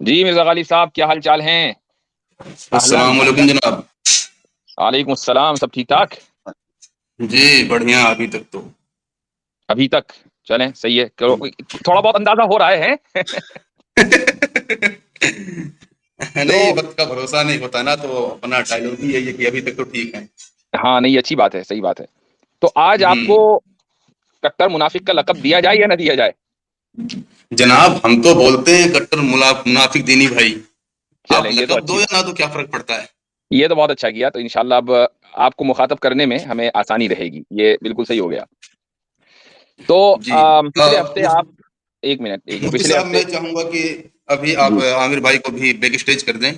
जी मिर्जा गालिब साहब, क्या हाल चाल हैं? अस्सलाम अहलन। वालेकुम जनाब। वालेकुम अस्सलाम। सब ठीक ठाक? जी बढ़िया अभी तक तो। अभी तक चलें, सही है। थोड़ा बहुत अंदाजा हो रहा है। तो नहीं, वक्त का भरोसा नहीं होता ना, तो अपना डायलॉग ही यही है कि अभी तक तो ठीक है। हाँ, नहीं, अच्छी बात है, सही बात है। तो आज आपको हम्म। कट्टर मुनाफिक का लकब दिया जाए या ना दिया जाए? जनाब, हम तो बोलते हैं कट्टर मुनाफिक दीनी भाई। चलें, आप ये तो लकब अच्छी दो बात। या ना दो, क्या फर्क पड़ता है। ये तो बहुत अच्छा किया। तो इंशाल्लाह अब आपको मुखातब करने में हमें आसानी रहेगी। ये बिल्कुल सही हो गया। तो जी। पिछले हफ्ते आप, मुफ- एक मिनट एक मिनट, मुफ्ती पिछले साहब, हफ्ते। मैं चाहूंगा कि अभी आप जी, आमिर भाई को भी बैक स्टेज कर दें,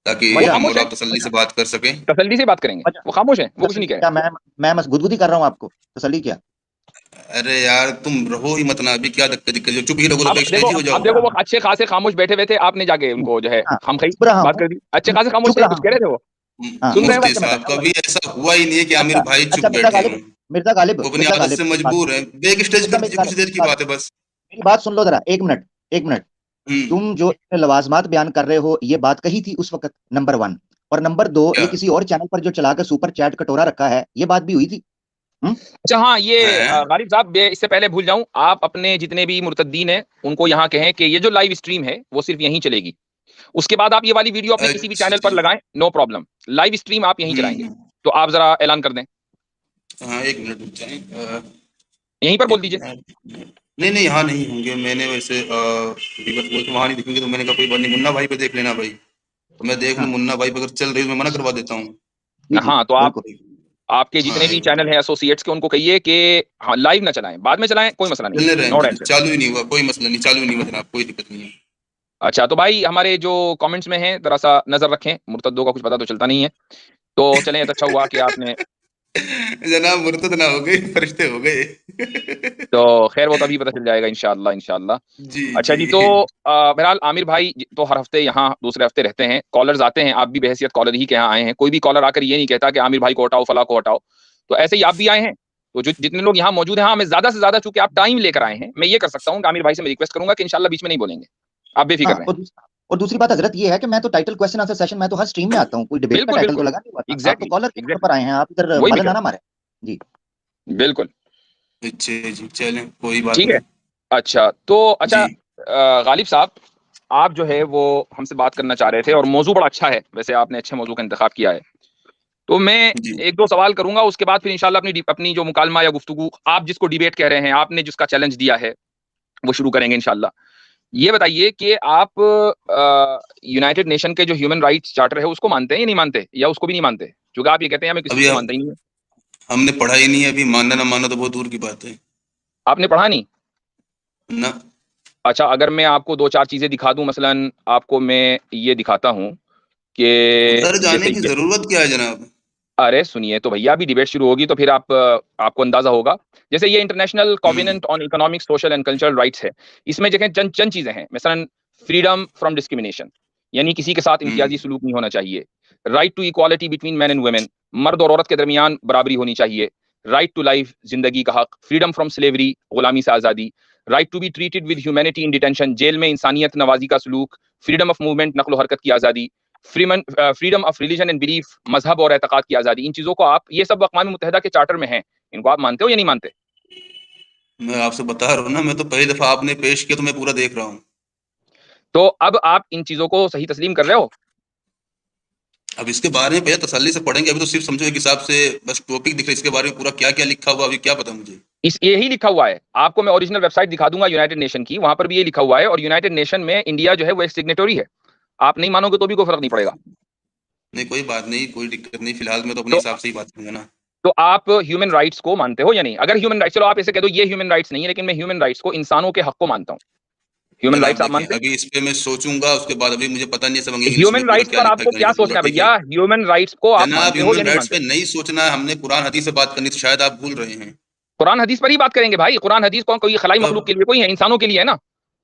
ताकि वो वजह हम खामोश और है। आप तसल्ली से बात कर सकें। तसल्ली से बात करेंगे। वजह वो खामोश है, वो कुछ नहीं कह रहे। क्या मैं बस गुदगुदी कर रहा हूँ आपको तसल्ली क्या। अरे यार, तुम रहो ही मत ना, अभी क्या दिक्कत दिक्कत जो चुप ही रहो तो बैक स्टेज ही हो अब जाओ। देखो, वो अच्छे खासे खामोश बैठे हुए थे, आपने जाके उनको जो है हाँ, हम खई चुप रहा बात हूँ। कर दी। अच्छे खासे खामोश चुप थे, रहा कुछ कह हूँ। रहे थे वो। हाँ, सुन रहे हैं मुफ्ती बात क्या मैं साहब, कर रहा कभी ऐसा हुआ ही नहीं है कि आमिर अच्छा भाई अच्छा चुप बैठे हों। वो अपनी मिर्जा आदत गालिब से एक बात मजबूर है, बैक स्टेज मिर्जा कर मेरी दीजिए, कुछ गालिब देर मेरी की बात बात है बस। मेरी बात सुन लो जरा, एक मिनट। हम्म। तुम जो लवाजमात बयान कर रहे हो, ये बात कही थी उस वक्त, नंबर वन। और नंबर दो, क्या ये किसी और चैनल पर जो चलाकर सुपर चैट कटोरा रखा है, ये बात भी हुई थी। हम्म? अच्छा, हाँ, ये है? गालिब साहब, इससे पहले भूल जाऊं, आप अपने जितने भी मुर्तद्दीन हैं उनको यहाँ कहें कि ये जो लाइव स्ट्रीम है वो सिर्फ यहीं चलेगी। उसके बाद आप ये वाली वीडियो अपने किसी भी अच्छा चैनल पर जी। लगाएं, नो प्रॉब्लम। लाइव स्ट्रीम आप यहीं चलाएंगे। हम्म। तो आप जरा ऐलान कर दें। हाँ, एक मिनट रुक जाएं। यहीं पर बोल एक दीजिए। मिनट। नहीं नहीं, यहाँ नहीं होंगे। मैंने वैसे रिवर्स बोल के वहाँ नहीं दिखेंगे, तो मैंने कहा कोई बात नहीं, मुन्ना भाई पे देख लेना भाई। तो मैं देख लूँ, हाँ मुन्ना भाई पे अगर चल रही है तो मैं मना करवा देता हूँ। जी जी, हाँ, तो आप बिल्कुल। आपके हाँ, जितने भी एक चैनल मिनट। हैं एसोसिएट्स के, उनको कहिए कि हाँ, लाइव ना चलाएं, बाद में चलाएं, कोई मसला नहीं है। चलने रहे, नो टेंशन। चालू ही नहीं हुआ, कोई मसला नहीं, चालू ही नहीं हुआ जनाब, कोई दिक्कत नहीं है। अच्छा, तो भाई हमारे जो कमेंट्स में हैं जरा सा नजर रखें, मुर्तद्दों का कुछ पता तो चलता नहीं है। तो चलें, तो अच्छा हुआ कि आपने। जनाब, मुर्तद ना हो गए, फरिश्ते हो गए। तो खैर, वो तभी पता चल जाएगा, इंशाअल्लाह इंशाअल्लाह। जी अच्छा जी। जी, तो बहरहाल आमिर भाई तो हर हफ्ते यहाँ दूसरे हफ्ते रहते हैं, कॉलर्स आते हैं, आप भी बहैसियत कॉलर ही के यहाँ आए हैं। कोई भी कॉलर आकर ये नहीं कहता कि आमिर भाई को हटाओ, फला को हटाओ। तो ऐसे ही आप भी आए हैं। तो जो जितने लोग यहाँ मौजूद हैं, हाँ, मैं ज्यादा से ज्यादा, चूंकि आप टाइम लेकर आए हैं, मैं ये कर सकता हूँ कि आमिर भाई से मैं रिक्वेस्ट करूंगा कि इंशाल्लाह बीच में नहीं बोलेंगे। आप बेफिक्र हाँ, रहें। और दूसरी बात हजरत ये है कि मैं तो टाइटल क्वेश्चन आंसर सेशन, मैं तो हर स्ट्रीम में आता हूँ, कोई डिबेट का बिल्कुल टाइटल तो बिल्कुल। लगा नहीं हुआ था। आप तो एग्जैक्टली कॉलर के तौर एग्जैक्टली, पर आए हैं, आप इधर वही मैं कह मदद रहा ना मारे। जी। हूँ। बिल्कुल। अच्छा जी, चलें, कोई बात ठीक है। नहीं। अच्छा, तो अच्छा, जी गालिब साहब, आप जो है वो हमसे बात करना चाह रहे थे, और मौजू बड़ा अच्छा है वैसे, आपने अच्छे मौजू का इंतखाब किया है। तो मैं जी। एक दो सवाल करूंगा, उसके बाद फिर इंशाल्लाह अपनी जो मुकालमा या गुफ्तगू, आप जिसको डिबेट कह रहे हैं, आपने जिसका चैलेंज दिया है, वो शुरू करेंगे इंशाल्लाह। ये बताइए कि आप यूनाइटेड नेशन के जो ह्यूमन राइट्स चार्टर है उसको मानते हैं या नहीं मानते, या उसको भी नहीं मानते? क्योंकि आप ये कहते हैं मैं किसी अभी को मानता ही नहीं हूं। हमने पढ़ा ही नहीं है, अभी मानना ना मानना तो बहुत दूर की बात है। आपने पढ़ा नहीं? ना। अच्छा, अगर मैं आपको दो चार चीजें दिखा दूं, मसलन आपको मैं ये दिखाता हूं कि उधर जाने जैसे की ये, जरूरत क्या है जनाब। अरे सुनिए तो भैया, अभी डिबेट शुरू होगी तो फिर आपको अंदाजा होगा। जैसे ये international hmm. Covenant on economic, social and cultural rights है। इसमें जो है चंद चंद चीजें हैं, मसलन फ्रीडम फ्रॉम डिस्क्रिमिनेशन, यानी किसी के साथ इम्तियाजी हम्म। सलूक नहीं होना चाहिए। Right to equality between man and women, मर्द और औरत के दरमियान बराबरी होनी चाहिए। राइट टू लाइफ, जिंदगी का हक। फ्रीडम फ्रॉम स्लेवरी, गुलामी से आजादी। Right to be treated with humanity in detention, jail में इंसानियत नवाजी का सलूक। फ्रीडम ऑफ मूवमेंट, नकलो हरकत की आजादी। Freedom of religion and belief, मजहब और एतकाद की आजादी। इन चीजों को आप, ये सब अक़वाम मुत्तहिदा के चार्टर में हैं, इनको आप मानते हो या नहीं मानते? मैं आपसे बता रहा हूँ ना, मैं तो पहली दफा आपने पेश किया तो मैं पूरा देख रहा हूँ। तो अब आप इन चीजों को सही तस्लीम कर रहे हो? अब इसके बारे में पहले तसल्ली से पढ़ेंगे, अभी तो सिर्फ समझो एक हिसाब से बस टॉपिक दिख रहा है, इसके बारे में पूरा क्या क्या लिखा हुआ अभी क्या पता मुझे। इस यही लिखा हुआ है। आपको मैं ओरिजिनल वेबसाइट दिखा दूंगा यूनाइटेड नेशन की, वहां पर भी ये लिखा हुआ है, और यूनाइटेड नेशन में इंडिया जो है वो एक सिग्नेटरी है। आप नहीं मानोगे तो भी कोई फर्क नहीं पड़ेगा। नहीं, कोई बात नहीं, कोई दिक्कत नहीं, फिलहाल मैं तो अपने तो हिसाब से ही बात करूंगा ना। तो आप ह्यूमन राइट्स को मानते हो या नहीं? अगर ह्यूमन राइट्स, चलो आप ऐसे कह दो ये ह्यूमन राइट्स नहीं है, लेकिन मैं ह्यूमन राइट्स को, इंसानों के हक को मानता हूँ। ह्यूमन जनाब राइट्स आप देखें, मानते अभी इस पे मैं सोचूंगा, उसके बाद अभी मुझे पता नहीं है सब हैं? इंग्लिश में ह्यूमन पूरा राइट्स क्या पर लिखा है, आपको गणित क्या में पूरा, सोचना है ठीक है। भैया? ह्यूमन राइट्स को आप जनाब, मानते हो या ह्यूमन नहीं राइट्स मानते? पे नहीं सोचना है हमने, कुरान हदीस से बात करनी, तो शायद आप भूल रहे हैं। कुरान हदीस पर ही बात करेंगे भाई। कुरान हदीस कौन, कोई खलाई तब मखलूक के लिए कोई है? इंसानों के लिए है ना।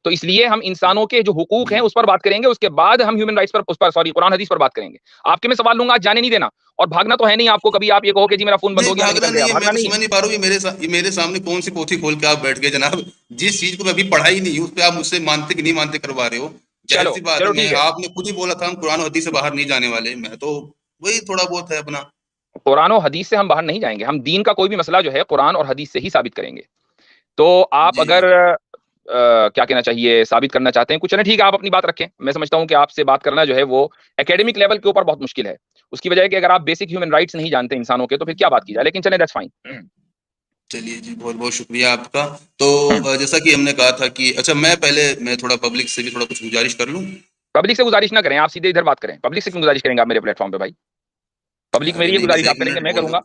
तो इसलिए हम इंसानों के जो हुकूक हैं उस पर बात करेंगे, उसके बाद हम ह्यूमन राइट्स पर, उस पर, सॉरी, कुरान हदीस पर बात करेंगे। आपके में सवाल लूंगा, आज जाने नहीं देना। और भागना तो है नहीं आपको, कभी आप ये कहो कि जी मेरा फोन बंद नहीं, हो गया मैं भागना निकल नहीं गया, है, मैं भागना तो नहीं है। समझ नहीं पा रहा हूँ, ये मेरे सामने कौन सी पोथी खोल के आप बैठ गए जनाब। जिस चीज को मैं अभी पढ़ा ही नहीं हूँ, उस पर आप मुझसे मानते कि नहीं मानते करवा रहे हो। जाहिर चलो सी बात चलो है, ठीक है। आपने खुद ही बोला था हम कुरान और हदीस से बाहर नहीं जाने वाले, मैं तो वही थोड़ा बहुत है अपना। कुरान और हदीस से हम बाहर नहीं जाएंगे, हम दीन का कोई भी मसला जो है कुरान और हदीस से ही साबित करेंगे। तो आप जी अगर जी क्या कहना चाहिए, साबित करना चाहते हैं कुछ, चलें ठीक है, आप अपनी बात रखें। मैं समझता हूं कि आपसे बात करना जो है वो एकेडमिक लेवल के ऊपर बहुत मुश्किल है, उसकी वजह है कि अगर आप बेसिक ह्यूमन राइट्स नहीं जानते इंसानों के तो फिर क्या बात की जाए, लेकिन चलें, दैट्स फाइन। चलिए जी, बहुत बहुत शुक्रिया आपका। तो जैसा कि हमने कहा था कि अच्छा, मैं थोड़ा पब्लिक से भी थोड़ा कुछ गुजारिश कर लूं। पब्लिक से गुजारिश ना करें, आप सीधे इधर बात करें। पब्लिक से क्यों गुजारिश करेंगे आप मेरे प्लेटफॉर्म पे भाई? पब्लिक अरे मेरी है, नहीं, बस गुजारिश आप एक करेंगे मिनट मैं बोल, करूंगा?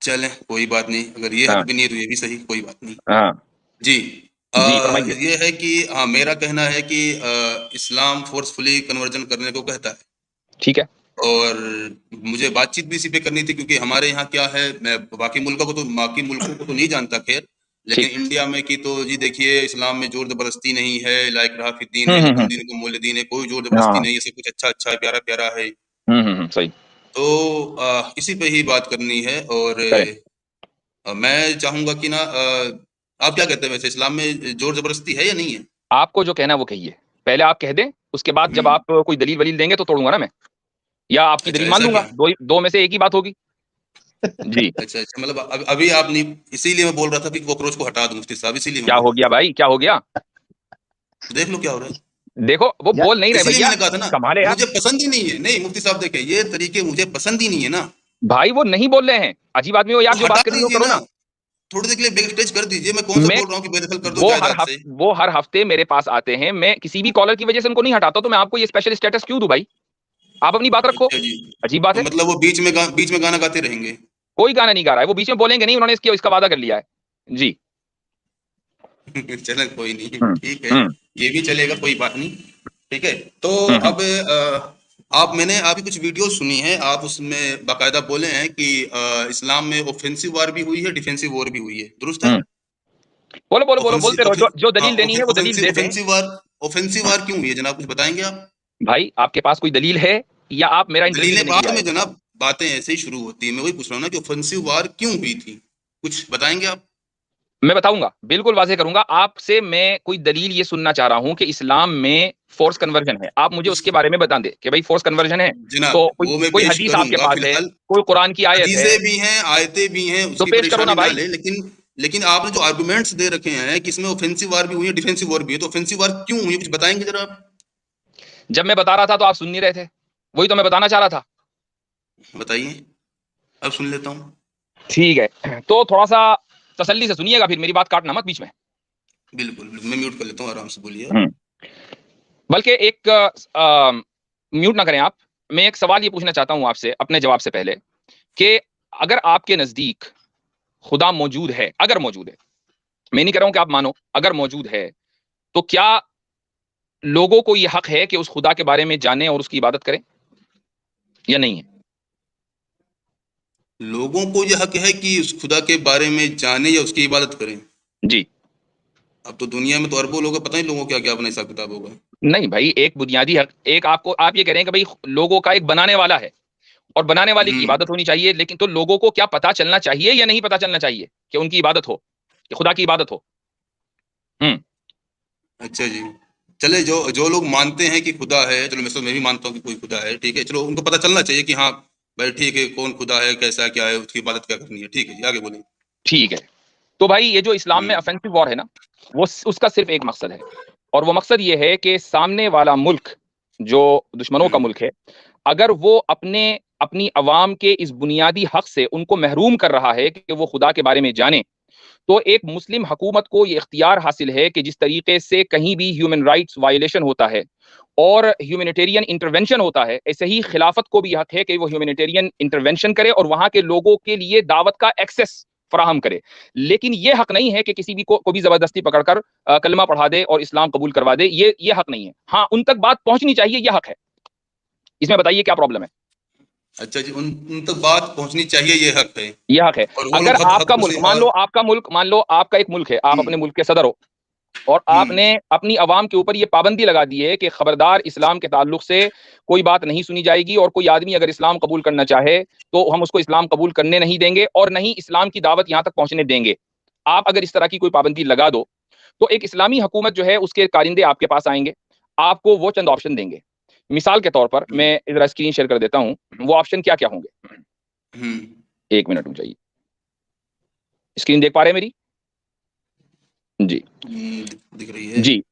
चलें कोई बात नहीं, अगर ये हक हाँ भी नहीं है तो ये भी सही, कोई बात नहीं। हाँ जी। जी फरमाइए। ये है कि हाँ, मेरा कहना है कि इस्लाम फोर्सफुली कन्वर्जन करने को कहता है। ठीक है। और मुझे बातचीत भी इसी पे करनी थी, क्योंकि हमारे यहाँ क्या है, मैं बाकी मुल्कों को तो नहीं जानता खैर, लेकिन ठीक। इंडिया में की तो जी देखिए, इस्लाम में जोर जबरदस्ती नहीं है, लाइक रहा फिद्दीन है लकुम दीनुकुम वलिय दीन है, कोई जोर जबरदस्ती हाँ। नहीं है, सब कुछ अच्छा अच्छा है, प्यारा प्यारा है। सही। तो इसी पे ही बात करनी है। और करें। मैं चाहूंगा कि ना, आप क्या कहते हैं वैसे, इस्लाम में जोर जबरदस्ती है या नहीं है? आपको जो कहना है वो कहिए, पहले आप कह दें, उसके बाद जब हम्म। आप कोई दलील वलील देंगे तो तोड़ूंगा ना मैं, या आपकी अच्छा, दलील मान ऐसा लूंगा, क्या? दो दो में से एक ही बात होगी। जी। अच्छा अच्छा, मतलब अभी आप नहीं, इसीलिए मैं बोल रहा था कि कॉकरोच को हटा दूं मुफ्ती साहब, इसीलिए मैं क्या बोल हो रहा गया भाई, क्या हो गया? था। देख लो क्या हो रहा है। देखो वो या बोल नहीं रहे इसीलिए भैया। मैंने कहा था ना, कमाल है यार। मुझे पसंद ही नहीं है। नहीं मुफ्ती साहब, देखें, ये तरीके मुझे पसंद ही नहीं है ना। भाई वो नहीं बोल रहे हैं, अजीब आदमी हो यार, तो जो हटा बात करनी हो दीजिए करो ना, ना। थोड़ी देर के लिए बैक स्टेज कर दीजिए। मैं कौन सा मैं बोल रहा हूँ कि बेदखल कर दो जायदाद से। वो हर हफ्ते मेरे पास आते हैं, मैं किसी भी कॉलर की वजह से उनको नहीं हटाता, तो मैं आपको ये स्पेशल स्टेटस क्यों दूं भाई? आप अपनी बात रखो। अच्छा जी। अजीब बात तो है। मतलब वो बीच में गाना गाते रहेंगे? कोई गाना नहीं गा रहा है, वो बीच में बोलेंगे नहीं, उन्होंने इसका वादा कर लिया है। जी। चलो कोई नहीं, हम्म ठीक है, हम्म ये भी चलेगा, कोई बात नहीं। ठीक है। तो हम्म। अब मैंने आपकी कुछ वीडियो सुनी है, आप उसमें बाकायदा बोले हैं कि इस्लाम में ऑफेंसिव वार भी हुई है, डिफेंसिव वॉर भी हुई है, दुरुस्त है? हम्म। बोलो बोलो बोलो, बोलते रहो, जो हाँ, दलील देनी है वो दलील दे दें। ऑफेंसिव वार क्यों हुई है जनाब, कुछ बताएंगे आप? भाई आपके पास कोई दलील है, या आप मेरा इंटरव्यू दलीलें लेने के लिए बाद आए में हो? जनाब, बातें ऐसे ही शुरू होती है, मैं वही पूछ रहा हूँ ना कि ऑफेंसिव वार क्यों हुई थी, कुछ बताएंगे आप? मैं बताऊंगा, बिल्कुल वाज़ेह करूंगा आपसे। मैं कोई दलील ये सुनना चाह रहा हूं कि इस्लाम में फोर्स कन्वर्जन है, आप मुझे उस उसके बारे में बता दें कि भाई फोर्स कन्वर्जन है। जनाब तो कोई वो मैं कोई पेश हदीस आपके करूंगा पास है, फिलहाल। कोई कुरान की आयत है, हदीसें भी हैं, आयतें भी हैं, तो उसकी पेश करो ना परेशानी ना भाई। ले, लेकिन लेकिन आपने जो आर्गुमेंट्स दे रखे हैं कि इसमें ऑफेंसिव वार भी हुई है, डिफेंसिव वार भी है, तो ऑफेंसिव वार क्यों हुई है, कुछ बताएंगे जरा आप? जब मैं बता रहा था तो आप सुन नहीं रहे थे, वही तो मैं बताना चाह रहा था। बताइए, अब सुन लेता हूँ। ठीक है, तो थोड़ा सा तसल्ली से सुनिएगा, फिर मेरी बात काटना मत बीच में। बिल्कुल बिल्कुल, मैं म्यूट कर लेता हूँ, आराम से बोलिए आप। हम्म। बल्कि एक म्यूट ना करें आप। मैं एक सवाल ये पूछना चाहता हूं आपसे अपने जवाब से पहले, कि अगर आपके नजदीक खुदा मौजूद है, अगर मौजूद है, मैं नहीं कह रहा हूं कि आप मानो, अगर मौजूद है, तो क्या लोगों को यह हक है कि उस खुदा के बारे में जाने और उसकी इबादत करें, या नहीं है? लोगों को यह हक है कि उस खुदा के बारे में जाने या उसकी इबादत करें? जी। अब तो दुनिया में तो अरबों लोग हैं, पता नहीं लोगों को क्या क्या अपना हिसाब किताब होगा। नहीं भाई, एक बुनियादी हक, एक आपको, आप ये कह रहे हैं कि भाई लोगों का एक बनाने वाला है और बनाने वाले की हम्म। इबादत होनी चाहिए, लेकिन तो लोगों को क्या पता चलना चाहिए या नहीं पता चलना चाहिए कि उनकी इबादत हो, कि खुदा की इबादत हो? हम्म। अच्छा जी। चले, जो जो लोग मानते हैं कि खुदा है, चलो मैं भी मानता हूँ कि कोई खुदा है, ठीक है, चलो उनको पता चलना चाहिए कि हाँ भाई ठीक है, कौन खुदा है, कैसा क्या है, उसकी इबादत क्या करनी है, ठीक है जी, आगे बोलें। ठीक है। तो भाई ये जो इस्लाम में हम्म ऑफेंसिव वॉर है ना, वो उसका सिर्फ एक मकसद है, और वो मकसद ये है कि सामने वाला मुल्क, जो दुश्मनों का हम्म मुल्क है, अगर वो अपने अपनी अवाम के इस बुनियादी हक से उनको महरूम कर रहा है कि वो खुदा के बारे में जाने, तो एक मुस्लिम हुकूमत को ये इख्तियार हासिल है कि जिस तरीके से कहीं भी ह्यूमन राइट्स वायलेशन होता है और ह्यूमैनिटेरियन इंटरवेंशन होता है, ऐसे ही खिलाफत को भी हक है कि वो ह्यूमैनिटेरियन इंटरवेंशन करे और वहां के लोगों के लिए दावत का एक्सेस फराहम करे। लेकिन ये हक नहीं है कि किसी भी को भी जबरदस्ती पकड़कर कलमा पढ़ा दे और इस्लाम कबूल करवा दे, ये हक नहीं है। हाँ, उन तक बात पहुंचनी चाहिए, यह हक है। इसमें बताइए क्या प्रॉब्लम है? अच्छा जी, उन तक बात पहुंचनी चाहिए, ये हक है। यह हक है। और वो अगर लोग हक आपका हक मुल्क, उसे मान लो आपका एक मुल्क है, आप अपने हम्म मुल्क के सदर हो, और हम्म आपने अपनी अवाम के ऊपर ये पाबंदी लगा दी है कि खबरदार इस्लाम के ताल्लुक से कोई बात नहीं सुनी जाएगी, और कोई आदमी अगर इस्लाम कबूल करना चाहे तो हम उसको इस्लाम कबूल करने नहीं देंगे और नहीं इस्लाम की दावत यहां तक पहुंचने देंगे। आप अगर इस तरह की कोई पाबंदी लगा दो, तो एक इस्लामी हुकूमत जो है उसके कारिंदे आपके पास आएंगे, आपको वो चंद ऑप्शन देंगे। मिसाल के तौर पर मैं जरा स्क्रीन शेयर कर देता हूं, वो ऑप्शन क्या क्या होंगे। एक मिनट रुक जाइए, स्क्रीन देख पा रहे हैं मेरी? जी दिख रही है जी,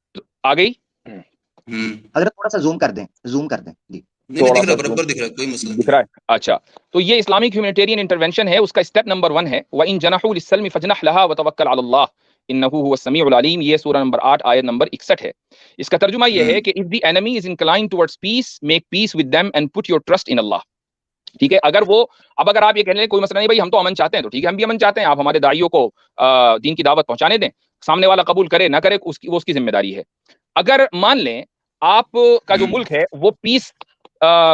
आ गई। अगर थोड़ा सा जूम कर दें जी। नहीं दिख रहा, बराबर दिख रहा है, कोई मसला दिख रहा है। अच्छा, तो ये इस्लामिक ह्यूमैनिटेरियन इंटरवेंशन है, उसका स्टेप नंबर 1 है व इन जनहू लिस्सल्मी फजनह लहा व तवक्कल अलल्लाह इन्नहु हुवस समीउल अलीम। ये सूरह नंबर 8 आयत नंबर 61 है। इसका तर्जुमा ये है कि if the enemy is inclined towards peace make peace with them and put your trust in Allah. ठीक है, अगर वो, अब अगर आप ये कह लें कोई मसला नहीं भाई, हम तो अमन चाहते हैं, तो ठीक है, हम भी अमन चाहते हैं, आप हमारे दाइयों को दीन की दावत पहुंचाने दें, सामने वाला कबूल करे ना करे उसकी जिम्मेदारी है। अगर मान लें आप का जो मुल्क है वो पीस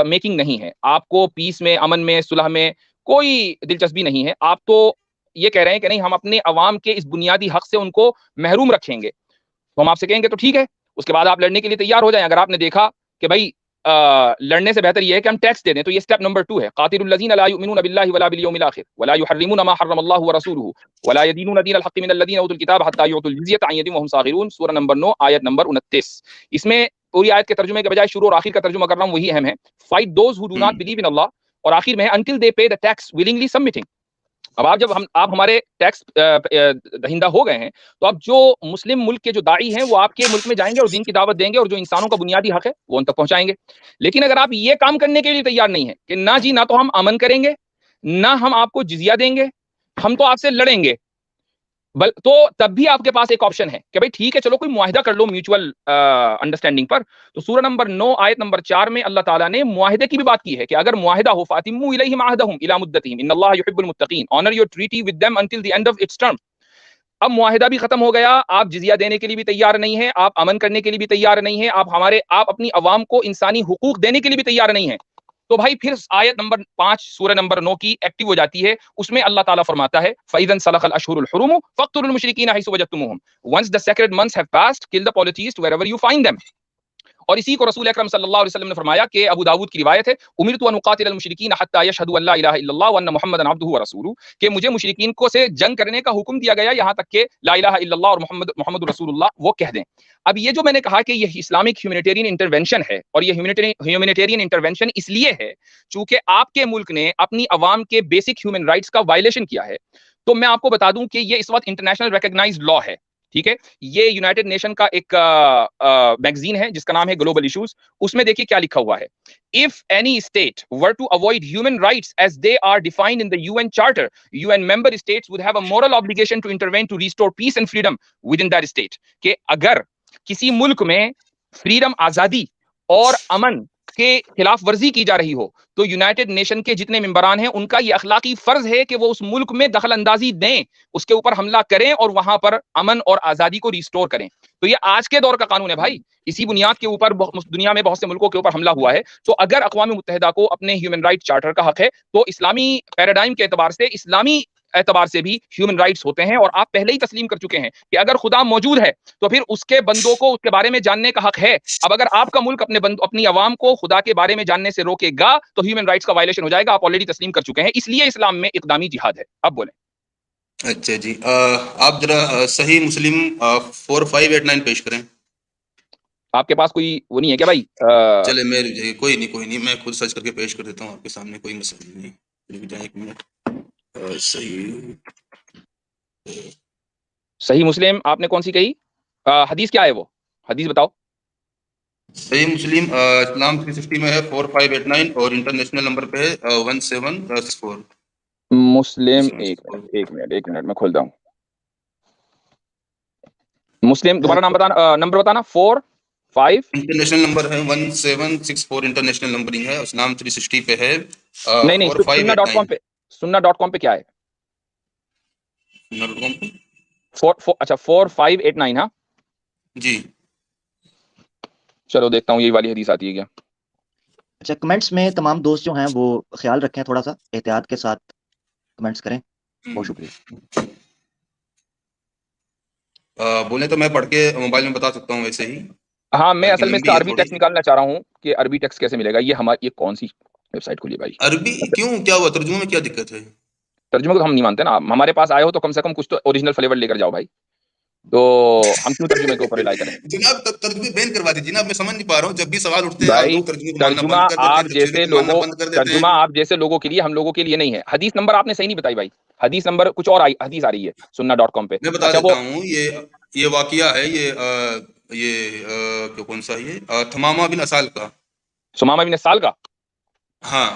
मेकिंग नहीं है, आपको पीस में, अमन में, सुलह में कोई दिलचस्पी नहीं है, आप तो ये कह रहे हैं कि नहीं हम अपने अवाम के इस बुनियादी हक से उनको महरूम रखेंगे, तो हम आपसे कहेंगे तो ठीक है, उसके बाद आप लड़ने के लिए तैयार हो जाएं। अगर आपने देखा कि भाई लड़ने से बेहतर ये है कि हम टैक्स दे दें, तो ये स्टेप नंबर 2 है, कातिलुल्लज़ीना ला युमिनूना बिल्लाहि वला बिल यौमिल आखिर वला युहर्रिमूना मा हर्रमल्लाहु व रसूलुहु वला यदीनूना दीनल हक़्क़ि मिनल लज़ीना उतुल किताब हत्ता युअतुल जिज़्यता अन यदिन व हुम सागिरून। सूरह नंबर 9 आयत नंबर 29। इसमें पूरी आयत के तर्जुमे के बजाय शुरू और आखिर का तर्जुमा कर रहा हूं, वही अहम है। Fight those who do not believe in Allah, और आखिर में है अंटिल दे पे द टैक्स विलिंगली सबमिटिंग। अब आप हमारे टैक्स दहिंदा हो गए हैं, तो अब जो मुस्लिम मुल्क के जो दाई हैं वो आपके मुल्क में जाएंगे और दीन की दावत देंगे और जो इंसानों का बुनियादी हक है वो उन तक पहुंचाएंगे। लेकिन अगर आप ये काम करने के लिए तैयार नहीं है कि ना जी, ना तो हम अमन करेंगे, ना हम आपको जिजिया देंगे, हम तो आपसे लड़ेंगे, तो तब भी आपके पास एक ऑप्शन है कि भाई ठीक है, चलो कोई मुआहिदा कर लो म्यूचुअल अंडरस्टैंडिंग पर। तो सूरह नंबर 9 आयत नंबर 4 में अल्लाह ताला ने मुआहिदे की भी बात की है कि अगर मुआहिदा हो, फातिमू इलैहिम अहदहुम इला मुद्दतिहिम इन्नल्लाह युहिब्बुल मुत्तकीन, honour your treaty with them until the end of its term. अब मुआहिदा भी खत्म हो गया, आप जिजिया देने के लिए भी तैयार नहीं है, आप अमन करने के लिए भी तैयार नहीं है, आप अपनी अवाम को इंसानी हुकूक देने के लिए भी तैयार नहीं है, तो भाई फिर आयत नंबर 5 सूरह नंबर 9 की एक्टिव हो जाती है। उसमें अल्लाह ताला फरमाता है फइज़न सलखल अशहुरुल हुरुम फक्तुलुल मुशरिकीन हैसु वजदतुमुहुम once the sacred months have passed kill the polytheist wherever you find them. और इसी को रसूल अकरम सल्लल्लाहु अलैहि वसल्लम ने फरमाया कि अबू दाऊद की रिवायत है, उमिरतु अन उकातिलल मुशरिकीन हत्ता यशहदु अल्ला इलाहा इल्लल्लाह व अन्न मुहम्मदन अब्दुहु व रसूलुहु, कि मुझे मुशरिकीन को से जंग करने का हुक्म दिया गया यहां तक कि ला इलाहा इल्लल्लाह और मुहम्मदुर रसूलुल्लाह वो कह दें। अब ये जो मैंने कहा कि ये इस्लामिक ह्यूमैनिटेरियन इंटरवेंशन है, और ये ह्यूमैनिटेरियन इंटरवेंशन इसलिए है चूंकि आपके मुल्क ने अपनी अवाम के बेसिक ह्यूमन राइट्स का वायलेशन किया है। तो मैं आपको बता दूं कि ये इस वक्त इंटरनेशनल रिकॉग्नाइज्ड लॉ है, ठीक है। ये यूनाइटेड नेशन का एक मैगजीन है जिसका नाम है ग्लोबल इश्यूज। उसमें देखिए क्या लिखा हुआ है, if any state were to avoid human rights as they are defined in the UN charter, UN member states would have a moral obligation to intervene to restore peace and freedom within that state. कि अगर किसी मुल्क में freedom, आजादी और अमन के खिलाफ वर्जी की जा रही हो, तो यूनाइटेड नेशन के जितने मेंबरान हैं उनका यह अखलाकी फर्ज है कि वो उस मुल्क में दखल अंदाजी दें, उसके ऊपर हमला करें और वहां पर अमन और आजादी को रिस्टोर करें। तो ये आज के दौर का कानून है भाई, इसी बुनियाद के ऊपर दुनिया में बहुत से मुल्कों के ऊपर हमला हुआ है। तो अगर अक़वाम मुत्तहिदा को अपने ह्यूमन राइट चार्टर का हक है, तो इस्लामी पैराडाइम के एतबार से, इस्लामी एतबार से भी ह्यूमन राइट्स होते हैं। और आप पहले ही तस्लीम कर चुके हैं कि अगर खुदा मौजूद है तो फिर उसके बंदों को उसके बारे में जानने का हक है। अब अगर आपका मुल्क अपनी अवाम को खुदा के बारे में जानने से रोकेगा तो ह्यूमन राइट्स का वायलेशन हो जाएगा। आप ऑलरेडी तस्लीम कर चुके हैं, इसलिए इस्लाम में इक़दामी जिहाद है। अब बोले। अच्छा जी, आप जरा सही मुस्लिम 4589 पेश करें। आपके पास कोई वो नहीं है क्या भाई? चले मेरे कोई नहीं, मैं खुद सर्च करके पेश कर देता हूँ आपके सामने, कोई मसला नहीं। रुक जाए एक मिनट। सही मुस्लिम आपने कौन सी कही? हदीस क्या है वो? हदीस बताओ। सही मुस्लिम इस्लाम 360 में है 4589 और इंटरनेशनल नंबर पे है 1764। मुस्लिम एक मिनट मैं खोलता हूँ। मुस्लिम दोबारा नाम बताना, नंबर बताना। 45 इंटरनेशनल नंबर है 1764, इंटरनेशनल नंबरिंग है। इस्लाम 360 पे है। नहीं, सुन्ना.com पे क्या है? अच्छा 4589। हाँ जी, चलो देखता हूँ यही वाली हदीस आती है क्या। अच्छा, कमेंट्स में तमाम दोस्त जो हैं वो ख्याल रखें, थोड़ा सा एहतियात के साथ कमेंट्स करें, बहुत शुक्रिया। बोले तो मैं पढ़ के मोबाइल में बता सकता हूँ वैसे ही। हाँ, मैं असल में इसका अरबी थोड़ी टेक्स्ट निकालना चाह रहा हूँ कि अरबी टेक्स्ट कैसे मिलेगा। ये कौन सी वेबसाइट खुली भाई? अरबी क्यों, क्या हुआ, तर्जुमे में क्या दिक्कत है? तर्जुमे को तो हम नहीं मानते ना, हमारे पास आए हो तो कम से कम कुछ तो ओरिजिनल फ्लेवर लेकर जाओ भाई। तो हम क्यों तर्जुमे के ऊपर रिलाई करें? जनाब तर्जुमे बैन करवा दीजिए ना, मैं समझ नहीं पा रहा हूँ, जब भी सवाल उठते हैं भाई लोग तर्जुमे को मानना तर्जुमा बंद कर देते हैं, आप जैसे तफसीरों को मानना लोगों बंद कर देते तर्जुमा हैं। आप जैसे लोगों के लिए, हम लोगों के लिए नहीं है। हदीस नंबर आपने सही नहीं बताई भाई, हदीस नंबर कुछ और आई, हदीस आ रही है sunnah.com पे। मैं बता अच्छा देता वो हूँ, ये वाकया है, कौन सा ये थमामा बिन असाल का। सुमामा बिन साल का। हाँ,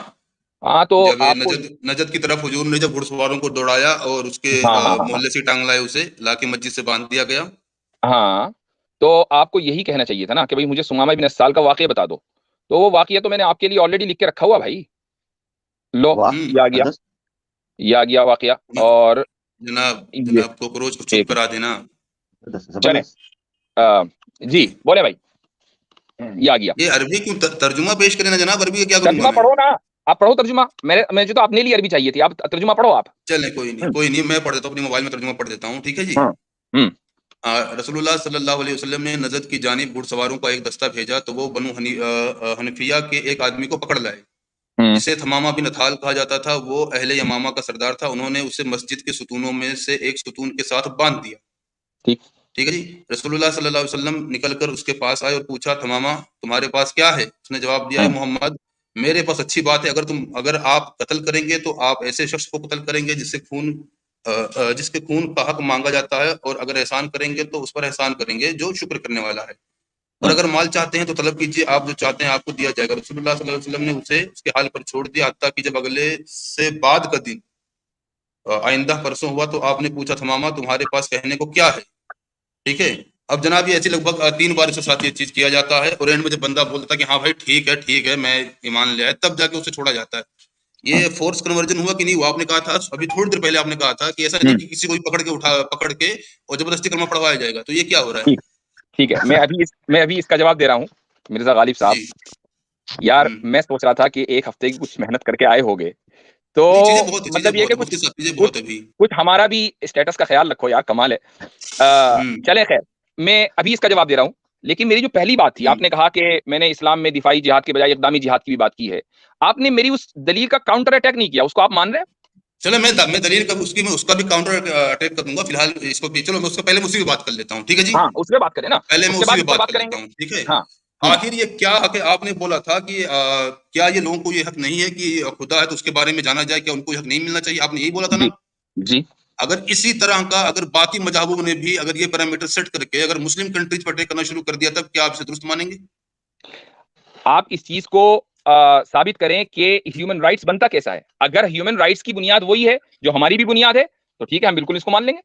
हाँ तो जब ये आपको, नजद की तरफ हुजूर ने जब घुड़सवारों को दौड़ाया और उसके हाँ हाँ हाँ हाँ मोहल्ले से टांग लाए, उसे लाके मस्जिद से बांध दिया गया। हाँ, तो आपको यही कहना चाहिए था ना कि भाई मुझे सुमामा बिन साल का वाकया बता दो। तो वो वाकया तो मैंने आपके लिए ऑलरेडी लिख के रखा हुआ भाई। लो, वाह, ये आ गया, जबरदस्त। ये आ गया वाकया। और जनाब ये जनाब कोकरोच को चुप एक करा देना। जबरदस्त चले, जबरदस्त। जी जी, बोले भाई, ये आ गया। ये अरबी क्यों तर्जुमा पेश करें ना जनाब, अरबी का क्या करूंगा तर्जुमा मैं? पढ़ो ना, आप पढ़ो तर्जुमा। मुझे तो अपने लिए अरबी चाहिए थी, आप तर्जुमा पढ़ो आप। चलें, हम्म, कोई नहीं, मैं पढ़ देता हूँ, अपने मोबाइल में तर्जुमा पढ़ देता हूँ, ठीक है जी। हम्म, हम्म, रसूलुल्लाह सल्लल्लाहु अलैहि वसल्लम ने नजद की जानिब घुड़सवारों का एक दस्ता भेजा, तो वो हनफिया के एक आदमी को पकड़ लाए, हम्म, जिसे थमामा बिन अथाल कहा जाता था। वो अहले यमामा का सरदार था। उन्होंने उसे मस्जिद के सुतूनों में से एक सुतून के साथ बांध दिया। ठीक। ठीक है जी। रसूलुल्लाह सल्लल्लाहु अलैहि वसल्लम निकलकर उसके पास आए और पूछा, थमामा तुम्हारे पास क्या है? उसने जवाब दिया, है हम्म, मोहम्मद, मेरे पास अच्छी बात है। अगर आप कत्ल करेंगे तो आप ऐसे शख्स को कत्ल करेंगे जिसके खून का हक मांगा जाता है, और अगर एहसान करेंगे तो उस पर एहसान करेंगे जो शुक्र करने वाला है, और हम्म, अगर माल चाहते हैं तो तलब कीजिए, आप जो चाहते हैं आपको दिया जाएगा। रसूलुल्लाह सल्लल्लाहु अलैहि वसल्लम ने उसे उसके हाल पर छोड़ दिया, हत्ता कि जब अगले से बाद का दिन आइंदा परसों हुआ, तो आपने पूछा, थमामा तुम्हारे पास कहने को क्या है? ठीक है। अब जनाब ये ऐसी लगभग 3 बार इसके साथ ये चीज किया जाता है, और एंड में जब बंदा बोलता है कि हाँ भाई ठीक है मैं ईमान ले आया, तब जाके उसे छोड़ा जाता है। हम्म, ये फोर्स कन्वर्जन हुआ कि नहीं हुआ? आपने कहा था अभी थोड़ी देर पहले, आपने कहा था कि ऐसा नहीं हम्म, कि किसी को भी पकड़ के और जबरदस्ती कलमा पढ़वाया जाएगा, तो ये क्या हो रहा है? ठीक, ठीक है। मैं अभी इसका जवाब दे रहा हूँ मिर्जा गालिब साहब। जी। यार हम्म। मैं सोच रहा था कि एक हफ्ते की कुछ मेहनत करके आए होगे, तो नहीं, चीजें मतलब ये कि बहुत कुछ मुफ्ती साहब, चीजें कुछ बहुत है अभी। कुछ हमारा भी स्टेटस का ख्याल रखो यार, कमाल है। हम्म। चले खैर, मैं अभी इसका जवाब दे रहा हूँ। लेकिन मेरी जो पहली बात थी, हम्म। आपने कहा कि मैंने इस्लाम में दिफाई जिहाद के बजाय इक़दामी जिहाद की भी बात की है। आपने मेरी उस दलील का काउंटर अटैक नहीं किया, उसको आप मान रहे हैं? चलो मैं दलील का उसकी मैं उसका भी काउंटर अटैक कर दूंगा फिलहाल इसको भी। चलो मैं उसका पहले उसी पे बात कर लेता हूँ, ठीक है जी। हाँ, उस पर बात करें ना, पहले मैं उसके उसी बाद पे इस पर बात बात कर करेंगे। लेता हूँ, ठीक है। हाँ। हम्म, आखिर ये क्या हक है? आपने बोला था कि क्या ये लोगों को ये हक नहीं है कि खुदा है तो उसके बारे में जाना जाए, क्या उनको ये हक नहीं मिलना चाहिए? आपने यही बोला था जी, ना? जी। अगर इसी तरह का अगर बाकी मजहबों ने भी अगर ये पैरामीटर सेट करके अगर मुस्लिम कंट्रीज पर अटैक करना शुरू कर दिया, तब क्या आप इसे दुरुस्त मानेंगे? आप इस चीज को साबित करें कि ह्यूमन राइट्स बनता कैसा है। अगर ह्यूमन राइट्स की बुनियाद वही है जो हमारी भी बुनियाद है, तो ठीक है, हम बिल्कुल इसको मान लेंगे।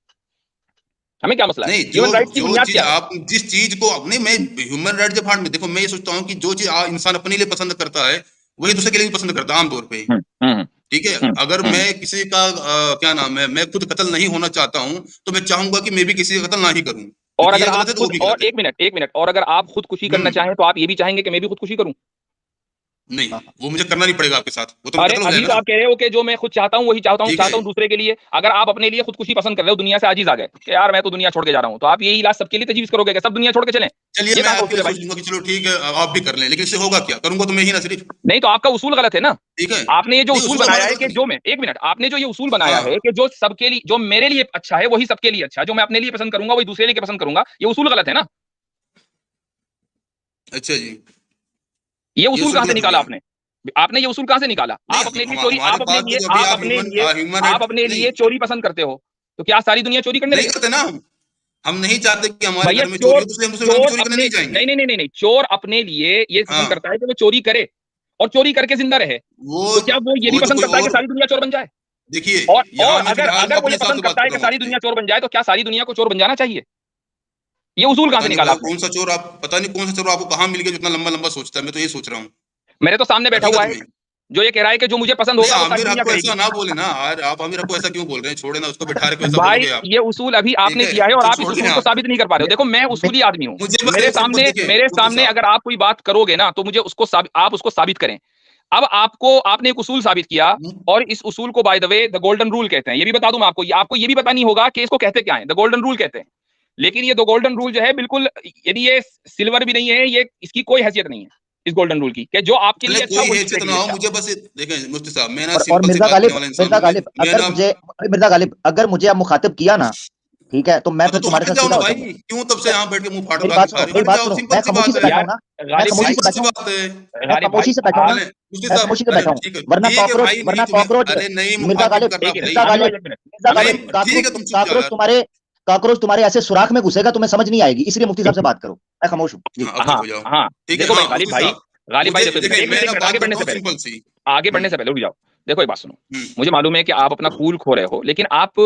हमें क्या मसला है? नहीं, जो ह्यूमन राइट्स की जो बुनियाद चीज क्या है? आप जिस चीज को नहीं, मैं ह्यूमन राइट जब हार्ट में देखो, मैं ये सोचता हूँ कि जो चीज इंसान अपने लिए पसंद करता है वही दूसरे के लिए भी पसंद करता है आमतौर पे। हम्म, हम्म, ठीक है। हम्म, अगर हम्म। मैं किसी का क्या नाम है, मैं खुद कत्ल नहीं होना चाहता हूँ, तो मैं चाहूंगा कि मैं भी किसी का कत्ल ना ही करूं, और क्योंकि अगर ये आप गलत है तो वो खुद, भी और गलत है। एक मिनट, और अगर आप खुदकुशी करना हम्म। चाहें तो आप ये भी चाहेंगे कि मैं भी खुदकुशी करूं? हाँ, नहीं, हाँ। वो मुझे करना नहीं पड़ेगा आपके साथ, वो तो अरे कत्ल हो अभी जाएगा तो ना। आप कह रहे हो कि जो मैं खुद चाहता हूं वही ठीक है। चाहता हूं दूसरे के लिए। अगर आप अपने लिए खुदकुशी पसंद कर रहे हो, दुनिया से आजीज आ गए कि यार मैं तो दुनिया छोड़ के जा रहा हूं, तो आप यही इलाज सबके लिए तजवीज करोगे कि सब दुनिया छोड़ के चलें? चलिए, ये मैं कहां का आपके उसूल लिए है भाई? सोच लूंगा कि चलो ठीक है, आप भी कर लें, लेकिन इससे होगा क्या? करूंगा तो मैं ही ना सिर्फ। नहीं, तो आपका उसूल गलत है ना। ठीक है। आपने ये जो नहीं, उसूल उसूल हमारा बनाया है गलत कि नहीं। जो मैं, एक मिनट, आपने जो ये उसूल बनाया है हाँ। कि जो सबके लिए, जो मेरे लिए अच्छा है वही सबके लिए अच्छा है, जो मैं अपने लिए पसंद करूंगा वही दूसरे लिए पसंद करूंगा, ये उसूल गलत है ना। अच्छा जी। ये ये उसूल उसूल कहां से गलत हो निकाला गया। आपने? आपने ये उसूल कहां से निकाला? नहीं, आप अपने लिए चोरी, हमारे पास तो जब भी आप ह्यूमन आप राइट अपने नहीं, लिए चोरी पसंद करते हो, तो क्या सारी दुनिया चोरी करने नहीं लगे? करते ना हम नहीं चाहते कि हमारे भैया घर में चोरी चोर, हो, तो इसलिए हम दूसरे घर में चोर चोरी करने अपने, नहीं जाएंगे। नहीं, चोर अपने लिए ये पसंद हाँ। करता है कि वो चोरी करे और चोरी करके जिंदा रहे। वो तो क्या वो ये भी वो तो पसंद कोई करता है कि और। सारी दुनिया चोर बन जाए? देखिए, और यहाँ मैं अगर फिलहाल अगर वो अपने ये हिसाब पसंद से बात करता है कर कि रहा हूँ सारी आपसे। दुनिया चोर बन जाए, तो क्या सारी दुनिया को चोर बन जाना चाहिए? ये उसूल कहां से निकाला आपने? पता नहीं कौन सा चोर आपको कहाँ मिल गया जो इतना लंबा लंबा सोचता है, मैं तो ये सोच रहा हूँ मेरे तो सामने बैठा हुआ हकीकत है, में। जो ये कह रहा है कि जो मुझे पसंद नहीं, होगा वो सारी आमिर हक दुनिया को करेगी। ऐसा ना बोले ना यार, आप आमिर हक को ऐसा क्यों बोल रहे हैं? छोड़े ना उसको, बैठा रखे, ऐसा भाई बोलोगे आप? ये उसूल अभी ठीक आपने है, किया है और तो आप इस छोड़ दें उसूल को आप। साबित नहीं कर पा रहे हो। देखो मैं मे- उसूली आदमी हूँ। मुझे बस एक सिर्फ बस देखिए मेरे मुफ्ती सामने साहब। अगर आप कोई बात करोगे ना, तो मुझे उसको आप उसको साबित करें। अब आपने एक उसूल साबित किया, और इस उसूल को by the way the golden rule कहते हैं। ये भी बता दूं मैं आपको, आपको ये भी पता नहीं होगा कि इसको कहते क्या है। द गोल्डन रूल कहते हैं। लेकिन ये द गोल्डन रूल जो है, बिल्कुल, यदि ये सिल्वर भी नहीं है, ये इसकी कोई हैसियत नहीं है इस गोल्डन रूल की, कि जो आपके चले लिए अच्छा कोई वही दूसरे हैसियत के ना लिए हो, अच्छा। मुझे बस देखें मुफ्ती साहब, मैं ना और सिंपल सी मिर्जा बात करने गालिब, वाला इंसान हूँ। मैं अगर मुझे आप मुखातिब किया ना, ठीक है, तो मैं फिर तो तुम्हारे हट साथ जाओ सीधा ना हो भाई, जाऊंगा। क्यों तब से यहाँ बैठ के मुंह फाड़ मेरी फाड़ बात दिखा सुनो, रहे हो? मेरी हट बात जाओ, सुनो, सिंपल मैं सी खामोशी बात से है बैठा यार हूँ ना, मैं गालिब भाई, खामोशी से सिंपल बैठा सी हूँ, बात है। मैं गालिब भाई, खामोशी से बैठा हूँ ना, चले मुझके मैं साथ, खामोशी से अरे बैठा हूँ। ठीक है वरना ठीक है कॉकरोच, भाई, नहीं वरना तुम्हें, कॉकरोच, अरे नहीं मिर्जा मुखातिब गालिब, करना एक मिर्जा भाई, आमिर भाई, गालिब, एक मिनट, मिर्जा आमिर भाई, गालिब, एक मिनट। ठीक है तुम चुप जाओ यार। काकरोच तुम्हारे ऐसे सुराख में घुसेगा, तुम्हें समझ नहीं आएगी, इसलिए मुफ्ती साहब से बात करो। मैं खामोश हूँ जी। हाँ अब चुप हाँ हो जाओ। हाँ, ठीक है, देखो हाँ भाई गालिब मुफ्ती भाई, साहब, गालिब भाई मुझे देखो, एक मिनट, देखिए एक मिनट, मैं एक ना मिनट, बात आगे बढ़ने करता से हूँ पहले, सिंपल सी। आगे बढ़ने से पहले रुक जाओ। देखो एक बात सुनो, हम्म, मुझे मालूम है कि आप अपना कूल खो रहे हो, लेकिन आप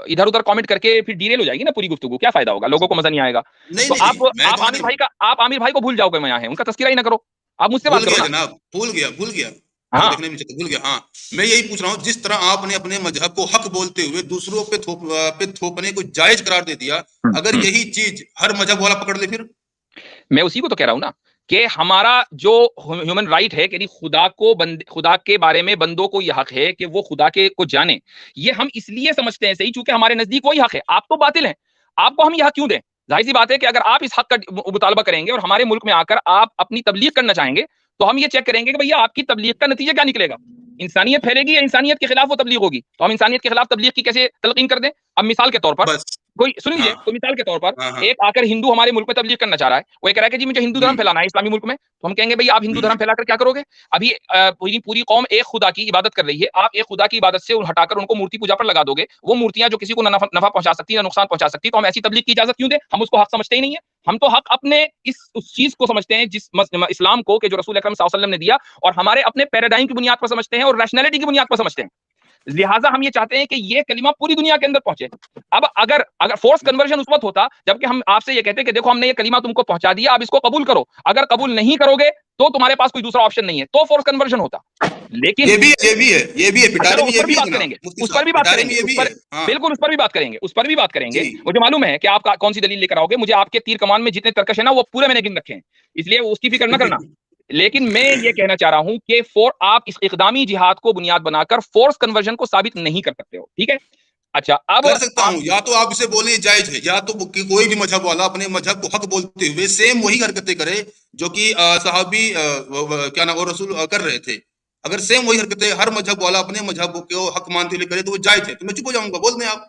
इधर उधर कमेंट करके फिर डीरेल हो जाएगी ना पूरी गुफ्तगू, क्या फायदा होगा, लोगों को मजा नहीं आएगा। नहीं तो नहीं नहीं, मैं आप आमिर तुम्हारे भाई का, आप आमिर भाई को भूल जाओगे, मैं यहाँ है उनका तस्करा ही ना करो, आप मुझसे बात भूल करो गया ना। जनाब, भूल गया, मेरे को हाँ, देखने में भूल गया। हाँ, मैं यही पूछ रहा हूँ, जिस तरह आपने अपने मजहब को हक बोलते हुए दूसरों पे थोपने को जायज करार दे दिया, अगर हम्म। यही चीज हर मजहब वाला पकड़ ले फिर? मैं उसी को तो कह रहा हूं ना, कि हमारा जो ह्यूमन राइट है कि खुदा के बारे में बंदों को यह हक है कि वो खुदा के को जाने, ये हम इसलिए समझते हैं सही चूंकि हमारे नजदीक वही हक है। आप तो बातिल हैं, आपको हम यह हक क्यों दें? जाहिर सी बात है कि अगर आप इस हक का मुतालबा करेंगे और हमारे मुल्क में आकर आप अपनी तबलीग करना चाहेंगे, तो हम ये चेक करेंगे कि भैया आपकी तबलीग का नतीजा क्या निकलेगा। इंसानियत फैलेगी या इंसानियत के खिलाफ वो तबलीग होगी, तो हम इंसानियत के खिलाफ तबलीग की कैसे तलकीन कर दें। अब मिसाल के तौर पर, बस। कोई सुन लीजिए, हाँ कोई मिसाल के तौर पर हाँ हाँ। एक आकर हिंदू हमारे मुल्क में तबलीग करना चाह रहा है, वो ये कह रहा है कि जी मुझे हिंदू धर्म हम्म फैलाना है इस्लामी मुल्क में, तो हम कहेंगे भैया आप हिंदू धर्म फैलाकर क्या करोगे? अभी पूरी पूरी कौम एक खुदा की इबादत कर रही है, आप एक खुदा की इबादत से हटाकर उनको मूर्ति पूजा पर लगा दोगे, वो मूर्तियां जो किसी को नफा पहुंचा सकती है ना नुकसान पहुंचा सकती है, तो हम ऐसी तबलीग की इजाजत क्यों दें? हम उसको हक समझते ही नहीं है। हम तो हक अपने उस चीज को समझते हैं जिस इस्लाम को, कि जो रसूल अकरम सल्लल्लाहु अलैहि वसल्लम ने दिया, और हमारे अपने पैराडाइम की बुनियाद पर समझते हैं और रैशनैलिटी की बुनियाद पर समझते हैं। लिहाजा हम ये चाहते हैं कि ये कलिमा पूरी दुनिया के अंदर पहुंचे। अब अगर अगर फोर्स कन्वर्जन उस वक्त होता जबकि हम आपसे ये कहते हैं कि देखो हमने ये कलिमा तुमको पहुंचा दिया, अब इसको कबूल करो, अगर कबूल नहीं करोगे तो तुम्हारे पास कोई दूसरा ऑप्शन नहीं है, तो फोर्स कन्वर्जन होता। लेकिन ये भी है, पिटारे चलो में उस ये पर भी भी है बात जनाब, करेंगे, मुफ्ती उस पर साहब, भी बात पिटारे में करेंगे, ये उस भी पर है। हाँ बिल्कुल उस पर भी बात करेंगे, उस पर भी बात करेंगे। जी। मुझे मालूम है कि आप कौन सी दलील लेकर आओगे, मुझे आपके तीर कमान में जितने तर्कश है ना वो पूरे मैंने गिन रखे हैं, इसलिए उसकी फिक्र न करना। लेकिन मैं ये कहना चाह रहा हूं कि आप इस इकदामी जिहाद को बुनियाद बनाकर फोर्स कन्वर्जन को साबित नहीं कर सकते हो, ठीक है? अच्छा, अब कर सकता आप हूं, या तो आप इसे बोले जायज है, या तो कोई भी मजहब वाला अपने मजहब को हक बोलते हुए सेम वही हरकतें करे जो कि सहाबी क्या नाम और रसूल कर रहे थे। अगर सेम वही हरकतें हर मजहब वाला अपने मजहब को हक मानते हुए करे तो वो जायज है, तो मैं चुप हो जाऊंगा, बोल दें आप।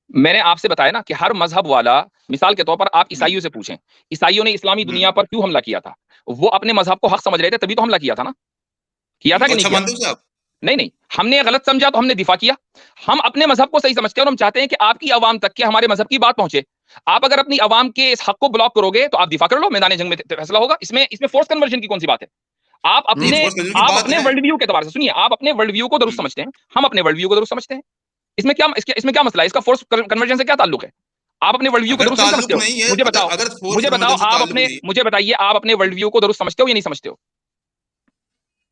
मैंने आपसे बताया ना कि हर मजहब वाला, मिसाल के तौर पर आप हम्म, ईसाइयों से पूछें, ईसाइयों ने इस्लामी दुनिया हम्म, पर क्यों हमला किया था? वो अपने मजहब को हक समझ रहे थे, तभी तो हमला किया था ना। किया था तो कि नहीं अच्छा किया? मानते हो उसे आप? नहीं नहीं, हमने गलत समझा तो हमने दिफा किया। हम अपने मजहब को सही समझते हैं और हम चाहते हैं कि आपकी आवाम तक के हमारे मजहब की बात पहुंचे। आप अगर अपनी आवाम के इस हक को ब्लॉक करोगे तो आप दिफा कर लो, मैदान जंग में फैसला होगा। इसमें इसमें फोर्स कन्वर्जन की कौन सी बात है? आप नहीं, अपने फोर्स करने की आप बात अपने है। वर्ल्ड व्यू के एतबार से सुनिए, आप अपने वर्ल्ड व्यू को दुरुस्त हम्म, समझते हैं, हम अपने वर्ल्ड व्यू को दुरुस्त समझते हैं। इसमें क्या मसला है? इसका फोर्स कन्वर्जन से क्या ताल्लुक है? आप अपने वर्ल्ड व्यू को अगर दुरुस्त नहीं समझते ताल्लुक हो? नहीं है, मुझे अगर बताओ, अगर फोर्स कन्वर्जन से ताल्लुक नहीं, मुझे बताइए, आप अपने वर्ल्ड व्यू को दुरुस्त समझते हो या नहीं समझते हो?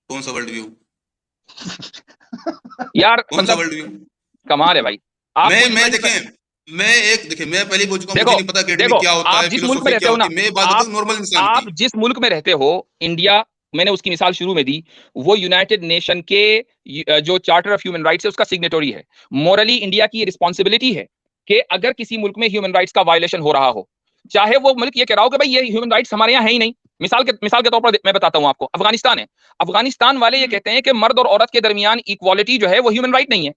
कौन सा वर्ल्ड व्यू? यार कौन सा मतलब वर्ल्ड व्यू? कमाल है भाई। आप कोई मैं वर्ल्ड, देखें, मैं पहले ही बोल चुका हूं, मुझे देखो नहीं पता देखो, एकेडमी क्या होता आप है, जिस मुल्क में फिलोसफी रहते क्या हो होती ना, है, मैं बात आप बताऊं नॉर्मल इंसान आप की। जिस मुल्क में रहते हो, इंडिया, मैंने उसकी मिसाल शुरू में दी, वो यूनाइटेड नेशन के जो चार्टर ऑफ ह्यूमन राइट्स है उसका सिग्नेटरी है। मोरली इंडिया की रिस्पॉन्सिबिलिटी है कि अगर किसी मुल्क में ह्यूमन राइट्स का वायलेशन हो रहा हो, चाहे वो मुल्क ये कह रहा हो कि भाई ये ह्यूमन राइट्स हमारे यहाँ है ही नहीं। मिसाल के तौर पर मैं बताता हूं आपको, अफगानिस्तान है। अफगानिस्तान वाले ये कहते हैं कि मर्द और औरत के दरमियान इक्वालिटी जो है वो ह्यूमन राइट नहीं है,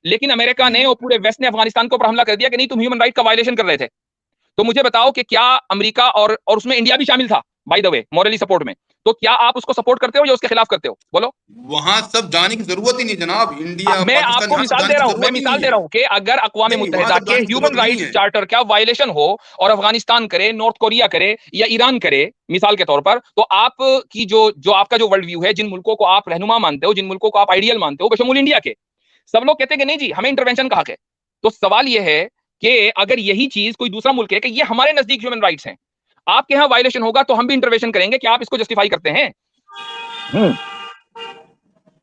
लेकिन अमेरिका ने और पूरे वेस्ट ने अफगानिस्तान को हमला कर दिया कि नहीं तुम ह्यूमन राइट का वायलेशन कर रहे थे। तो मुझे बताओ कि क्या अमेरिका और उसमें इंडिया भी शामिल था by the way morally support में, तो क्या आप उसको सपोर्ट करते हो या उसके खिलाफ करते हो? बोलो। वहां सब जाने की जरूरत ही नहीं जनाब, इंडिया मैं पाकिस्तान आपको यहाँ सब मिसाल दे जाने रहा की हूं, मैं जरूरत ही मिसाल नहीं दे है। रहा हूं कि अगर अक़वाम नहीं, वहां मुत्तहिदा सब के जाने की ह्यूमन जरूरत नहीं राइट्स है। चार्टर का वायलेशन हो और अफगानिस्तान करे, नॉर्थ कोरिया करे या ईरान करे, मिसाल के तौर पर, तो आप की जो आपका जो वर्ल्ड व्यू है, जिन मुल्कों को आप रहनुमा मानते हो, जिन मुल्कों को आप आइडियल मानते हो, बशमूल इंडिया के, सब लोग कहते हैं कि नहीं जी हमें इंटरवेंशन का हक है। तो सवाल यह है कि अगर यही चीज कोई दूसरा मुल्क है कि ये हमारे नजदीक ह्यूमन राइट्स हैं, आपके यहाँ वायलेशन होगा तो हम भी इंटरवेंशन करेंगे, क्या आप इसको जस्टिफाई करते हैं?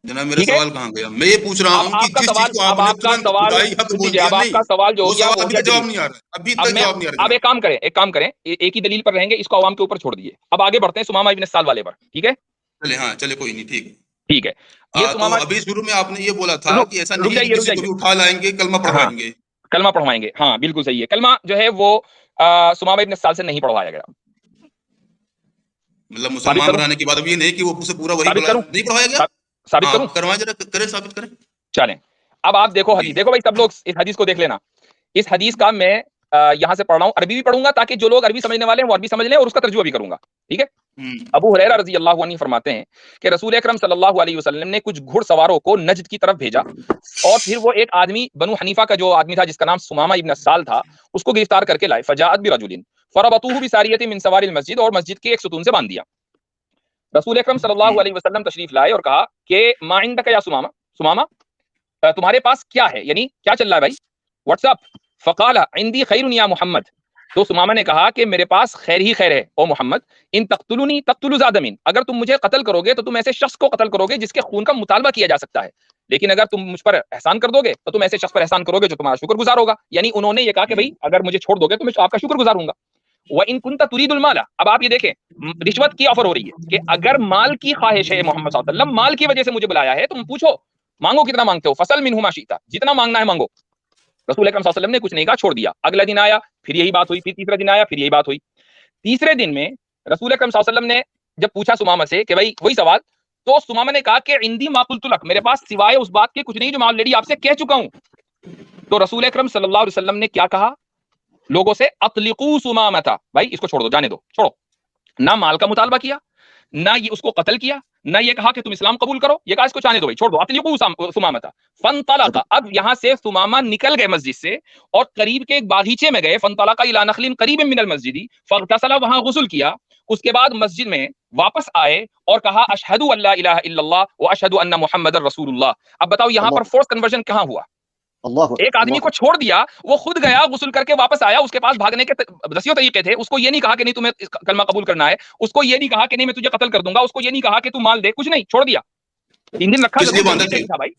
जनाब मेरा ठीक है। सवाल कहाँ गया? मैं ये पूछ रहा अब हूँ कि आपका जिस चीज सवाल, को अब आपने आपका तुरंत सवाल खुदाई हक सुन बोल लीजिए, दिया, अब नहीं आपका सवाल जो हो वो गया सवाल वो हो अभी गया तक जवाब डिलीट। नहीं आ रहा, अभी अब तक मैं, जवाब नहीं आ रहा अब जनाब। एक ही दलील पर रहेंगे, इसको आवाम के ऊपर छोड़ दिए। अब आगे बढ़ते हैं सुमामा इब्न साल वाले पर, ठीक है? चले, हाँ चले, कोई नहीं, ठीक है। ठीक है, ये तो सुमामा, अभी शुरू में आपने ये बोला था रुक कि ऐसा रुक नहीं कि जाइए, रुक किसी को जाइए। भी उठा लाएंगे, कलमा हाँ, पढ़वाएंगे। कलमा पढ़वाएंगे, हाँ बिल्कुल सही है। कलमा जो है वो सुमामा इब्न साल से नहीं पढ़वाया गया। मतलब साबित मुसलमान करूं? बनाने के बाद अब ये नहीं कि वो उसे पूरा वही साबित बोला करूं? नहीं पढ़वाया गया। सा, साबित हाँ करूं? करवाएं, जरा करें, साबित करें। चलें। अब आप देखो जी। हदीस, देखो भाई सब लोग इस हदीस को देख लेना। इस हदीस का मैं यहाँ से पढ़ रहा हूँ, अरबी भी पढ़ूंगा ताकि जो लोग अरबी समझने वाले हैं वो अरबी समझ लें और उसका तर्जुमा भी करूंगा, ठीक है। अबू हुरैरा रज़ी अल्लाहु अन्हु फरमाते हैं कि रसूल अकरम सल्लल्लाहु अलैहि वसल्लम ने कुछ घुड़सवारों को नजद की तरफ भेजा और फिर वो एक आदमी बनु हनीफा का जो आदमी था जिसका नाम सुमामा इब्न साल था, उसको गिरफ्तार करके लाए। फजाअत बिरजुलिन फरबतूहु बिसारियतिन मिन सवारिल मस्जिद, और मस्जिद के एक सुतून से बांध दिया। रसूल अकरम सल्लल्लाहु अलैहि वसल्लम तशरीफ लाए और कहा कि मा इंदका या सुमामा, सुमामा तुम्हारे पास क्या है, यानी क्या चल रहा है भाई, व्हाट्सअप। फकाला इंदी खैरुन या मोहम्मद, तो सुमामा ने कहा कि मेरे पास खैर ही खैर है ओ मोहम्मद। इन तख्तुलुनी तख्तुलु ज़ादमिन, अगर तुम मुझे कत्ल करोगे तो तुम ऐसे शख्स को कत्ल करोगे जिसके खून का मुतालबा किया जा सकता है, लेकिन अगर तुम मुझ पर एहसान कर दोगे तो तुम ऐसे शख्स पर एहसान करोगे जो तुम्हारा शुक्रगुजार होगा। यानी उन्होंने ये कहा कि भाई अगर मुझे छोड़ दोगे तो मैं आपका शुक्रगुजार हूंगा। व इन कुंता तुरीदुल माला, अब आप ये देखें रिश्वत की ऑफर हो रही है कि अगर माल की ख्वाहिश है मोहम्मद सल्लल्लाहु अलैहि वसल्लम, माल की वजह से मुझे बुलाया है, तुम पूछो मांगो कितना मांगते हो, फसल मिनहु मा शीता, जितना मांगना है मांगो। रसूल अकरम सल्लल्लाहु अलैहि वसल्लम ने कुछ नहीं कहा, छोड़ दिया। अगला दिन आया, फिर यही बात हुई, फिर तीसरा दिन आया, फिर यही बात हुई। तीसरे दिन में रसूल अकरम सल्लल्लाहु अलैहि वसल्लम ने जब पूछा सुमामा से कि भाई वही सवाल, तो सुमामा ने कहा कि इंदी मा कुल्तु लक, मेरे पास सिवाय उस बात के कुछ नहीं जो मैं ऑलरेडी आपसे कह चुका हूं। तो रसूल अकरम सल्लल्लाहु अलैहि वसल्लम ने क्या कहा लोगों से, अतलिकू सुमामता, भाई इसको छोड़ दो, जाने दो, छोड़ो। ना माल का मुतालबा किया, ना ये उसको कत्ल किया, ना ये कहा कि तुम इस्लाम कबूल करो, ये कहा इसको जाने दो भाई, छोड़ दो, अतलिकू सुमामता। फनतलका, अब यहां से सुमामा निकल गए मस्जिद से और करीब के एक बागीचे में गए। फनतलका इला नखलिन करीब मिनल मस्जिदी फगतसला, वहां गुस्ल किया। उसके बाद मस्जिद में वापस आए और कहा अशहदु अल्ला इलाहा इल्लल्लाह व अशहदु अन्ना मुहम्मदर रसूलुल्लाह। अब बताओ यहां पर फोर्स कन्वर्जन कहां हुआ? एक आदमी को छोड़ दिया, वो खुद गया, गुस्ल करके वापस आया, उसके पास भागने के दसियों तरीके थे। उसको ये नहीं कहा कि नहीं तुम्हें कलमा कबूल करना है, उसको ये नहीं कहा कि नहीं मैं तुझे कत्ल कर दूंगा, उसको ये नहीं कहा कि तू माल दे, कुछ नहीं, छोड़ दिया। 3 दिन रखा था भाई।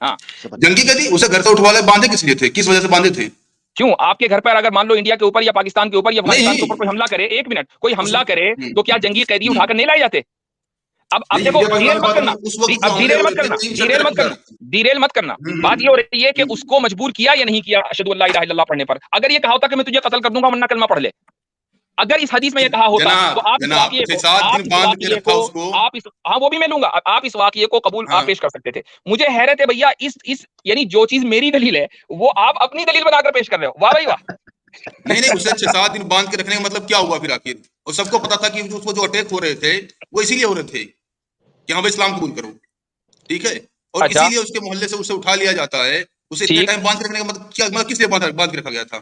हाँ, जंगी गति उसे घर से उठवा ले, बांधे किस लिए थे, किस वजह से बांधे थे? क्यों आपके घर पर अगर मान लो इंडिया के ऊपर या पाकिस्तान के ऊपर या अफगानिस्तान के ऊपर कोई हमला करे, 1 मिनट, कोई हमला करे तो क्या जंगी कैदी उठाकर नहीं लाए जाते? अब देखो, डीरेल मत करना, अब डीरेल मत करना, डीरेल मत करना, डीरेल मत करना। बात ये हो रही है कि उसको मजबूर किया या नहीं किया अशहदु अल्ला इलाहा इल्लल्लाह पढ़ने पर। अगर ये कहा होता कि मैं तुझे कत्ल कर दूंगा वरना कलमा पढ़ ले, अगर इस हदीस में ये कहा होता तो आप इस वाक़ये को आप इस, हाँ वो भी मैं लूंगा, आप इस वाक़ये को कबूल आप पेश कर सकते थे। मुझे हैरत है भैया, इस यानी जो चीज मेरी दलील है वो आप अपनी दलील बनाकर पेश कर रहे हो। वाह भाई वाह। नहीं, उसे 6-7 दिन बांध के रखने का मतलब क्या हुआ फिर आखिर? और सबको पता था कि उसको जो अटैक हो रहे थे वो इसीलिए हो रहे थे कि हाँ भाई इस्लाम कबूल करो, ठीक है, और इसीलिए उसके मोहल्ले से उसे उठा लिया जाता है। उसे इतने टाइम बांध के रखने का मतलब क्या, मतलब किस लिए बांध के रखा गया था?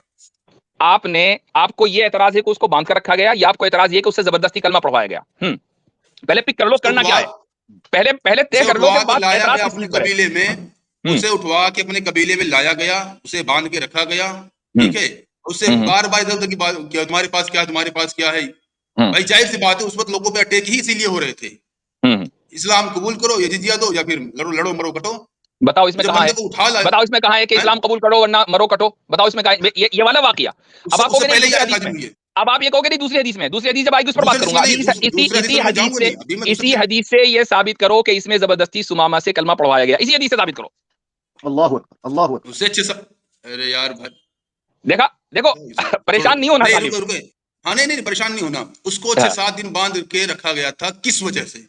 आपको ये एतराज है कि उसको बांध कर रखा गया, या आपको एतराज ये कि उससे जबरदस्ती कलमा पढ़वाया गया? पहले पिक कर लो, करना क्या है, पहले तय कर लो कि बात एतराज अपने कबीले में, उसे उठवा के अपने कबीले में लाया गया, उसे बांध के रखा गया, ठीक है, उससे बार बार इधर उधर की बात, क्या तुम्हारे पास क्या है, तुम्हारे पास क्या है। भाई जाहिर सी बात है उस वक्त लोगों पे अटैक ही इसीलिए हो रहे थे, इस्लाम कबूल करो या जिजिया दो या फिर लड़ो मरो कटो। बताओ इसमें कहां है, बताओ इसमें कहां है कि इस्लाम कबूल करो वरना मरो कटो? बताओ इसमें कहां है ये वाला वाकया? अब आप कहोगे नहीं, अब आप ये कहोगे नहीं दूसरी हदीस में, दूसरी हदीस जब आएगी उस पर बात करूंगा। इसी हदीस से ये साबित करो कि इसमें जबरदस्ती सुमामा से कलमा पढ़वाया गया, इसी हदीस से साबित करो। अल्लाहु अकबर, अल्लाहु अकबर। उससे अच्छे अरे यार भाई देखो परेशान नहीं होना, हाँ नहीं परेशान नहीं होना। उसको 6-7 दिन बांध के रखा गया था, किस वजह से?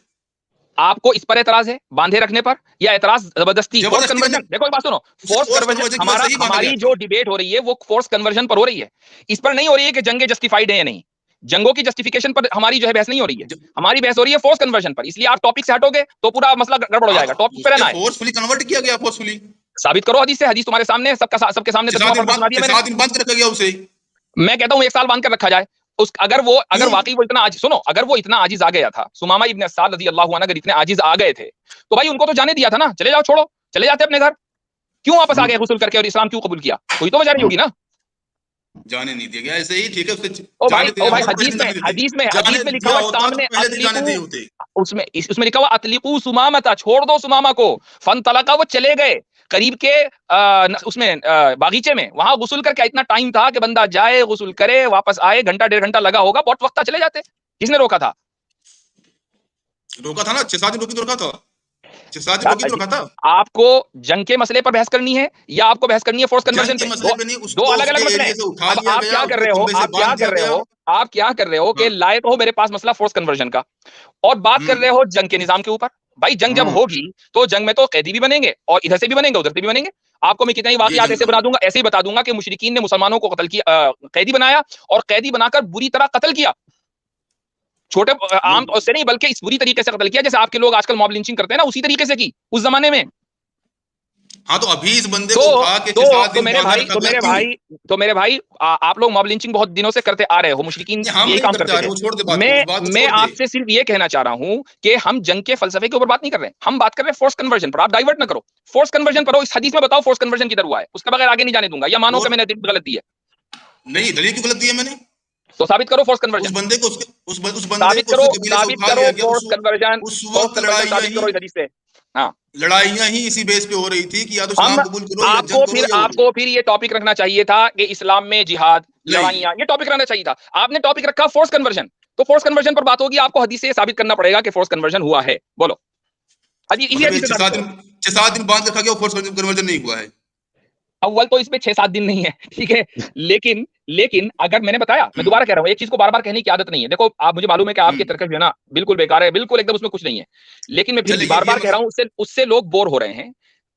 आपको इस पर एतराज है बांधे रखने पर, या एतराज जबरदस्ती फोर्स कन्वर्जन? देखो एक बात सुनो, फोर्स कन्वर्जन हमारी जो डिबेट हो रही है वो फोर्स कन्वर्जन पर हो रही है, इस पर नहीं हो रही है कि जंगे जस्टिफाइड है या नहीं। जंगों की जस्टिफिकेशन पर हमारी जो है बहस नहीं हो रही है, हमारी बहस हो रही है फोर्स कन्वर्जन पर। इसलिए आप टॉपिक से हटोगे तो पूरा मसला गड़बड़ हो जाएगा। टॉपिक पर रहना है। फोर्सफुली कन्वर्ट किया गया, फोर्सफुली साबित करो हदीस से, हदीस तुम्हारे सामने, सबके सामने सुना दिया मैंने। दिन बांध के रखा गया उसे, मैं कहता हूं 1 साल बांध कर रखा जाए। अगर वाकई वो इतना सुनो, अगर वो इतना आजिज आ गया था, सुमामा इब्न साल रज़ी अल्लाहु अन्हु अगर इतने आजिज आ गए थे तो भाई उनको तो जाने दिया था ना, चले जाओ, छोड़ो, चले जाते अपने घर। क्यों वापस आ गए गुस्ल करके और इस्लाम क्यों कबूल किया? कोई तो वजह नहीं होगी ना। जाने नहीं दिया गया, ऐसे ही ठीक है। ओ भाई हदीस में लिखा हुआ सामने, उसमें लिखा हुआ अतलिकू सुमामता, छोड़ दो सुमामा को। फन तलका, वो चले गए करीब के उसमें बागीचे में, वहां गुस्ल करके इतना टाइम था कि बंदा जाए गुस्ल करे वापस आए, घंटा 1.5 घंटा लगा होगा, बहुत वक्त था, चले जाते। किसने रोका था? रोका था ना, 6-7 दिन रोका था, 6-7 दिन रोका था। आपको जंग के मसले पर बहस करनी है या आपको बहस करनी है फोर्स कन्वर्जन पे? दो अलग अलग मसले हैं। अब आप क्या कर रहे हो, आप क्या कर रहे हो कि लाए तो हो मेरे पास मसला फोर्स कन्वर्जन का, और बात कर रहे हो जंग के निजाम के ऊपर। भाई जंग जब होगी तो जंग में तो कैदी भी बनेंगे और इधर से भी बनेंगे उधर से भी बनेंगे। आपको मैं कितने ही वाकयात ऐसे बना दूंगा, ऐसे ही बता दूंगा कि मुशरिकीन ने मुसलमानों को कत्ल किया, कैदी बनाया और कैदी बनाकर बुरी तरह कत्ल किया। छोटे आम तौर से नहीं बल्कि इस बुरी तरीके से कत्ल किया जैसे आपके लोग आजकल मॉब लिंचिंग करते हैं ना, उसी तरीके से की उस जमाने में। हाँ तो अभी इस बंदे को उठा के 6-7 दिन मेरे भाई आप लोग मॉब लिंचिंग बहुत दिनों से करते आ रहे हो, मुशरिकीन यही काम करते हैं। मैं आपसे सिर्फ ये कहना चाह रहा हूं कि हम जंग के फलसफे के ऊपर बात नहीं कर रहे हैं, हम बात कर रहे हैं फोर्स कन्वर्जन पर। आप डाइवर्ट ना करो, फोर्स कन्वर्जन पर हो। इस हदीस में बताओ फोर्स कन्वर्जन किधर हुआ है, उसके बगैर आगे नहीं जाने दूंगा। या मानो कि मैंने गलत दी है, नहीं दलील क्यों गलत दी है मैंने, तो साबित करो फोर्स कन्वर्जन। उस बंदे को उस बंदे साबित को करो, उसके कबीले से साबित उठा करो लिया गया। फोर्स कन्वर्जन, उस फोर्स वक्त कन्वर्जन साबित करो इस हदीस से। हाँ, लड़ाइयां ही इसी बेस पे हो रही थी कि या तो इस्लाम कबूल करो या जंग करो। आपको फिर ये टॉपिक रखना चाहिए था कि इस्लाम में जिहाद, लड़ाइयां, ये टॉपिक रखना चाहिए था। आपने टॉपिक रखा फोर्स कन्वर्जन, तो फोर्स कन्वर्जन पर बात होगी। आपको हदीस से साबित करना पड़ेगा कि फोर्स कन्वर्जन हुआ है। बोलो, मतलब 6-7 दिन बांध रखा गया, फोर्स कन्वर्जन नहीं हुआ है। अव्वल तो इसमें 6-7 दिन नहीं है, ठीक है, लेकिन अगर मैंने बताया, मैं दोबारा कह रहा हूं, एक चीज को बार बार कहने की आदत नहीं है। देखो आप, मुझे मालूम है कि आपके तर्क जो है ना बिल्कुल बेकार है, बिल्कुल एकदम उसमें कुछ नहीं है, लेकिन मैं फिर बार बार कह रहा हूं, उससे लोग बोर हो रहे हैं।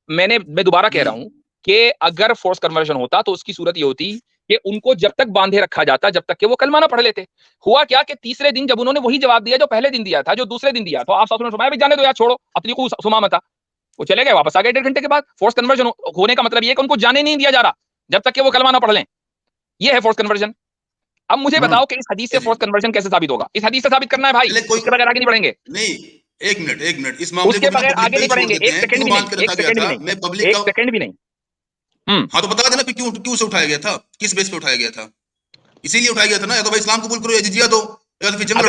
मैं दोबारा कह रहा हूं कि अगर फोर्स कन्वर्जन होता तो उसकी सूरत ये होती कि उनको जब तक बांधे रखा जाता जब तक कि वो कलमा ना पढ़ लेते। हुआ क्या कि तीसरे दिन जब उन्होंने वही जवाब दिया जो पहले दिन दिया था, जो दूसरे दिन दिया, तो आप साथ में फरमाया, जाने दो यार, छोड़ो, अपनी को सुमा मता। वो चले गए, वापस आ गए 1.5 घंटे के बाद। फोर्स कन्वर्जन होने का मतलब ये कि उनको जाने नहीं दिया जा रहा जब तक कि वो कलमा ना पढ़ लें। ये है फोर्स कन्वर्जन। अब मुझे बताओ कि इस हदीस से फोर्स कन्वर्जन कैसे साबित होगा? इस हदीस से साबित करना है भाई, उसके बगैर आगे नहीं बढ़ेंगे। नहीं, एक मिनट, इस मामले उसके बगैर आगे नहीं बढ़ेंगे, एक सेकंड भी नहीं, एक सेकंड भी नहीं। हाँ तो बता देना क्यों से उठाया गया था, किस बेस पे उठाया गया था? इसीलिए उठाया गया था ना, या तो भाई इस्लाम कबूल करो या जिजिया दो, या तो फिर जंग लड़ो।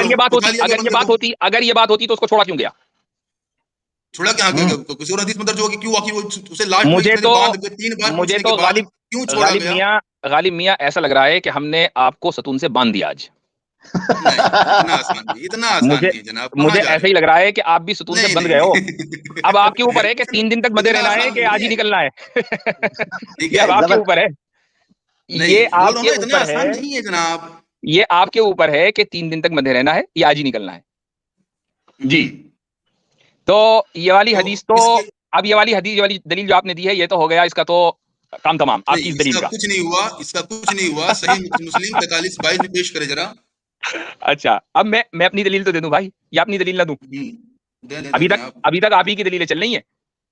अगर ये बात होती तो उसको छोड़ा क्यों गया? छोड़ा क्या गया? किसी और हदीस में दर्ज होगा कि क्यों आखिर वो उसे लास्ट मुझे तो 3 बार पूछने के बाद क्यों छोड़ा गया? गालिब मियां, ऐसा लग रहा है कि हमने आपको सतून से बांध दिया आज। इतना आसान नहीं जनाब, मुझे ऐसा ही लग रहा है कि आप भी सतून से बंध गए हो। अब आपके ऊपर है कि 3 दिन तक बंधे रहना है कि आज ही निकलना है। ये अब आपके ऊपर है, ये आपके ऊपर है, नहीं है जनाब, ये आपके ऊपर है कि 3 दिन तक बंधे रहना है या आज ही निकलना है जी। तो ये वाली हदीस तो, अब ये वाली दलील जो आपने दी है, ये तो हो गया, इसका तो काम तमाम आपकी इस दलील का। कुछ नहीं हुआ। सही मुस्लिम 43-22 में पेश करे जरा। अच्छा, अब मैं अपनी दलील तो दे दूं भाई, या अपनी दलील ना दूं? अभी तक आप ही की दलीलें चल रही हैं,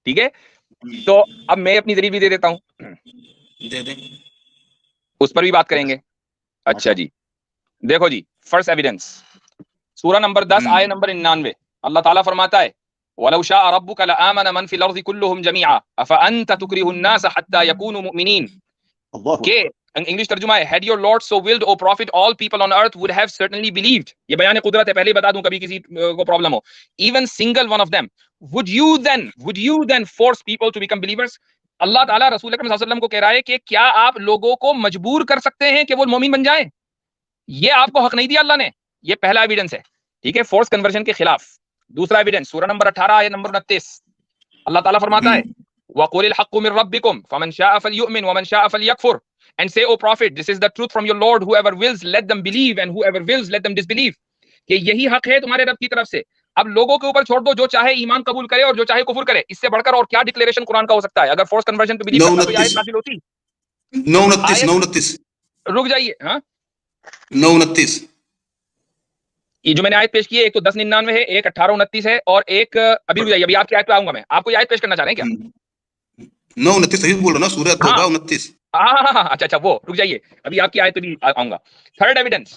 ठीक है, तो अब मैं अपनी दलील भी दे देता हूं, दे दें, उस पर भी बात करेंगे। अच्छा जी, देखो जी, फर्स्ट एविडेंस, सूरा नंबर 10 आयत नंबर 99, अल्लाह ताला फरमाता है, वलौ शाअ रब्बुका लआमन मन फिल अर्दि कुल्लुहुम जमीआ अफअंत तुकरिहुन नास हत्ता यकूनु मुमिनीन। के इंग्लिश तर्जुमा है, had your Lord so willed, O Prophet, all people on earth would have certainly believed। ये बयान कुदरत है, पहले ही बता दूं कभी किसी को प्रॉब्लम हो। Even single one of them, would you then force people to become believers? अल्लाह ताला रसूल अकरम सल्लल्लाहु अलैहि वसल्लम को कह रहा है कि क्या आप लोगों को मजबूर कर सकते हैं कि वो मोमिन बन जाएं? ये आपको हक नहीं दिया अल्लाह ने। ये पहला एविडेंस है, ठीक है, फोर्स कन्वर्जन के खिलाफ। दूसरा एविडेंस, सूरा नंबर 18 आयत नंबर 29, अल्लाह ताला फरमाता है, वक़ुलिल हक़्क़ु मिन रब्बिकुम फमन शाअ फलयुमिन वमन शाअ फलयकफुर। And say, O Prophet, this is the truth from your Lord. Whoever wills, let them believe, and whoever wills, let them disbelieve। कि यही हक है तुम्हारे रब की तरफ से। अब लोगों के ऊपर छोड़ दो, जो चाहे ईमान कबूल करे और जो चाहे कुफर करे। इससे बढ़कर और क्या डिक्लेरेशन कुरान का हो सकता है? अगर फोर्स कन्वर्जन पे बिलीव करता तो ये आयत नाज़िल होती। 9:29 रुक जाइए, हाँ 9:29 ये जो मैंने आयत पेश की है, एक तो 10:99 है, एक 18:29 है, और एक अभी रुक जाइए, अभी आपकी आयत पे आऊंगा मैं। आपको ये आयत पेश करना चाह रहे हैं क्या? 9:29 सही बोल रहा ना, सूरह तौबा 29। अच्छा, वो रुक जाइए, अभी आपकी आयत पे भी आऊंगा। थर्ड एविडेंस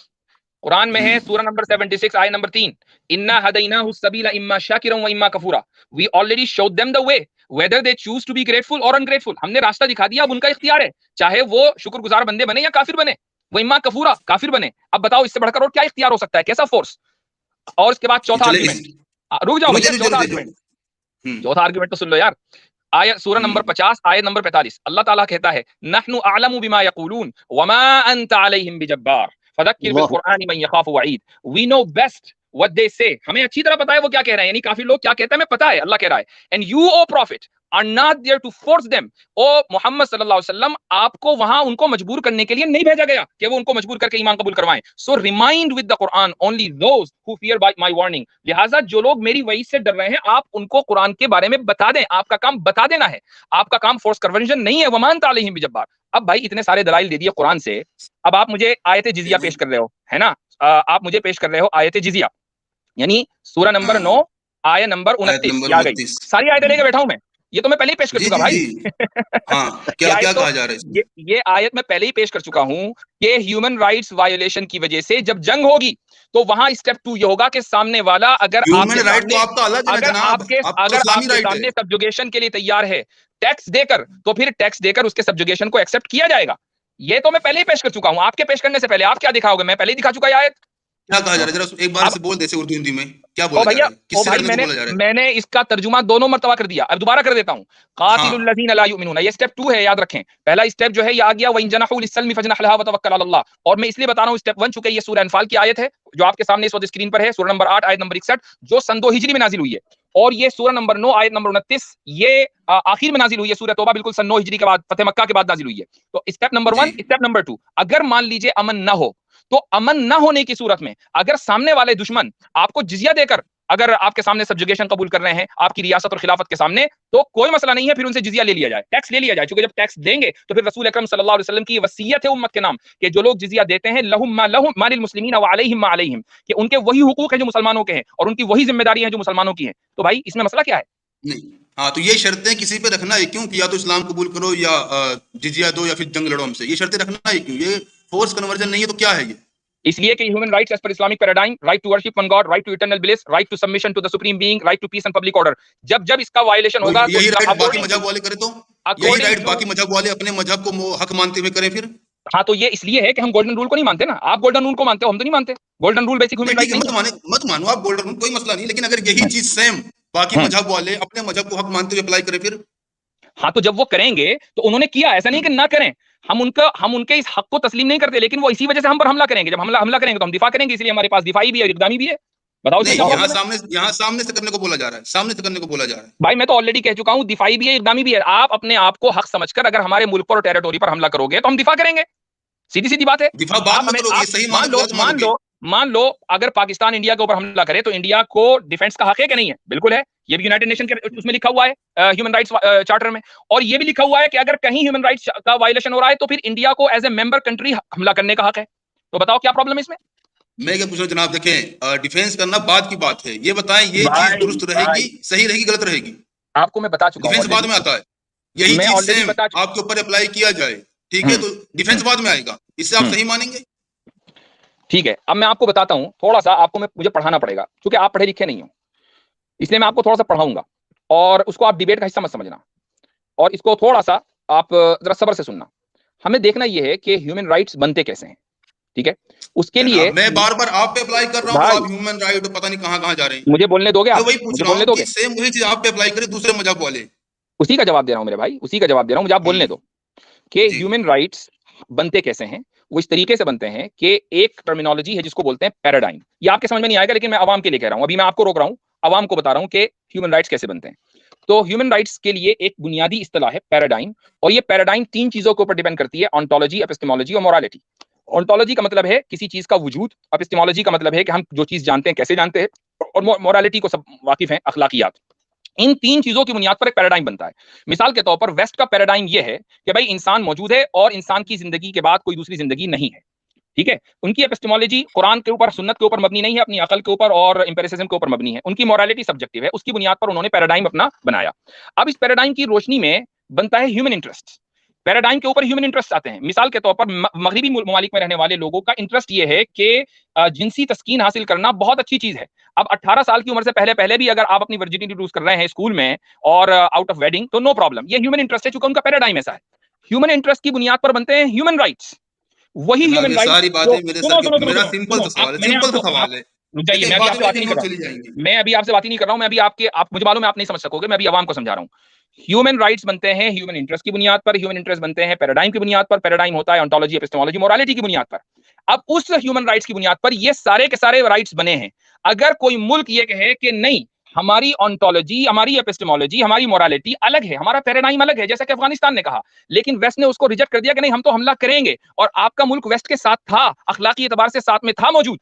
कुरान में है, सूरा नंबर 76 आयत नंबर 3, इन्ना हदैनाहु सबीला इम्मा शाकिरन व इम्मा कफूरा। We already showed them the way whether they choose to be grateful or ungrateful. हमने रास्ता दिखा दिया, अब उनका इख्तियार है, चाहे वो शुक्रगुजार बंदे बने या काफिर बने, वो इम्मा कफूरा, काफिर बने। अब बताओ इससे बढ़कर और क्या इख्तियार हो सकता है? कैसा फोर्स? और इसके बाद चौथा आर्गुमेंट, रुक जाओ भैया, चौथा आर्गुमेंट तो सुन लो यार। आयत सूरा नंबर 50 आयत नंबर 45, अल्लाह ताला कहता है, नहनु अअलमु बिमा यक़ूलून वमा अंत अलैहिम बिजब्बार फदक्किर बिल कुरआन मन यखाफु वईद। We know best what they say, हमें अच्छी तरह पता है वो क्या कह रहे हैं, यानी काफी लोग क्या कहते हैं हमें पता है, अल्लाह कह रहा है, and you o prophet are not there to force them, ओ मोहम्मद सल्लल्लाहु अलैहि वसल्लम आपको वहां उनको मजबूर करने के लिए नहीं भेजा गया कि वो उनको मजबूर करके ईमान कबूल करवाएं, so remind with the Quran only those who fear by my warning, लिहाजा जो लोग मेरी वही से डर रहे हैं आप उनको कुरान के बारे में बता दें, आपका काम बता देना है, आपका काम फोर्स कन्वर्जन नहीं है, वमान तालिहिम बिजब्बार। अब भाई इतने सारे दलाइल दे दिए कुरान से, अब आप मुझे आयत जिजिया पेश कर रहे हो, है ना, आप मुझे पेश कर रहे हो आयत जिजिया, यानी सूरा नंबर 9 आयत नंबर 29 आ गई, सारी आयतें लेके बैठा हूं मैं, ये तो मैं पहले ही पेश कर चुका भाई। हाँ, क्या कहा जा रहा है? ये आयत मैं पहले ही पेश कर चुका हूं कि ह्यूमन राइट्स वायोलेशन की वजह से जब जंग होगी तो वहां स्टेप 2 ये होगा कि सामने वाला अगर ह्यूमन राइट तो आपका अलग है जनाब, आपके सामने सब्जुगेशन के लिए तैयार है टैक्स देकर, तो फिर टैक्स देकर उसके सब्जुगेशन को एक्सेप्ट किया जाएगा। ये तो मैं पहले ही पेश कर चुका हूं, आपके पेश करने से पहले आप क्या दिखाओगे, मैं पहले ही दिखा चुका ये आयत। क्या कहा जा रहा है, जरा एक बार से बोल दे उर्दू हिंदी में क्या बोला जा रहा है, किससे बोला जा रहा है? मैंने इसका तर्जुमा दोनों मर्तबा कर दिया, अब दोबारा कर देता हूं, कातिलुल लज़ीना ला युमिनून, ये स्टेप 2 है, याद रखें, पहला स्टेप जो है ये आ गया, वइन जनहू लिस्सल्मी फजनह लहा व तवक्कल अल्लाह, और मैं इसलिए बता रहा हूं स्टेप 1 चुके, ये सूरह अनफाल की आयत है जो आपके सामने इस वक्त स्क्रीन पर है, सूरह नंबर 8 आयत नंबर 61 जो सन 2 हिजरी में नाजिल हुई है, और ये सूरह नंबर 9 आयत नंबर 29 ये आखिर में नाजिल हुई है, सूरह तौबा बिल्कुल सन 9 हिजरी के बाद, फतेह मक्का के बाद नाजिल हुई है। तो स्टेप नंबर 1, स्टेप नंबर 2, अगर मान लीजिए अमन ना हो, तो अमन ना होने की सूरत में अगर सामने वाले दुश्मन आपको जिजिया देकर अगर आपके सामने सब्जुगेशन कबूल कर रहे हैं आपकी रियासत और खिलाफत के सामने, तो कोई मसला नहीं है, फिर उनसे जिजिया ले लिया जाए, टैक्स ले लिया जाए, क्योंकि जब टैक्स देंगे तो फिर रसूल अकरम सल्लल्लाहु अलैहि वसल्लम की वसीयत है उम्मत के नाम कि जो लोग जिजिया देते हैं लहुम मा लिल मुस्लिमीन व अलैहिम मा अलैहिम, कि उनके वही हुकूक है जो मुसलमानों के हैं और उनकी वही जिम्मेदारी है जो मुसलमानों की है। तो भाई इसमें मसला क्या है? नहीं, हाँ, तो ये शर्तें किसी पे रखना है क्यों कि या तो इस्लाम कबूल करो या जिजिया दो या फिर जंग लड़ो हमसे, ये शर्तें रखना है क्यों? ये फोर्स कन्वर्जन नहीं है तो क्या है ये? इसलिए कि human rights as per Islamic paradigm, right to worship one God, right to eternal bliss, right to submission to the supreme being, right to peace and public order, जब जब इसका वायलेशन होगा यही राइट बाकी मजहब वाले करें, तो यही राइट बाकी मजहब वाले अपने मजहब को हक मानते हुए करें फिर। हाँ, तो ये इसलिए है कि हम गोल्डन रूल को नहीं मानते ना, आप गोल्डन रूल को मानते हो, हम तो नहीं मानते, golden rule basic human right मत मानो आप गोल्डन रूल, कोई मसला नहीं, लेकिन अगर यही चीज सेम बाकी मजहब वाले अपने मजहब को हक मानते हुए अप्लाई करें फिर। हाँ, तो जब वो करेंगे तो उन्होंने किया, ऐसा नहीं कि ना करें, हम उनके इस हक को तस्लीम नहीं करते, लेकिन वो इसी वजह से हम पर हमला करेंगे, जब हमला करेंगे तो हम दिफा करेंगे, इसलिए हमारे पास दिफाई भी है और इक़दामी भी है। बताओ यहाँ सामने से करने को बोला जा रहा है, सामने से करने को बोला जा रहा है। भाई मैं तो ऑलरेडी कह चुका हूँ, दिफाई भी है इक़दामी भी है, आप अपने आप को हक समझकर अगर हमारे मुल्क पर और टेरिटोरी पर हमला करोगे तो हम दिफा करेंगे, सीधी सीधी बात है। दिफा बाद में करोगे, सही मान लो अगर पाकिस्तान इंडिया के ऊपर हमला करे तो इंडिया को डिफेंस का हक है कि नहीं है? बिल्कुल है, ये भी यूनाइटेड नेशन के उसमें लिखा हुआ है, ह्यूमन राइट्स चार्टर में, और ये भी लिखा हुआ है कि अगर कहीं ह्यूमन राइट्स का वायलेशन हो रहा है तो फिर इंडिया को एज ए मेंबर कंट्री हमला करने का हक है। तो बताओ क्या प्रॉब्लम है इसमें? मैं क्या पूछ रहा हूं जनाब, देखें डिफेंस करना बाद की बात है, ये बताएं ये चीज दुरुस्त रहेगी, सही रहेगी, गलत रहेगी? आपको मैं बता चुका हूं, डिफेंस बाद में आता है, यही चीज सेम आपके ऊपर अप्लाई किया जाए, ठीक है, तो डिफेंस बाद में आएगा, इससे आप सही मानेंगे? ठीक है, अब मैं आपको बताता हूं, थोड़ा सा आपको मुझे पढ़ाना पड़ेगा क्योंकि आप पढ़े लिखे नहीं हो, इसलिए मैं आपको थोड़ा सा पढ़ाऊंगा और उसको आप डिबेट का हिस्सा मत समझना, और इसको थोड़ा सा आप जरा सब्र से सुनना। हमें देखना यह है कि ह्यूमन राइट्स बनते कैसे हैं, ठीक है? उसके लिए मैं बार बार आप पे अप्लाई कर रहा हूं, आप ह्यूमन राइट पता नहीं कहां जा रहे हैं। मुझे बोलने दोगे? वही पूछ रहा हूं कि सेम वही चीज आप पे अप्लाई करें दूसरे मजहब वाले। उसी का जवाब दे रहा हूं मेरे भाई, उसी का जवाब दे रहा हूं, मुझे आप बोलने दो कि ह्यूमन राइट्स बनते कैसे हैं। वो इस तरीके से बनते हैं कि एक टर्मिनोलॉजी है जिसको बोलते हैं पैराडाइम, ये आपके समझ में नहीं आएगा लेकिन मैं आवाम के लिए कह रहा हूं, अभी मैं आपको रोक रहा हूं, आवाम को बता रहा हूं कि ह्यूमन राइट्स कैसे बनते हैं। तो ह्यूमन राइट्स के लिए एक बुनियादी इस्तिलाह है पैराडाइम, और ये पैराडाइम 3 चीजों के ऊपर डिपेंड करती है, ऑन्टोलॉजी, एपिस्टेमोलॉजी और मोरालिटी। ऑन्टोलॉजी का मतलब है किसी चीज का वजूद, एपिस्टेमोलॉजी का मतलब है कि हम जो चीज जानते हैं कैसे जानते हैं, और मोरालिटी को सब वाकिफ हैं, अखलाकियात। इन 3 चीजों की बुनियाद पर एक पैराडाइम बनता है। मिसाल के तौर पर वेस्ट का पैराडाइम यह है कि भाई इंसान मौजूद है और इंसान की जिंदगी के बाद कोई दूसरी जिंदगी नहीं है, ठीक है? उनकी एपिस्टेमोलॉजी कुरान के ऊपर, सुन्नत के ऊपर मबनी नहीं है, अपनी अकल के ऊपर और एम्पिरिसिज्म के ऊपर मबनी है। उनकी मोरालिटी सब्जेक्टिव है, उसकी बुनियाद पर उन्होंने पैराडाइम अपना बनाया। अब इस पैराडाइम की रोशनी में बनता है ह्यूमन इंटरेस्ट, पैराडाइम के ऊपर ह्यूमन इंटरेस्ट आते हैं। मिसाल के तौर पर मगरिबी ममालिक में रहने वाले लोगों का इंटरेस्ट ये है कि जिनसी तस्कीन हासिल करना बहुत अच्छी चीज है। अब 18 साल की उम्र से पहले भी अगर आप अपनी वर्जिनिटी लूज कर रहे हैं स्कूल में और आउट ऑफ वेडिंग, तो नो प्रॉब्लम, ये ह्यूमन इंटरेस्ट है, चूंकि उनका पैराडाइम ऐसा है। ह्यूमन इंटरेस्ट की बुनियाद पर बनते हैं ह्यूमन राइट्स, वही ह्यूमन राइट्स। सारी बातें मेरा सिंपल सा सवाल है। रुकिए, मैं अभी आपसे बात नहीं कर रहा हूं, मैं अभी आपसे बात ही नहीं कर रहा हूं, मैं अभी मुझे मालूम है आप नहीं समझ सकोगे, मैं अभी आवाम को समझा रहा हूं। ह्यूमन राइट्स बनते हैं ह्यूमन इंटरेस्ट की बुनियाद पर, ह्यूमन इंटरेस्ट बनते हैं पैराडाइम की बुनियाद पर, पैराडाइम होता है ऑन्टोलॉजी, एपिस्टेमोलॉजी, मोरालिटी की बुनियाद पर। अब उस ह्यूमन राइट्स की बुनियाद पर ये सारे के सारे राइट्स बने हैं। अगर कोई मुल्क ये कहे कि नहीं, हमारी ऑन्टोलॉजी, हमारी एपिस्टेमोलॉजी, हमारी मोरालिटी अलग है, हमारा पैराडाइम अलग है, जैसा कि अफगानिस्तान ने कहा, लेकिन वेस्ट ने उसको रिजेक्ट कर दिया कि नहीं, हम तो हमला करेंगे, और आपका मुल्क वेस्ट के साथ था, अखलाकी एतबार से साथ में था मौजूद,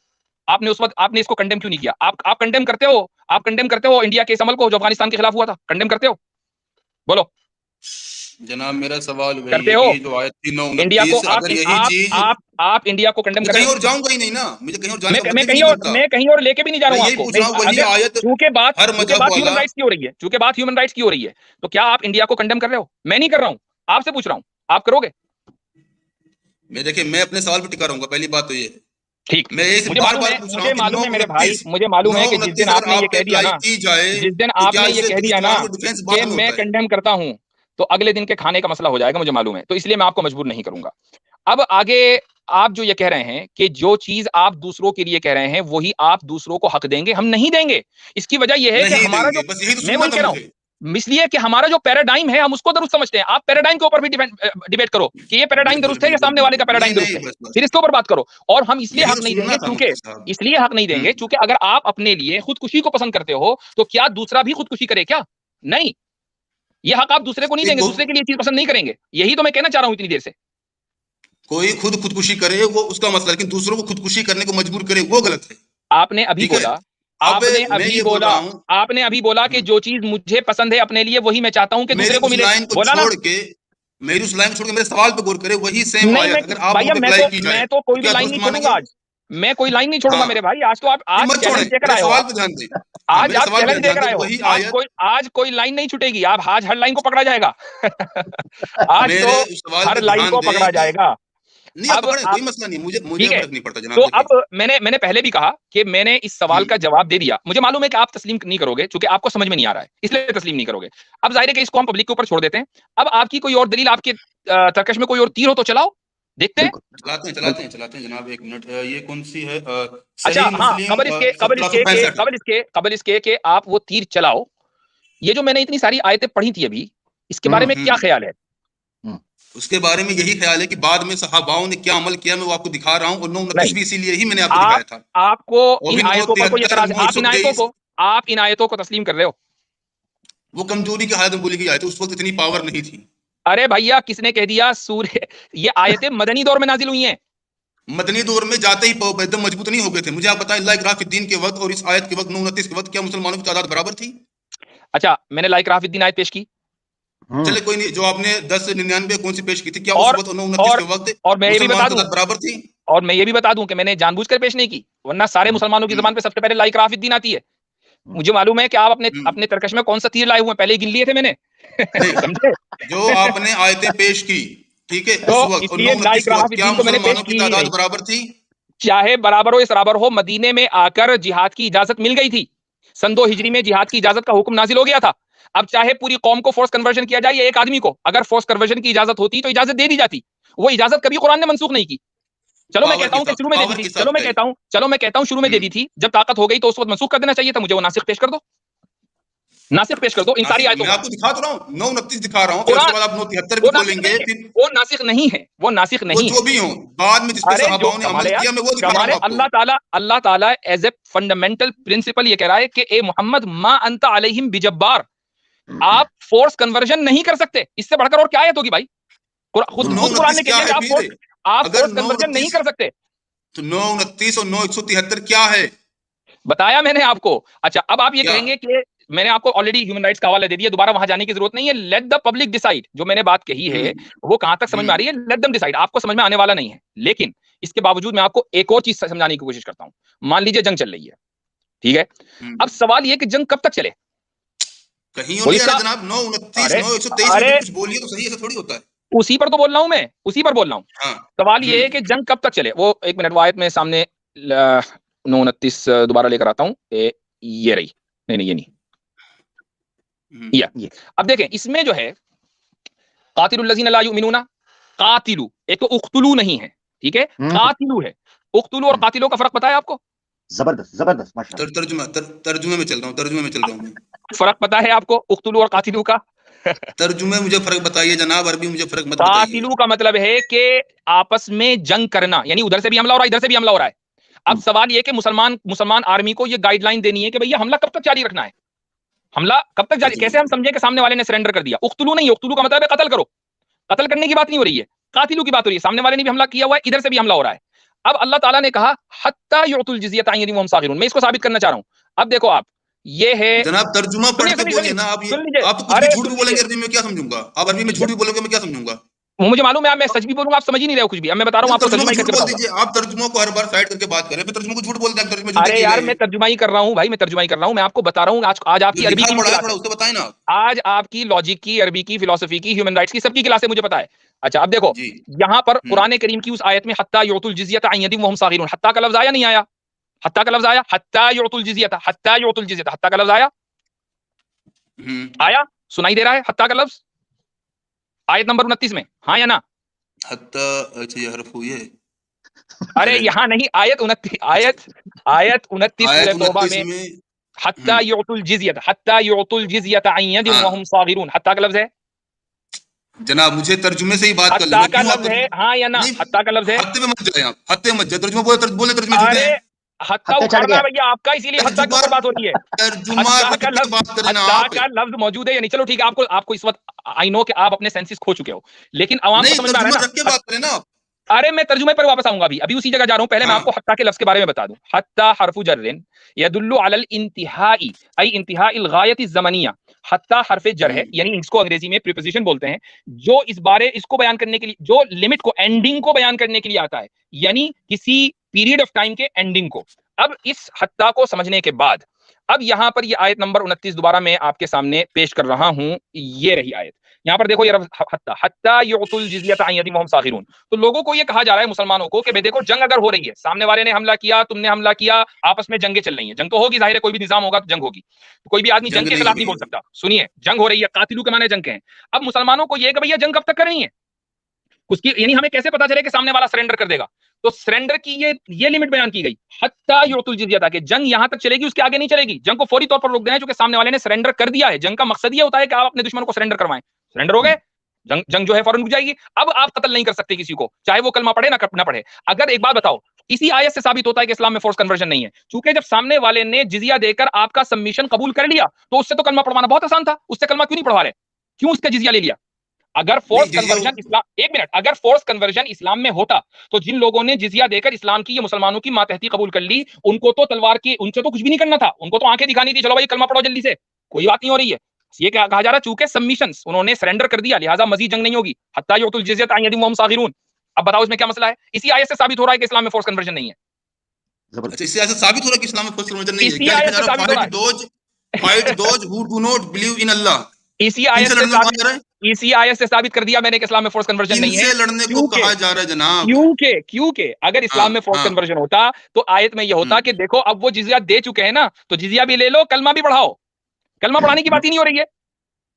आपने उस वक्त आपने इसको कंडेम क्यों नहीं किया? आप कंडेम करते हो? आप कंडेम करते हो इंडिया के इस अमल को जो अफगानिस्तान के खिलाफ हुआ था? कंडेम करते हो? बोलो। जनाब मेरा सवाल वही करते है हो? कि जो आयत 329 इंडिया को अगर यही चीज आप इंडिया को कंडेम मैं कर रहे कहीं हो? और जाऊंगा ही नहीं ना, मुझे कहीं और जाने का मैं मतलब ही नहीं बनता। मैं कहीं और लेके भी नहीं जा रहा मैं हूं यही आपको। पूछ रहा हूँ, वही आयत चूंकि बात हर मजहब ह्यूमन वाला राइट्स की हो रही है, चूंकि बात ह्यूमन राइट्स की हो रही है, तो क्या आप इंडिया को कंडेम कर रहे हो? मैं नहीं कर रहा हूं, आपसे पूछ रहा हूं, आप करोगे? मैं देखिए, मैं अपने सवाल पे टिका रहूंगा, पहली बात तो ये है। ठीक, मैं यही मुझे बार मालूम बार है, पूछ रहा मुझे हूँ कि मालूम है मेरे भाई, 929 मुझे मालूम है कि जिस दिन अगर आपने ये आप पे कह दिया अप्लाई ना, की जाए जिस दिन तो क्या आपने ये इससे कह दिया ना मुसलमानों को डिफेंस बाद कि में मैं होता है? कंडेम करता हूं, तो अगले दिन के खाने का मसला हो जाएगा, मुझे मालूम है, तो इसलिए मैं आपको मजबूर नहीं करूंगा। अब आगे आप जो ये कह रहे हैं कि जो चीज आप दूसरों के लिए कह रहे हैं वही आप दूसरों को हक देंगे, हम नहीं देंगे। इसकी वजह यह है कि नहीं हमारा जो, देंगे, बस यही तो मैं सुनना वही था कह रहा हूं, मुझे। इसलिए कि हमारा जो पैराडाइम है हम उसको दुरुस्त समझते हैं। आप पैराडाइम के ऊपर भी डिबेट करो कि ये पैराडाइम बिल्कुल दुरुस्त है या बिल्कुल सामने वाले का बिल्कुल, नहीं पैराडाइम दुरुस्त नहीं, है, बस बस फिर इसके ऊपर बात करो। और हम इसलिए यही हक तो नहीं सुनना देंगे, था चूंकि मुझसे साहब। इसलिए हक नहीं देंगे चूंकि अगर आप अपने लिए खुदकुशी को पसंद करते हो तो क्या दूसरा भी खुदकुशी करे क्या? नहीं, ये हक आप दूसरे को नहीं एक देंगे, दूसरे के लिए चीज पसंद नहीं करेंगे। यही तो मैं कहना चाह रहा हूं इतनी देर से। कोई खुदकुशी करे वो उसका मसला, लेकिन दूसरों को खुदकुशी करने को मजबूर करे वो गलत है। आपने अभी ठीक है, बोला, अब आपने मैं अभी ये बोल बोला, रहा हूँ, आपने अभी बोला कि जो चीज मुझे पसंद है अपने लिए वही मैं चाहता हूं कि मेरी दूसरे को उस मिले। लाइन को बोला ना? छोड़ के मेरी उस लाइन को छोड़ के मेरे सवाल पे गौर करे, वही सेम नहीं, मैं आयत अगर आप भैया लोगों पे अप्लाई की जाए मैं तो कोई तो भी क्या लाइन दुरुस्त नहीं छोड़ूंगा मानेंगे? आज। मैं कोई लाइन नहीं छोड़ूंगा हाँ, मेरे भाई। आज तो आप नहीं आज मत छोड़ें, चैलेंज देकर मेरे आए हो सवाल आप। पे ध्यान दें। हाँ, आज मेरे आप सवाल पे चैलेंज ध्यान देकर दें, आए हो। वही आयत आज कोई लाइन नहीं छूटेगी। आप आज हर लाइन को पकड़ा जाएगा। आज तो मेरे उस सवाल हर पे लाइन ध्यान को दें पकड़ा कि जाएगा। नहीं, आप अब पकड़े, आप, कोई मसला नहीं, मुझे ठीक है, फर्क नहीं पड़ता तो जनाब। देखिए, अब मैंने पहले भी कहा कि मैंने इस सवाल का जवाब दे दिया। मुझे मालूम है कि आप तस्लीम नहीं करोगे क्योंकि आपको समझ में नहीं आ रहा है, इसलिए तस्लीम नहीं करोगे। अब जाहिर है कि इसको हम पब्लिक के ऊपर छोड़ देते हैं। अब आपकी कोई और दलील, आपके तर्कश में कोई और तीर हो तो चलाओ, देखते हैं। बिल्कुल चलाते हैं जनाब, एक मिनट। ये कौन सी है? अच्छा, सही हाँ, मुस्लिम 1765। कबल इसके कि आप वो तीर चलाओ। ये जो मैंने इतनी सारी आयतें पढ़ी थी अभी, इसके बारे में क्या ख्याल है? उसके बारे में यही ख्याल है कि बाद में सहाबाओं ने क्या अमल किया, मैं वो आपको दिखा रहा हूँ, और 929 नहीं, भी इसीलिए ही मैंने आपको आप दिखाया था। आपको और इन भी आयतों पर कोई 973 एतराज है? और 123 आप इन आयतों को तस्लीम कर रहे हो? वो कमजोरी की हालत में बोली गई आयत, उस वक्त इतनी पावर नहीं थी। अरे भैया, किसने कह दिया सूर्य? ये आयतें मदनी दौर में नाजिल हुई हैं। मदनी दौर में जाते ही एकदम मजबूत नहीं हो गए थे। मुझे आप बताएं, अल्लाह इकरामुद्दीन के वक्त और इस आयत के वक्त 929 के वक्त क्या मुसलमानों की तादाद बराबर थी? अच्छा, मैंने लाइक राफिद्दीन आयत पेश की, चले कोई नहीं, जो आपने 1099 कौन सी पेश की थी, क्या उस और वक्त 929 और के वक्त और मैं ये भी मुसलमानों बता की दूं, तादाद बराबर थी? और मैं ये भी बता दूं कि मैंने जानबूझकर पेश नहीं की, वरना सारे मुसलमानों की जबान पे सबसे पहले लाइक राफिद्दीन आती है। मुझे मालूम है कि आप अपने हम्म, अपने तरकश में कौन सा तीर लाए हुए हैं, पहले ही गिन लिए थे मैंने। नहीं, समझे? जो आपने आयतें पेश की, ठीक है, तो उस वक्त और इसलिए 929 लाइक के वक्त क्या राफिद्दीन तो मैंने पेश मुसलमानों की की ही तादाद नहीं। बराबर थी? चाहे बराबर हो या सराबर हो, मदीने में आकर जिहाद की इजाजत मिल गई थी। सन 2 हिजरी में जिहाद की इजाजत का हुक्म नाजिल हो गया था। अब चाहे पूरी कौम को फोर्स कन्वर्जन किया जाए या एक आदमी को, अगर फोर्स कन्वर्जन की इजाजत होती तो इजाजत दे दी जाती। वो इजाजत कभी कुरान ने मंसूख नहीं की। चलो मैं कहता हूं कि शुरू में दे दी पावर थी, के साथ क्या है? चलो मैं कहता हूं शुरू में दे दी थी, जब ताकत हो गई तो उस वक्त मंसूख कर देना चाहिए था। मुझे वो नासिख पेश कर दो, नासिख पेश कर दो इन सारी नासिक आयतों मैं का। आपको दिखा तो रहा हूँ, 929 दिखा रहा हूँ, फिर उसके कुरान, बाद आप 973 वो भी नासिख खोलेंगे, नहीं है, फिर वो नासिख नहीं है, वो नासिख वो नहीं है। जो भी हो, बाद में जिस पे अरे जो सहाबाओं ने कमाल अमल है यार, किया, मैं वो दिखा रहा कमाल है। हूँ आपको। अल्लाह ताला एज ए फंडामेंटल प्रिंसिपल ये कह रहा है कि ए मोहम्मद मा अंता अलैहिम बिजब्बार, आप फोर्स कन्वर्जन नहीं कर सकते। इससे बढ़कर और क्या आयत होगी भाई? तो खुद कुरान 929 ने कह क्या दिया है कि फिर? आप अगर फोर्स कन्वर्जन नहीं 929, कर सकते। तो 929 और 973 क्या है? बताया मैंने आपको। अच्छा, अब आप ये क्या? कहेंगे कि मैंने आपको ऑलरेडी ह्यूमन राइट्स का हवाला दे दिया, दोबारा वहां जाने की जरूरत नहीं है। Let the public decide. जो मैंने बात कही है वो कहां तक समझ में आ रही है, लेट देम डिसाइड। आपको समझ में आने वाला नहीं है, लेकिन इसके बावजूद मैं आपको एक और चीज समझाने की कोशिश करता हूं। मान लीजिए जंग चल रही है, ठीक है? अब सवाल ये कि जंग कब तक चले? कहीं और कोई नहीं आ रहा इसका, जनाब, 929 अरे 923 में अरे भी कुछ बोलिए तो सही, ऐसा थोड़ी होता है। उसी पर तो बोल रहा हूं मैं, उसी पर बोल रहा हूं। हाँ। सवाल ये है कि जंग कब तक चले। वो एक मिनट, वो आयत में सामने 929 दोबारा लेकर आता हूं। ये रही, नहीं ये नहीं, ये अब देखें इसमें जो है कातिलुल लज़ीना ला युमिनूना, कातिलु, एक तो उख्तुलू नहीं है, ठीक है, कातिलु है। उख्तुलू और कातिलो का फर्क पता है आपको? जबरदस्त माशाल्लाह। तर्जुमे में चल रहा हूँ, तर्जुमे में चल रहा हूँ मैं। फर्क पता है आपको उख्तुलू और कातिलू का? तर्जुमे मुझे फर्क बताइए जनाब, अरबी मुझे फर्क मत बताइए। कातिलू का मतलब है कि आपस में जंग करना, यानी उधर से भी हमला हो रहा है, इधर से भी हमला हो रहा है। अब सवाल ये कि मुसलमान आर्मी को ये गाइडलाइन देनी है कि भैया हमला कब तक जारी रखना है, हमला कब तक जारी, जी कैसे हम समझे कि सामने वाले ने सरेंडर कर दिया। उख्तुलू नहीं, उख्तुलू का मतलब है कत्ल करो, कत्ल करने की बात नहीं हो रही है, कातिलू की बात हो रही है। सामने वाले ने भी हमला किया हुआ है, इधर से भी हमला हो रहा है। अब अल्लाह ताला ने कहा हत्ता युतुल जिज़ियत अन यदिन वहुम सागिरून, मैं इसको साबित करना चाह रहा हूं। अब देखो आप, ये है, जनाब तर्जुमा पढ़ सुनिए के सुनिए बोलिए सुनिए ना आप। ये सुन लीजिए, आप तो कुछ भी अरे झूठ सुन भी लीजिए, बोलेंगे अरबी में, क्या समझूंगा? आप अरबी में झूठ भी बोलोगे, मैं क्या समझूंगा? मुझे मालूम है, मैं सच भी बोलूंगा, आप समझ ही नहीं रहे हो कुछ भी। अब मैं बता रहा हूं तो आपको, तर्जुमा तर्जुमा को ही झूठ करके बोल बताऊंगा। दीजिए। आप तर्जुमा को हर बार साइड करके बात करें, फिर तर्जुमा को झूठ बोलते हैं, तर्जुमे झूठे अरे किए यार, गए मैं हैं। तर्जुमा ही कर रहा हूँ भाई, मैं तर्जुमा ही कर रहा हूँ। मैं आपको बता रहा हूँ, आज जो आपकी अरबी लिखा की भी पढ़ा है क्लास थोड़ा है, उससे बताएं ना आप। आज आपकी लॉजिक की, अरबी की, फिलोसफी की, ह्यूमन राइट्स की, सबकी क्लास है, मुझे पता है। अच्छा, अब देखो, जी। यहां पर हम्म कुरान करीम की उस आयत में हत्ता युतुल जिज़ियत अन यदिन वहुम सागिरून, हत्ता का लफ्ज आया नहीं आया? हत्ता का लफ्ज आया, हत्ता युतुल जिज़ियत, हत्ता युतुल जिज़ियत, हत्ता का लफ्ज आया, हम्म। आया, सुनाई दे रहा है हत्ता का लफ्ज आयत नंबर 29 में, हाँ या ना? हत्ता, अच्छा ये हरफ हुई है। अरे चले। यहां नहीं, आयत 29, अच्छा, आयत 29 सूरह आयत तौबा 29 में, में। हत्ता युतुल जिज़ियत, हत्ता युतुल जिज़ियत अन यदिन वहुम हाँ सागिरून, हत्ता का लफ्ज है, जनाब, मुझे तर्जुमे से ही बात कर हत्ता लेना, का क्यों आप लफ्ज है, हाँ या ना? नहीं, हत्ता का लफ्ज है। हत्ते में मत जाए आप, हत्ते में मत जाए। तर्जुमा बोले तर्जुमे झूठे अरे हैं। हत्ता हत्या चढ़ उखाड़ना गया। है भैया आपका, इसीलिए हत्ता के तर्जुमा ऊपर बात हो रही है। तर्जुमा हत्ता रख का के लफ्ज, बात करना हत्ता आप। का लफ्ज मौजूद है या नहीं? चलो ठीक है, आपको आपको इस वक्त, आई नो कि आप अपने सेंसेस खो चुके हो, लेकिन आवाम को नहीं, समझ में आ रहा तर्जुमा है रख के ना। बात करें ना आप। अरे मैं तर्जुमे पर वापस आऊंगा, अभी उसी जगह जा रहा हूं। पहले मैं हाँ। आपको हत्ता के लफ्ज के बारे में बता दूं। हत्ता हरफु जर्रिन यदुल्लु अलल इंतिहाई, आई इंतिहाइल गायति ज़मनिया। हत्ता हरफे जर है, हम्म यानी इसको अंग्रेजी में प्रीपोजिशन बोलते हैं, जो इस बारे इसको बयान करने के लिए, जो लिमिट को, एंडिंग को बयान करने के लिए आता है, यानी किसी पीरियड ऑफ टाइम के एंडिंग को। अब इस हत्ता को समझने के बाद, अब यहां पर ये आयत नंबर 29 दोबारा मैं आपके सामने पेश कर रहा हूं। ये रही आयत, यहां पर देखो, ये हत्ता, हत्ता युतुल जिज़ियत अन यदिन वहुम सागिरून। तो लोगों को ये कहा जा रहा है, मुसलमानों को, कि भाई देखो, जंग अगर हो रही है, सामने वाले ने हमला किया, तुमने हमला किया, आपस में जंगें चल रही हैं, जंग तो होगी, जाहिर है, कोई भी निजाम होगा तो जंग होगी, तो कोई भी आदमी जंग जंग के नहीं खिलाफ नहीं हुई बोल है। सकता। सुनिए, जंग हो रही है, कातिलू के माने जंग के हैं। अब मुसलमानों को ये कि भैया जंग कब तक करनी है, उसकी, यानी हमें कैसे पता चले कि सामने वाला सरेंडर कर देगा? तो सरेंडर की ये लिमिट बयान की गई, हत्ता युतुल जिज़ियत, कि जंग यहां तक चलेगी, उसके आगे नहीं चलेगी। जंग को फौरी तौर पर रोक देना है, क्योंकि सामने वाले ने सरेंडर कर दिया है। जंग का मकसद ये होता है कि आप अपने दुश्मन को सरेंडर करवाएं, सरेंडर हो गए, जंग जंग जो है फौरन रुक जाएगी। अब आप कत्ल नहीं कर सकते किसी को, चाहे वो कलमा पढ़े ना पढ़े। अगर एक बात बताओ, इसी आयत से साबित होता है कि इस्लाम में फोर्स कन्वर्जन नहीं है, क्योंकि जब सामने वाले ने जिजिया देकर आपका सबमिशन कबूल कर लिया, तो उससे तो कलमा पढ़वाना बहुत आसान था, उससे कलमा क्यों नहीं पढ़वा रहे? क्यों उसका जिजिया ले लिया? अगर नहीं फोर्स जिजिया। कन्वर्जन इस्लाम, एक मिनट, अगर फोर्स कन्वर्जन इस्लाम में होता, तो जिन लोगों ने जिजिया देकर इस्लाम की, ये मुसलमानों की मातहती कबूल कर ली, उनको तो तलवार की, उनसे तो कुछ भी नहीं करना था, उनको तो आंखें दिखानी थी, चलो भाई कलमा पढ़ो जल्दी से, कोई बात नहीं हो रही है। ये क्या कहा जा रहा है, चूंकि सबमिशन, उन्होंने सरेंडर कर दिया, लिहाजा मजीद जंग नहीं होगी, हत्ता युतुल जिज़ियत अन यदिन वहुम सागिरून। अब बताओ इसमें क्या मसला है? इसी आयत से साबित हो रहा है कि इस्लाम में फोर्स कन्वर्जन नहीं है। अच्छा, इससे ऐसा साबित हो रहा है कि इस्लाम में फोर्स कन्वर्जन नहीं है? इसी क्या लिखा आयत जा से रहा है? साबित हो रहा फाइट है। Those who do not believe in Allah. इसी आयत किनसे से लड़ने को कहा साबित, जा रहा है? इसी आयत से साबित कर दिया मैंने कि इस्लाम में फोर्स कन्वर्जन नहीं है। किनसे लड़ने को क्योंकि कहा जा रहा है जनाब? क्योंकि अगर इस्लाम हाँ में फोर्स हाँ। कन्वर्जन होता, तो आयत में यह होता कि देखो, अब वो जिजिया दे चुके हैं ना, तो जिजिया भी ले लो, कलमा भी पढ़ाओ। कलमा पढ़ाने की बात ही नहीं हो रही है।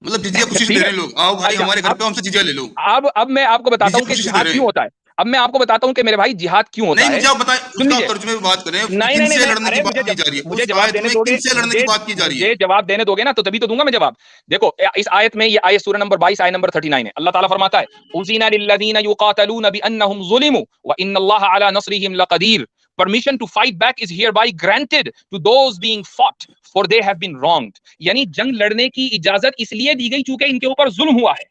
मतलब जिजिया खुशी से दे ठीक रहे है, हैं लोग, आओ भाई अच्छा, हमारे घर पे, हमसे जिजिया ले लो। अब मैं आपको बताता हूं जिजिया कि खुशी से दे जिहाद रहे क्यों हैं। होता है। अब मैं आपको बताता हूं कि मेरे भाई जिहाद क्यों होता नहीं, है। मुझे आप बताएं, सुन उसका आप लीजिए, तर्जुमे में बात करें कि नहीं नहीं नहीं किनसे नहीं, लड़ने की अरे बात की जा रही है। मुझे उस जवाब आयत देने में दोगे, किनसे लड़ने की बात की जा रही है? मुझे जवाब देने दोगे ना, तो तभी तो दूंगा मैं जवाब। देखो, इस आयत में, ये आयत सूरह नंबर 22 आयत नंबर 39 है, अल्लाह ताला फरमाता है, उज़िना लिल्लज़ीना युक़ातलूना बिअन्नहुम ज़ुलिमू व इन्नल्लाहा अला नस्रिहिम लक़दीर। Permission to fight back is hereby granted to those being fought, for they have been wronged। यानी जंग लड़ने की इजाजत इसलिए दी गई चूंकि इनके ऊपर जुल्म हुआ है,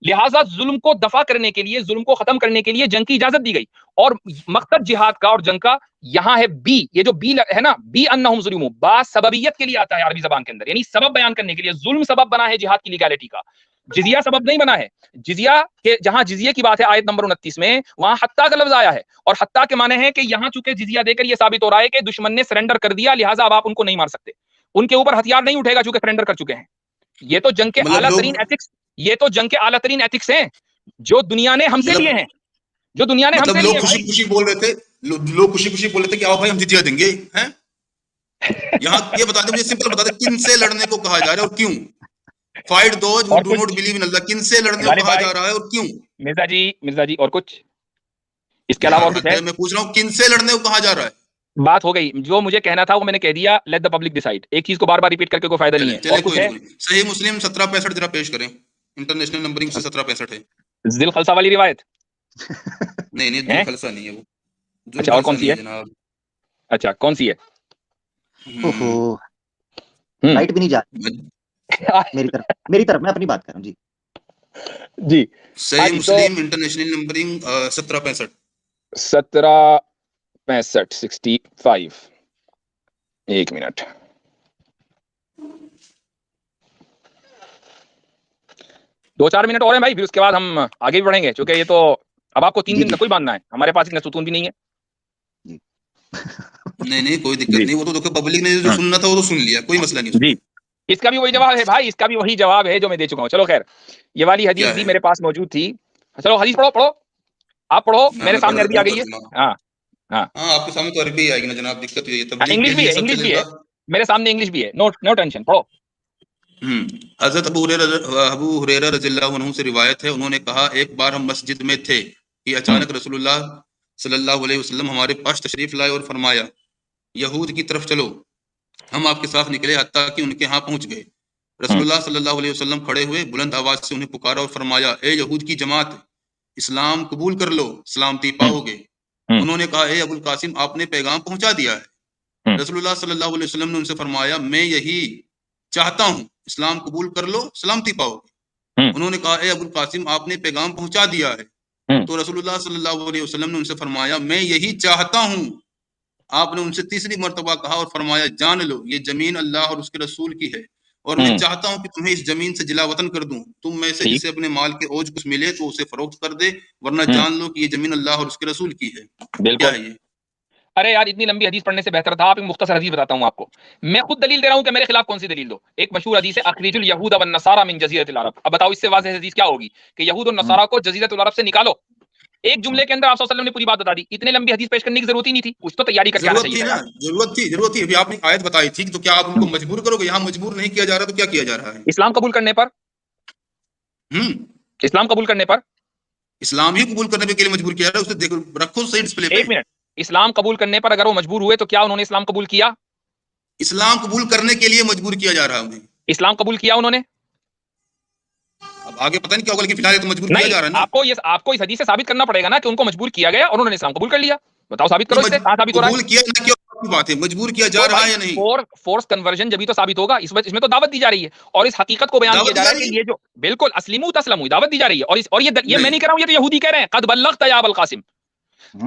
लिहाजा जुल्म को दफा करने के लिए, जुल्म को खत्म करने के लिए जंग की इजाजत दी गई। और मकसद जिहाद का और जंग का यहां है बी, ये जो बी है ना, बी अन्नहुम जुलिमू, बा सबबियत के लिए आता है अरबी जबान के अंदर, यानी सबब बयान करने के लिए। जुल्म सबब बना है जिहाद की लीगैलिटी का, जिजिया सबब नहीं बना है। जिजिया के, जहां जिजिया की बात है आयत नंबर 29 में, वहां हत्ता का लफ्ज आया है, और हत्ता के माने हैं कि यहां चूंकि जिजिया देकर यह साबित हो रहा है कि दुश्मन ने सरेंडर कर दिया, लिहाजा अब आप उनको नहीं मार सकते, उनके ऊपर हथियार नहीं उठेगा चूंकि सरेंडर कर चुके हैं। ये तो जंग के मतलब आला तरीन लोग एथिक्स, ये तो जंग के आला तरीन एथिक्स हैं, जो दुनिया ने हमसे लिए मतलब हैं, जो दुनिया ने मतलब हमसे लिए लोग खुशी भाई। खुशी बोल रहे थे। लोग खुशी खुशी बोल रहे थे कि आओ भाई हम जिजिया देंगे हैं। यहाँ ये बता दे, मुझे सिंपल बता दे, किन से लड़ने को कहा जा रहा है और क्यों? फाइट दोज हु और डू नॉट कुछ बिलीव इन अल्लाह, किन से लड़ने को गालिब कहा भाई, जा रहा है और क्यों? मिर्जा जी और कुछ इसके क्या अलावा और कुछ बात है? है, मैं पूछ रहा हूँ किन से लड़ने को कहा जा रहा है? बात हो गई, जो मुझे कहना था वो मैंने कह दिया, लेट द पब्लिक डिसाइड। एक चीज को बार बार रिपीट करके कोई फायदा नहीं चले है। और चले, कुछ कोई है? नहीं, कोई नहीं। सही मुस्लिम 1765 जरा पेश करें। इंटरनेशनल नंबरिंग से 1765 है। जिल खलसा वाली रिवायत नहीं नहीं, है? जुल खलसा नहीं है वो, जुल अच्छा, और खलसा कौन सी नहीं है है? जनाब। अच्छा, कौन सी है? ओहो, हम्म लाइट भी नहीं जा रही मेरी तरफ मैं अपनी बात कर रहा हूँ जी। जी। हाँ सही जी, तो मुस्लिम इंटरनेशनल नंबरिंग 1765। 1765 65। एक मिनट। दो चार मिनट और हैं भाई, फिर उसके बाद हम आगे भी बढ़ेंगे, क्योंकि ये तो अब आपको 3 जी दिन जी तक कोई बांधना है, हमारे पास इतना सुकून भी नहीं है। जी नहीं नहीं, कोई दिक्कत जी। नहीं, वो तो देखो पब्लिक ने जो सुनना था वो तो सुन लिया, कोई मसला नहीं जी, उसमें। इसका भी वही जवाब है भाई, इसका भी वही जवाब है जो मैं दे चुका हूँ। चलो खैर, ये वाली क्या हदीस भी है? मेरे पास मौजूद थी। चलो हदीस पढ़ो पढ़ो, आप पढ़ो, हाँ, मेरे मैं पढ़ सामने अरबी देता आ हूँ गई है। तर्जुमा। हाँ हाँ हाँ, आपके सामने तो अरबी आएगी ना जनाब, दिक्कत ये है, तबलीग के इंग्लिश भी लिए है, सबसे इंग्लिश भी है, ज्यादा। मेरे सामने इंग्लिश भी है, नो नो टेंशन, पढ़ो। हजरत अबू हुरैरा रज़ियल्लाहु अन्हु से रिवायत है, उन्होंने कहा एक बार हम मस्जिद में थे कि अचानक रसूलुल्लाह सल्लल्लाहु अलैहि वसल्लम हमारे पास तशरीफ लाए और फरमाया, यहूद की तरफ चलो। हम आपके साथ निकले हत्ता कि उनके यहाँ पहुंच गए। रसूलुल्लाह सल्लल्लाहु अलैहि वसल्लम खड़े हुए, बुलंद आवाज से उन्हें पुकारा और फरमाया, ए यहूद की जमात, इस्लाम कबूल कर लो, सलामती पाओगे। उन्होंने कहा, ए अबुल कासिम, आपने पैगाम पहुंचा दिया है। रसूलुल्लाह सल्लल्लाहु अलैहि वसल्लम ने उनसे फरमाया, मैं यही चाहता हूँ, इस्लाम कबूल कर लो, सलामती पाओगे। उन्होंने कहा, ए अबुल कासिम, आपने पैगाम पहुंचा दिया है। तो रसूलुल्लाह सल्लल्लाहु अलैहि वसल्लम ने उनसे फरमाया, मैं यही चाहता हूँ। आपने उनसे तीसरी मर्तबा कहा और फरमाया, जान लो ये जमीन अल्लाह और उसके रसूल की है, और मैं चाहता हूं कि तुम्हें इस जमीन से जिला वतन कर दूं। तुम में से ठीक। जिसे अपने माल के ओज कुछ मिले तो उसे फरोख्त कर दे, वरना जान लो कि ये जमीन अल्लाह और उसके रसूल की है। क्या बिल्कुल। है ये? अरे यार, इतनी लंबी हदीस पढ़ने से बेहतर था आप एक मुख्तसर हदीस बताता हूँ आपको। मैं खुद दलील दे रहा हूँ कि मेरे खिलाफ कौन सी दलील दो। एक मशहूर हदीस है, अखरिजुल यहूद वन नसारा मिन जजीरतिल अरब। अब बताओ इससे वाज़ेह हदीस क्या होगी कि यहूद और नसारा को जजीरतुल अरब से निकालो। एक जुमले के अंदर आप सल्लल्लाहु अलैहि वसल्लम ने पूरी बात बता दी। इतने लंबी हदीस पेश करने की जरूरत ही नहीं थी, कुछ तो तैयारी करके आना जरूरत चाहिए थी था ना, यार। जरूरत थी। अभी आपने आयत बताई थी, तो क्या आप उनको मजबूर करोगे? यहाँ मजबूर नहीं किया जा रहा, तो क्या किया जा रहा है? इस्लाम कबूल करने पर, हम्म इस्लाम कबूल करने पर, इस्लाम ही कबूल करने के लिए मजबूर किया जा रहा है। उसे देखो, रखो सही डिस्प्ले पे। एक मिनट, इस्लाम कबूल करने पर अगर वो मजबूर हुए तो क्या उन्होंने इस्लाम कबूल किया? इस्लाम कबूल करने के लिए मजबूर किया जा रहा है उन्हें। इस्लाम कबूल किया उन्होंने? अब आगे पता नहीं क्या होगा, लेकिन फिलहाल ये तो मजबूर किया नहीं, जा रहा है ना। आपको इस हदीस से साबित करना पड़ेगा ना कि उनको मजबूर किया गया और उन्होंने इस्लाम कबूल कर लिया। बताओ, साबित करो, नहीं, इससे कहां साबित हो रहा है? कबूल किया ना किया की बात है, मजबूर किया जा तो रहा भाई है या नहीं? फोर्स कन्वर्जन जब भी तो साबित होगा। इसमें तो दावत दी जा रही है और इस हकीकत को बयान किया दावत जा दी रहा जा है रही कि है? ये जो बिल्कुल अस्लिमू तस्लमू दावत दी जा रही है। और ये मैं नहीं, नहीं कह रहा हूं, ये तो यहूदी कह रहे हैं, कद बल्लगत या अबुल कासिम।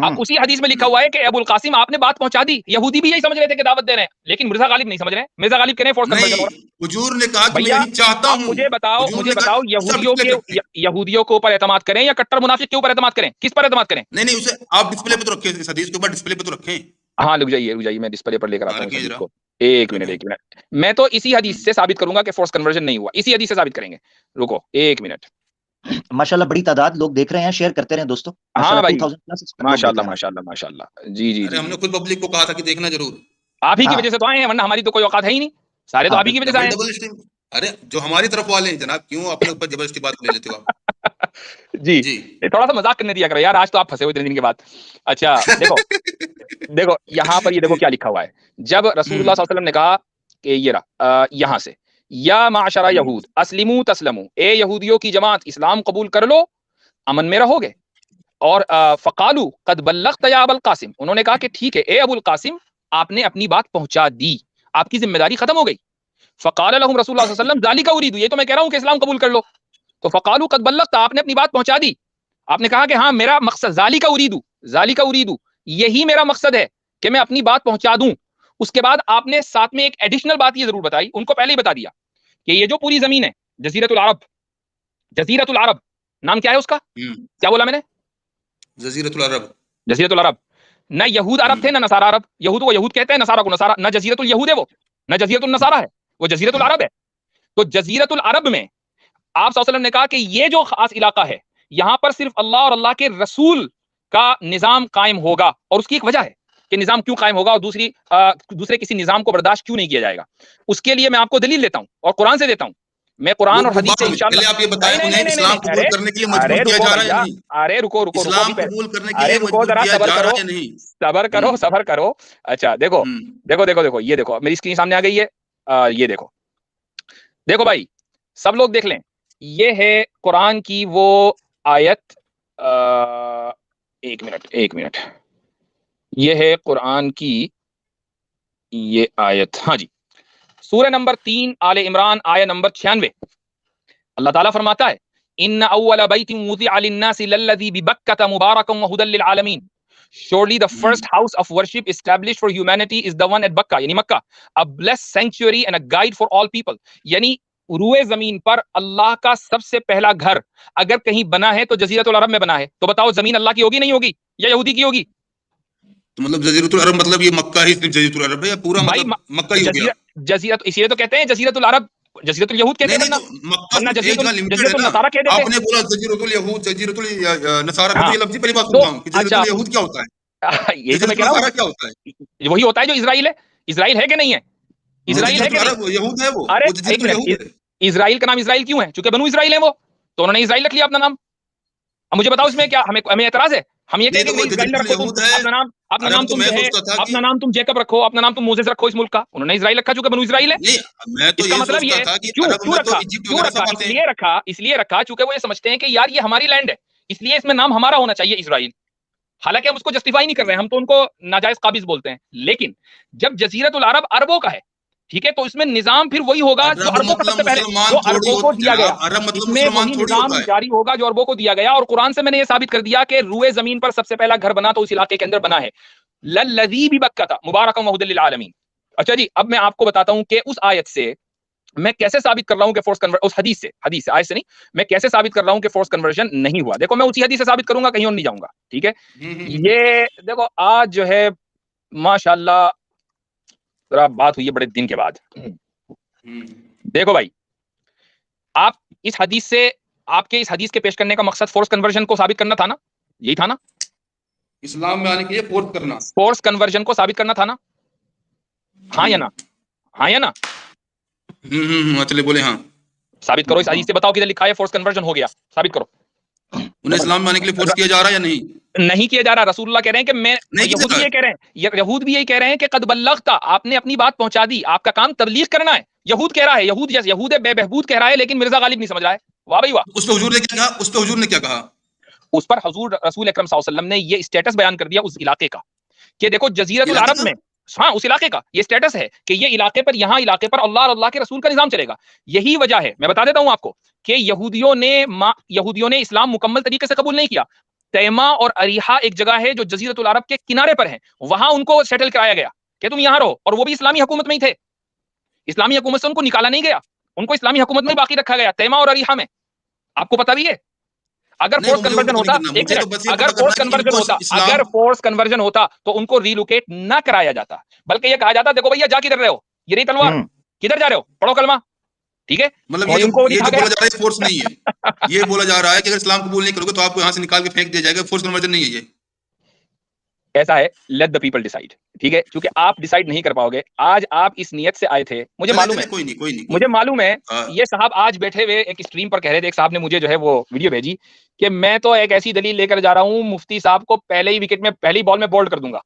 अब उसी हदीस में लिखा हुआ है कि अबुल कासिम आपने बात पहुंचा दी। यहूदी भी यही समझ रहे थे कि दावत दे रहे हैं, लेकिन मिर्जा गालिब नहीं समझ रहे हैं। मिर्जा गालिब कह रहे हैं फोर्स कन्वर्जन नहीं, हो रहा हुजूर ने कहा है। कि मैं भैया यही चाहता अब हूं। हुजूर मुझे ने कहा बताओ, सब डिस्प्ले पे रखें। यहूदियों के ऊपर एतमाद करें या कट्टर मुनाफिक के ऊपर एतमाद करें? किस पर एतमाद करें? नहीं नहीं, उसे आप डिस्प्ले पे तो रखें, इस हदीस के ऊपर डिस्प्ले पे तो रखें। हाँ, रुक जाइए, मैं डिस्प्ले पर लेकर हाँ, आता हूँ इस रखें हदीस जरा, को। एक मिनट, रखें। एक मिनट, मैं तो इसी हदीस से साबित करूंगा कि फोर्स कन्वर्जन नहीं हुआ। इसी हदीस से साबित करेंगे। रुको एक मिनट। माशाल्लाह बड़ी तादाद लोग देख रहे हैं, शेयर करते रहे दोस्तों। हाँ माशाल्लाह भाई, 2000 प्लस इस पर लोग देख माशाल्लाह रहे हैं। माशाल्लाह माशाल्लाह। जी जी अरे जी हमने जी। खुद पब्लिक को कहा था कि देखना जरूर। आप ही की हाँ वजह से तो आए हैं, वरना हमारी तो कोई औकात है ही नहीं। सारे तो हाँ आप ही की वजह से आए हैं। Double stream. अरे जो हमारी तरफ वाले हैं जनाब, क्यों अपने ऊपर जबरदस्ती बात ले लेते हो आप? जी, जी। थोड़ा सा मजाक करने दिया करो यार, आज तो आप फंसे हुए 3 दिन के बाद। अच्छा देखो, यहाँ पर ये देखो क्या लिखा हुआ है। जब रसूलुल्लाह सल्लल्लाहु अलैहि वसल्लम ने कहा कि ये रहा, यहाँ से, या माशरा यहूद अस्लिमू तस्लमू, ए यहूदियों की जमात इस्लाम कबूल कर लो, अमन में रहोगे। और फ़कालू कद बल्लग़्त या अबुल कासिम, उन्होंने कहा कि ठीक है ए अबुल कासिम, आपने अपनी बात पहुंचा दी, आपकी जिम्मेदारी खत्म हो गई। फ़काल लहुम रसूलुल्लाह सल्लल्लाहु अलैहि वसल्लम ज़ालिका उरीदु, ये तो मैं कह रहा हूं कि इस्लाम कबूल कर लो। तो फ़कालू कद बल्लग़्त, आपने अपनी बात पहुंचा दी। आपने कहा कि हाँ मेरा मकसद ज़ालिका उरीदु, यही मेरा मकसद है कि मैं अपनी बात पहुंचा दूं। उसके बाद आपने साथ में एक एडिशनल बात ये जरूर बताई, उनको पहले ही बता दिया कि ये जो पूरी जमीन है जजीरतुल अरब नाम क्या है उसका? क्या बोला मैंने? जजीरतुल अरब। जजीरतुल अरब। न यहूद अरब थे न नसारा अरब। यहूद को यहूद कहते हैं, नसारा को नसारा। न जजीरतुल यहूद है वो, न जजीरतुल नसारा है, वो जजीरतुल अरब है। तो जजीरतुल अरब में आप सल्लल्लाहु अलैहि वसल्लम ने कहा कि ये जो खास इलाका है, यहां पर सिर्फ अल्लाह और अल्लाह के रसूल का निजाम कायम होगा। और उसकी एक वजह है कि निजाम क्यों कायम होगा और दूसरे किसी निजाम को बर्दाश्त क्यों नहीं किया जाएगा। उसके लिए मैं आपको दलील देता हूं और कुरान से देता हूं। मैं कुरान और वो हदीस बाद से में, पहले इंशाअल्लाह। आप ये बताएं नहीं उन्हें नहीं नहीं नहीं इस्लाम नहीं, कबूल करने के लिए अरे मजबूर किया रुको जा रहा है या भैया, नहीं? अरे रुको रुको रुको इस्लाम अभी कबूल करने के अरे लिए रुको, मजबूर जरा किया सबर जा करो, रहा है नहीं? सबर करो। अच्छा देखो देखो देखो देखो, ये देखो मेरी स्क्रीन सामने आ गई है। ये देखो भाई, सब लोग देख लें। ये है कुरान की वो आयत, एक मिनट, ये है कुरान की ये आयत, हाँ जी, सूरह नंबर 3 आले इमरान आयत नंबर 96। अल्लाह ताला फरमाता है, इन्ना अव्वल बैतिन वुदिअ लिन्नासि लल्लज़ी बिबक्कता मुबारकन व हुदल लिल आलमीन। Surely the first house of worship established for humanity is the one at Bakka, यानी मक्का, a blessed sanctuary and a guide for all people। यानी रुए जमीन पर अल्लाह का सबसे पहला घर अगर कहीं बना है तो जजीरतुल अरब में बना है। तो बताओ जमीन अल्लाह की होगी नहीं होगी, या यहूदी की होगी? तो मतलब जजीरतुल अरब मतलब ये मक्का ही सिर्फ जजीरतुल अरब है या पूरा भाई मतलब मक्का ही हो गया? जजीरत, इसलिए तो कहते हैं जजीरतुल अरब, जजीरतुल यहूद कहते नहीं हैं, नहीं, तो मक्का वरना सिर्फ एक जगह लिमिटेड है जजीरतुल ना। नसारा कह देते हैं। आपने बोला जजीरतुल यहूद, जजीरतुल नसारा, मैं हाँ, तो ये लफ्ज़ ही पहली बार तो सुन रहा हूँ कि अच्छा, जजीरतुल यहूद क्या होता है? यही तो मैं कह जजीरतुल रहा नसारा हूँ, क्या होता है? वही होता है जो इजराइल है। इजराइल है कि नहीं है? वो इजराइल है कि जजीरतुल नहीं? अरब यहूद है, अरे वो एक जजीरतुल मिनट, यहूद है। इजराइल का नाम इजराइल क्यों है? क्योंकि बनु इजराइल है वो, तो उन्होंने इजराइल रख लिया अपना नाम। अब मुझे बताओ इसमें क्या हमें एतराज है? हम ये नहीं कहेंगे तो कि वो नहीं इजराइल में जजीरतुल रखो तुम यहूद है। अपना नाम अरब तो तुम मैं जो है सोचता था कि अपना नाम तुम जेकब रखो, अपना नाम तुम मोसेस रखो इस मुल्क का। उन्होंने इजराइल रखा चूंकि बनु इजराइल है। नहीं, मैं तो इसका ये मतलब ये सोचता है, था कि क्यों अरब क्यों में तो रखा, इजिप्ट क्यों वगैरह रखा? सब आते हैं। इसलिए रखा चूंकि वो ये समझते हैं कि यार ये हमारी लैंड है, इसलिए इसमें नाम हमारा होना चाहिए इजराइल। हालांकि हम उसको जस्टिफाई नहीं कर रहे हैं, हम तो उनको नाजायज काबिज बोलते हैं। लेकिन जब जजीरतुल अरब अरबों का है, ठीक है, तो इसमें निजाम फिर वही होगा जो अरब अरबों को मतलब सबसे पहले, मुसलमान जो थोड़ी अरबों हो को दिया गया, जनाब, अरब मतलब इसमें मुसलमान वही थोड़ी निजाम होता है। जारी होगा जो अरबों को दिया गया। और कुरान से मैंने ये साबित कर दिया कि रुए जमीन पर सबसे पहला घर बना तो उस इलाके के अंदर बना है, लल्लज़ी बिबक्कता मुबारकन व हुदल लिल आलमीन। अच्छा जी, अब मैं आपको बताता हूं कि उस आयत से मैं कैसे साबित कर रहा हूं कि फोर्स कन्वर्जन, उस हदीस से आयत से नहीं, मैं कैसे साबित कर रहा हूं कि फोर्स कन्वर्जन नहीं हुआ। देखो मैं उसी हदीस से साबित करूंगा, कहीं और नहीं जाऊंगा, ठीक है। हम्म। ये देखो आज जो है माशाल्लाह जरा बात हुई है बड़े दिन के बाद। देखो भाई, आप इस हदीस से, आपके इस हदीस के पेश करने का मकसद फोर्स कन्वर्जन को साबित करना था ना, यही था ना? इस्लाम में आने के लिए फोर्स करना, फोर्स कन्वर्जन को साबित करना था ना, हाँ या ना? हाँ या ना? चलिए बोले हाँ। साबित करो, इस हदीस से बताओ किधर लिखा है फोर्स कन्वर्जन हो गया, साबित करो। उन्हें इस्लाम में आने के लिए फोर्स किया जा रहा है या नहीं? नहीं किया जा रहा। रसूलुल्लाह कह रहे हैं कि मैं, नहीं किया यहूद जा भी रहा ये कह रहे हैं, यहूद भी यही कह रहे हैं कि कद बल्लगता, आपने अपनी बात पहुंचा दी, आपका काम तबलीग करना है। यहूद कह रहा है, यहूद है बेबहबूद कह रहा है, लेकिन मिर्जा गालिब नहीं समझ रहा है। वाह भाई वाह। उस पे हुजूर ने क्या कहा? उस पे हुजूर ने क्या कहा? उस पर हजूर रसूल अकरम सल्लल्लाहु अलैहि वसल्लम ने ये स्टेटस बयान कर दिया उस इलाके का कि देखो जजीरतुल इलाके अरब का? में, हाँ उस इलाके का ये स्टेटस है कि ये इलाके पर, यहाँ इलाके पर अल्लाह और अल्लाह के रसूल का निजाम चलेगा। यही वजह है, मैं बता देता हूं आपको, कि यहूदियों ने इस्लाम मुकम्मल तरीके से कबूल नहीं किया। तैमा और अरीहा एक जगह है जो जजीरतुल अरब के किनारे पर है, वहां उनको सेटल कराया गया कि तुम यहाँ रहो, और वो भी इस्लामी हुकूमत में ही थे। इस्लामी हुकूमत से उनको निकाला नहीं गया, उनको इस्लामी हुकूमत में ही बाकी रखा गया, तैमा और अरीहा में। आपको पता भी है। अगर नहीं, फोर्स वो मुझे कन्वर्जन वो होता, नहीं करना, एक मुझे तो मिनट, बस ये अगर पता फोर्स करना है कि कन्वर्जन इनको होता, इस्लाम अगर फोर्स कन्वर्जन होता तो उनको रिलोकेट ना कराया जाता, बल्कि ये कहा जाता देखो भैया जा किधर रहे हो, ये रही तलवार, किधर जा रहे हो, पढ़ो कलमा, ठीक है। मतलब और उनको ये लिखा जो बोला जा गया। रहा है फोर्स नहीं है। ये बोला जा रहा है कि अगर इस्लाम कबूल नहीं करोगे तो आपको यहाँ से निकाल के फेंक दिया जाएगा, फोर्स कन्वर्जन नहीं है ये। ऐसा है, लेट द पीपल डिसाइड, ठीक है, क्योंकि आप डिसाइड नहीं कर पाओगे। आज आप इस नियत से आए थे, मुझे मालूम है, कोई नहीं, मुझे मालूम है। हाँ। ये साहब आज बैठे हुए एक स्ट्रीम पर कह रहे थे, एक साहब ने मुझे जो है वो वीडियो भेजी कि मैं तो एक ऐसी दलील लेकर जा रहा हूं, मुफ्ती साहब को पहले ही विकेट में, पहली बॉल में बोल्ड कर दूंगा।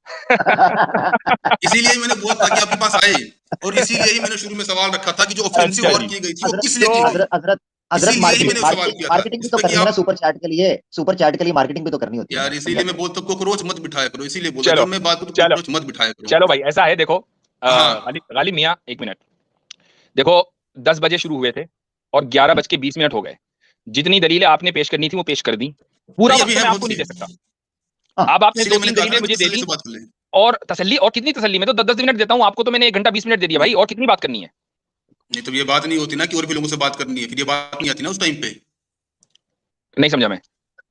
इसीलिए मैंने बोला था कि आपके पास आए, और इसीलिए ही मैंने शुरू में सवाल रखा था कि जो ऑफेंसिव वॉर की गई थी वो किस लिए की गई? हजरत मार्केटिंग भी तो करनी है ना, सुपर चैट के लिए मार्केटिंग भी तो करनी होती है यार। इसीलिए मैं बोलता हूं कोकरोच मत बिठाया करो, इसीलिए बोला जब मैं बात करूं कोकरोच मत बिठाया करो। चलो भाई, ऐसा है, देखो हाँ। गालिब मियां, एक मिनट देखो, 10 बजे शुरू हुए थे और 11:20 हो गए। जितनी दलीलें आपने पेश करनी थी वो पेश कर दी, पूरा वक्त मैं आपको नहीं दे सकता। अब आपने 2-3 दलीलें मुझे दे दी, और तसल्ली, और कितनी तसल्ली, मैं तो 10-10 मिनट देता हूं आपको, तो मैंने 1 घंटा 20 मिनट दे दिया भाई, और कितनी बात करनी है? नहीं तो ये बात नहीं होती ना कि और भी लोगों से बात करनी है, फिर ये बात नहीं आती ना उस टाइम पे। नहीं समझा मैं।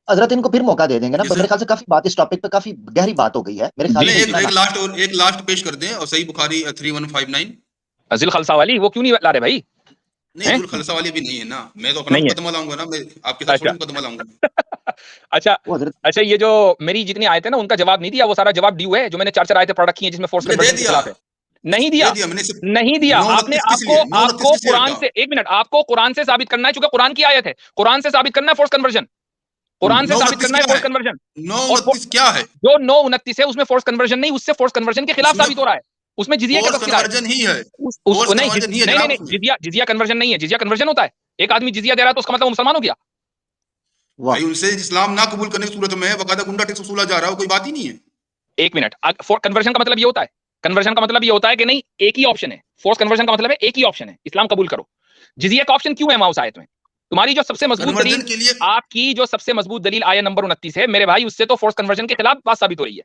हजरत इनको फिर मौका दे देंगे ना, मेरे ख्याल से काफी बात इस टॉपिक पे काफी गहरी बात हो गई है मेरे ख्याल से। एक लास्ट पेश कर दें, और सही बुखारी 3159 अज़िल खलसा वाली, वो क्यों नहीं ला रहे भाई? नहीं, जुल खलसा वाली भी नहीं है ना, मैं तो अपना मुकदमा लाऊंगा ना, मैं आपके साथ मुकदमा लाऊंगा। अच्छा, ये जो मेरी जितनी आयतें ना उनका जवाब नहीं दिया, वो सारा जवाब ड्यू है, जो मैंने 4 आयतें पढ़ रखी हैं जिसमें फोर्स कन्वर्जन के खिलाफ है। नहीं दिया आपने, आपको कुरान से, एक मिनट, आपको कुरान से साबित करना है, क्योंकि कुरान की आयत है, कुरान से साबित करना है फोर्स कन्वर्जन, कुरान से साबित करना है फोर्स कन्वर्जन। 9:29 क्या है? जो 9:29 है उसमें फोर्स कन्वर्जन नहीं, उससे फोर्स कन्वर्जन के खिलाफ साबित हो रहा है। उसमें जिजिया का फोर्स तस्करा है। कन्वर्जन ही है, उस फोर्स नहीं कन्वर्जन ही है नहीं जनाब नहीं, उसमें। जिजिया कन्वर्जन नहीं है, जिजिया कन्वर्जन होता है। एक आदमी जिजिया दे रहा है तो उसका मतलब वो मुसलमान हो गया। वाह भाई उनसे इस्लाम ना कबूल करने की सूरत में बकायदा गुंडा टैक्स वसूला जा रहा है, कोई बात ही नहीं है। एक मिनट, कन्वर्जन का मतलब ये होता है, कन्वर्जन का मतलब ये होता है कि नहीं एक ही ऑप्शन है। फोर्स कन्वर्जन का मतलब है एक ही ऑप्शन है, इस्लाम कबूल करो। जिजिया का ऑप्शन क्यों है वहां उस आयत में? तुम्हारी जो सबसे मजबूत दलील, कन्वर्जन के लिए आपकी जो सबसे मजबूत दलील आयत नंबर 29 है मेरे भाई, उससे तो फोर्स कन्वर्जन के खिलाफ बात साबित हो रही है।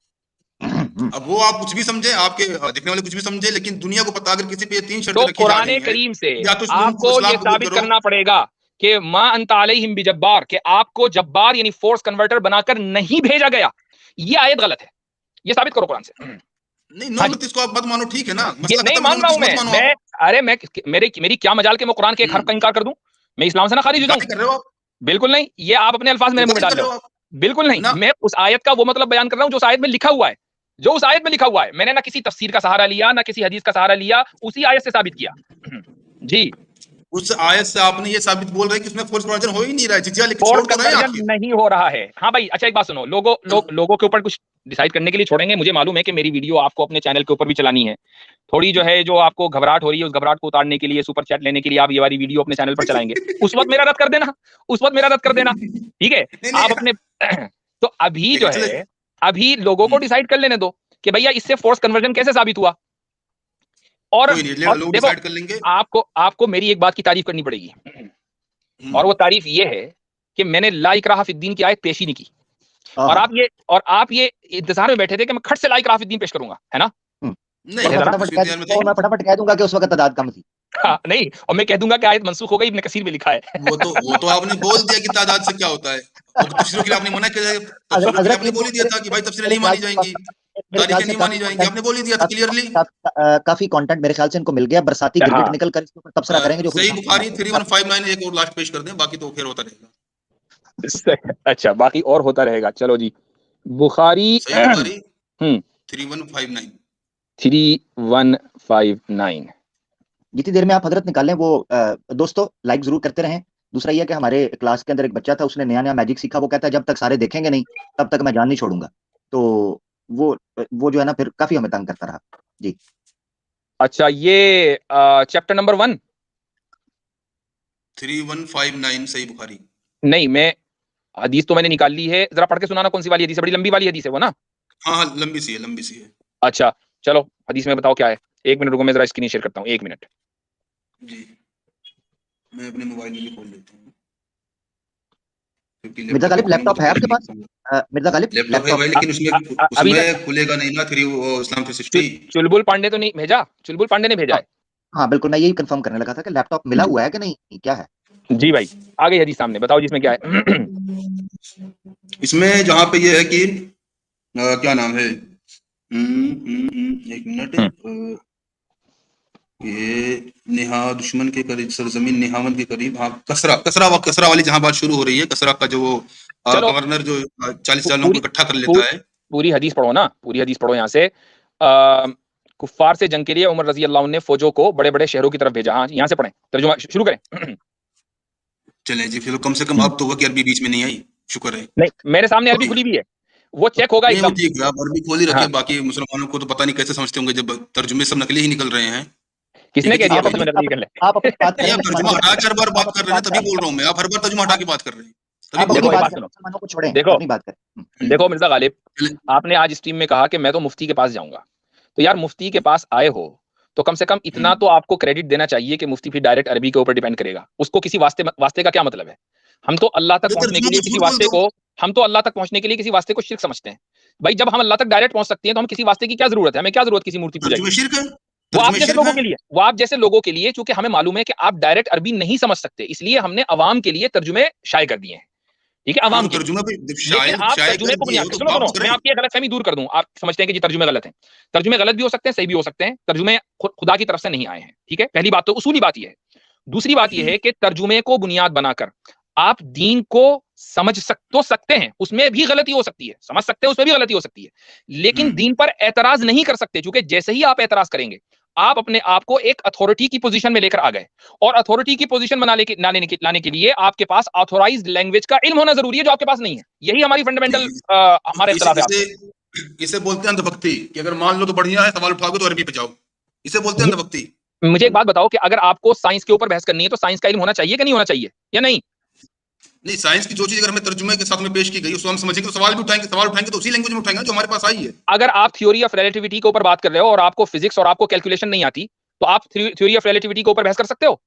अब वो आप कुछ भी समझे, आपके देखने वाले कुछ भी समझे, लेकिन दुनिया को पता अगर किसी पे ये 3 तो शर्तें रखी जा कुरान रही हैं, करीम से या तो आपको इस्लाम ये कबूल साबित करो। करना पड़ेगा कि मां अंत अलैहिम बिजब्बार, कि आपको जब्बार यानी फोर्स कन्वर्टर बनाकर नहीं भेजा गया। ये आयत गलत है, ये साबित करो कुरान से। नहीं, हाँ 929 को आप मत मानो, ठीक है ना, ये मसला नहीं खत्म, मान रहा 929 हूं मत मानो मैं आप। अरे मैं मेरी क्या मजाल के मैं कुरान के एक हर्फ का इनकार कर दूं, मैं इस्लाम से ना खारिज हो जाऊं? गाली कर रहे हो आप, बिल्कुल नहीं, ये आप अपने अल्फाज मेरे मुंह में गाली डाल कर रहे रहे हो। हो आप, बिल्कुल है नहीं, ना? मैं उस आयत का वो मतलब बयान कर रहा हूं जो उस आयत में लिखा हुआ है। जो उस आयत में लिखा हुआ है, मैंने ना किसी तफसीर का सहारा लिया ना किसी हदीस का सहारा लिया, उसी आयत से साबित किया। जी, उस आयत से आपने ये साबित बोल रहे हैं कि उसमें फोर्स कन्वर्जन हो ही नहीं रहा है, जिजिया लेके फोर्स छोड़ तो रहे हैं कन्वर्जन आखिर। नहीं हो रहा है। हाँ भाई, अच्छा एक बात सुनो, लोगों के ऊपर कुछ डिसाइड करने के लिए छोड़ेंगे। मुझे मालूम है कि मेरी वीडियो आपको अपने चैनल के ऊपर भी चलानी है। थोड़ी जो है, जो आपको घबराहट हो रही है, उस घबराहट को उतारने के लिए, सुपर चैट लेने के लिए आप ये वाली वीडियो अपने चैनल पर चलाएंगे। उस वक्त मेरा रद्द कर देना, उस वक्त मेरा रद्द कर देना, ठीक है? नहीं आप नहीं, अपने तो अभी ठीक जो है चले। है, अभी लोगों को डिसाइड कर लेने दो कि भैया इससे फोर्स कन्वर्जन कैसे साबित हुआ। और कोई नहीं, लोग देखो, डिसाइड कर लेंगे। आपको मेरी एक बात की तारीफ करनी पड़ेगी, और वो तारीफ ये है कि मैंने ला इकराहा फिद्दीन की आयत पेश ही नहीं की। और आप ये इंतजार में बैठे थे कि मैं खट से ला इकराहा फिद्दीन पेश करूंगा, है ना? नहीं, और मैं फटाफट कह दूंगा कि उस वक्त तादाद कम थी। हाँ, नहीं, और मैं कह दूंगा कि आयत मनसूख हो गई, इब्न कसीर में लिखा है। वो तो आपने बोल दिया कि तादाद से क्या होता है, वो तो तफसीरों के लिए आपने मना किया, तफसीरों के लिए आपने बोल ही दिया था कि भाई तफसीरें नहीं मानी जाएंगी, तारीखें नहीं मानी जाएंगी, आपने बोल ही दिया था क्लियरली। काफी कंटेंट मेरे ख्याल से इनको मिल गया, बरसाती गिरगिट हाँ। निकल कर इसके ऊपर तबसरा करेंगे जो सही बुखारी 3159 एक और लास्ट पेश कर दें, बाकी तो खैर होता रहेगा। अच्छा, बाकी और होता रहेगा, चलो जी। बुखारी सही बुखारी 3159 3159। जितनी देर में आप हजरत निकालें वो दोस्तों लाइक जरूर करते रहें। दूसरा ये कि हमारे क्लास के अंदर एक बच्चा था, उसने नया नया मैजिक सीखा। वो कहता है जब तक सारे देखेंगे नहीं तब तक मैं जान नहीं छोड़ूंगा। तो वो जो है ना फिर काफी हमें तंग करता रहा जी। अच्छा, ये चैप्टर नंबर 1 3159 सही बुखारी। नहीं, मैं हदीस तो मैंने निकाल ली है, जरा पढ़ के सुनाना कौन सी वाली हदीस है, बड़ी लंबी वाली हदीस है वो ना? हाँ लंबी सी है। अच्छा चलो, हदीस में बताओ क्या है। 1 मिनट रुको, मैं जरा स्क्रीन शेयर करता हूँ, 1 मिनट जी। मैं अपने मोबाइल में भी खोल लेता हूँ, मिर्जा गालिब लैपटॉप है आपके पास? मिर्जा गालिब लैपटॉप है भाई, लेकिन उसमें खुलेगा नहीं ना इस्लाम 360। चुलबुल पांडे तो नहीं भेजा? चुलबुल पांडे ने भेजा है। हाँ बिल्कुल, मैं यही कंफर्म करने लगा था कि लैपटॉप मिला हुआ है कि नहीं, क्या है। जी भाई, आ गई हदीस सामने, बताओ जिसमें क्या है। इसमें जहां पे ये है कि क्या नाम है, एक मिनट, ये नेहा दुश्मन के करीब सरजमीन नेहावन के करीब, हाँ कसरा वाली जहां बात शुरू हो रही है, कसरा का जो गवर्नर जो 40,000 लोगों को इकट्ठा कर लेता है। पूरी हदीस पढ़ो ना, पूरी हदीस पढ़ो यहाँ से। कुफ्फार से जंग के लिए उमर रजी अल्लाह ने फौजों को बड़े बड़े शहरों की तरफ भेजा। हाँ, यहाँ से पढ़ें, तर्जुमा शुरू करें। चलें जी, फिर कम से कम अब तो हुआ कि अरबी बीच में नहीं आई, शुक्र है। नहीं, मेरे सामने अरबी खुली भी है, वो चेक होगा एकदम। ठीक है, आप अरबी खोल ही रखिए। हाँ। बाकी मुसलमानों को तो पता नहीं कैसे समझते होंगे जब तर्जुमे सब नकली ही निकल रहे हैं। किसने कह दिया आप अपनी बात करें, तर्जुमा हटा के हर बार बात कर रहे हैं, तभी बोल रहा हूँ मैं, आप हर बार तर्जुमा हटा के बात कर रहे हैं, तभी बोल रहा हूँ। मुसलमानों को छोड़ें, देखो अपनी बात करें। देखो मिर्जा गालिब, आपने आज स्ट्रीम में कहा कि मैं तो मुफ्ती के पास जाऊंगा। तो यार, मुफ्ती के पास आए हो तो कम से कम इतना तो आपको क्रेडिट देना चाहिए कि मुफ्ती फिर डायरेक्ट अरबी के ऊपर डिपेंड करेगा। उसको किसी वास्ते का क्या मतलब है? हम तो अल्लाह तक पहुंचने के लिए किसी वास्ते को किसी वास्ते को शिर्क समझते हैं। भाई, जब हम अल्लाह तक डायरेक्ट पहुंच सकते हैं तो हम किसी वास्ते की क्या जरूरत है? हमें क्या जरूरत किसी मूर्ति पूजा की? वो आप जैसे लोगों के लिए, चूंकि हमें मालूम है कि आप डायरेक्ट अरबी नहीं समझ सकते, इसलिए हमने अवाम के लिए तर्जुमे शाये कर दिए हैं। ठीक है, अवाम के लिए। लेकिन आप तर्जुमे को बुनियाद, सुनो, मैं आपकी गलतफहमी दूर कर दूं। आप समझते हैं कि जी तर्जुमे गलत हैं। तर्जुमे गलत भी हो सकते हैं, सही भी हो सकते हैं। तर्जुमे खुदा की तरफ से नहीं आए हैं। ठीक है, पहली बात तो उसूली बात यह है। दूसरी बात यह है कि तर्जुमे को बुनियाद बनाकर आप दीन को समझ सकते हैं, उसमें भी गलती हो सकती है, समझ सकते हैं, उसमें भी गलती हो सकती है, लेकिन दीन पर एतराज नहीं कर सकते, क्योंकि जैसे ही आप एतराज करेंगे आप अपने आप को एक अथॉरिटी की पोजीशन में लेकर आ गए, और अथॉरिटी की पोजीशन लाने के लिए आपके पास ऑथोराइज्ड लैंग्वेज का इल्म होना जरूरी है, जो आपके पास नहीं है। यही हमारी फंडामेंटल हमारे इख्तिलाफ है। इसे बोलते हैं अंधभक्ति कि अगर मान लो तो बढ़िया है, सवाल उठाओगे तो अरबी पे जाओ। इसे बोलते हैं ये अंधभक्ति। मुझे एक बात बताओ कि अगर आपको साइंस के ऊपर बहस करनी है तो साइंस का इल्म होना चाहिए कि नहीं होना चाहिए, या नहीं? नहीं, साइंस की जो चीज अगर हमें तर्जुमे के साथ में पेश की गई उसको हम समझेंगे तो सवाल उठाएंगे तो उसी लैंग्वेज में उठाएंगे जो हमारे पास आई है। अगर आप थ्योरी ऑफ रिलेटिविटी के ऊपर बात कर रहे हो और आपको फिजिक्स और आपको कैलकुलेशन नहीं आती, तो आप थ्योरी ऑफ रिलेटिविटी के ऊपर बहस कर सकते हो?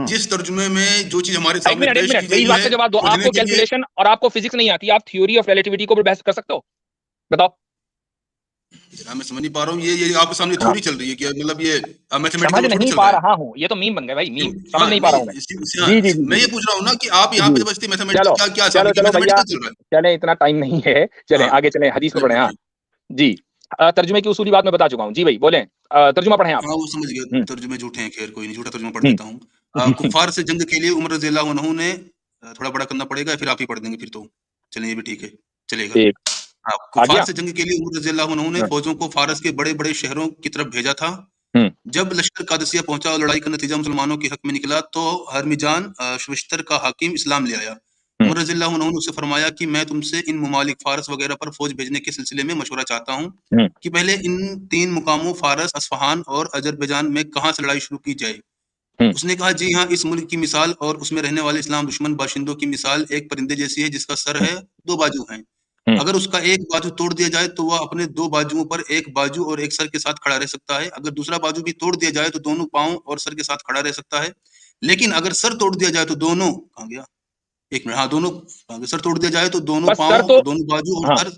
जिस तर्जुमे में जो चीज हमारे एक सामने मिनट, एक पेश मिनट, की मेरी गई बात है का जवाब दो। खोजने आपको के लिए। कैलकुलेशन और आपको फिजिक्स नहीं आती, आप थ्योरी ऑफ रिलेटिविटी के ऊपर बहस कर सकते हो? बताओ। मैं समझ नहीं पा रहा हूँ, ये आपके सामने हाँ, थ्योरी चल रही है कि मतलब ये मैथमेटिकल समझ वो थोड़ी नहीं चल पा रहा है। रहा हूँ, ये तो मीम बन गए भाई, मीम। समझ हाँ, नहीं पा नहीं, रहा हूँ मैं। हाँ, जी जी जी मैं जी ये पूछ रहा हूँ ना कि आप यहाँ पे जी। जबरदस्ती चलो मैथमेटिकल क्या चलो साबित चलो भैया, मैथमेटिकल चल रहा है। चले, इतना टाइम नहीं है, चलें हाँ, आगे चलें, हदीस पे चलिए पढ़ें। हाँ पूछिए। जी। तर्जुमे की उसूली बात मैं बता चुका हूँ जी भाई, बोलें। तर्जुमा पढ़ें आप। हाँ, वो समझ गया, हम्म तर्जुमे झूठे हैं, खैर कोई नहीं, झूठा तर्जुमा पढ़ हम्म देता हूँ। कुफ़ार से जंग के लिए उमर रज़ियल्लाहु अन्हु ने थोड़ा बड़ा करना पड़ेगा, फिर आप ही पढ़ देंगे फिर तो। चलिए ये भी ठीक है, चलेगा। एक हाँ, आ कुफ़ार गया। से जंग के लिए उमर रज़ियल्लाहु अन्हु ने हाँ, फ़ौजों को फ़ारस के बड़े-बड़े शहरों की तरफ भेजा था। हम्म जब लश्कर कादसिया पहुंचा और लड़ाई का नतीजा मुसलमानों के हक में निकला तो हरमिजान शविश्तर का हाकिम इस्लाम ले आया। हम्म उमर रज़ियल्लाहु अन्हु ने उससे फरमाया कि मैं तुमसे इन ममालिक फारस वगैरह पर फौज भेजने के सिलसिले में मशवरा चाहता हूँ हम्म कि पहले इन 3 मुकामों फारस, अस्फ़हान और अज़रबैजान में कहाँ से लड़ाई शुरू की जाए। हम्म उसने कहा, जी हाँ, इस मुल्क की मिसाल और उसमें रहने वाले इस्लाम दुश्मन बाशिंदों की मिसाल एक परिंदे जैसी है जिसका सर हम्म है, 2 बाजू हैं। हम्म अगर उसका एक बाजू तोड़ दिया जाए तो वह अपने 2 बाजुओं पर एक बाजू और एक सर के साथ खड़ा रह सकता है। अगर दूसरा बाजू भी तोड़ दिया जाए तो दोनों पाँव और सर के साथ खड़ा रह सकता है। लेकिन अगर सर तोड़ दिया जाए तो दोनों कहाँ गया? 1 मिनट, हाँ, दोनों अगर सर तोड़ दिया जाए तो दोनों बस सर पाँव, तो, दोनों बाजू और हाँ सर,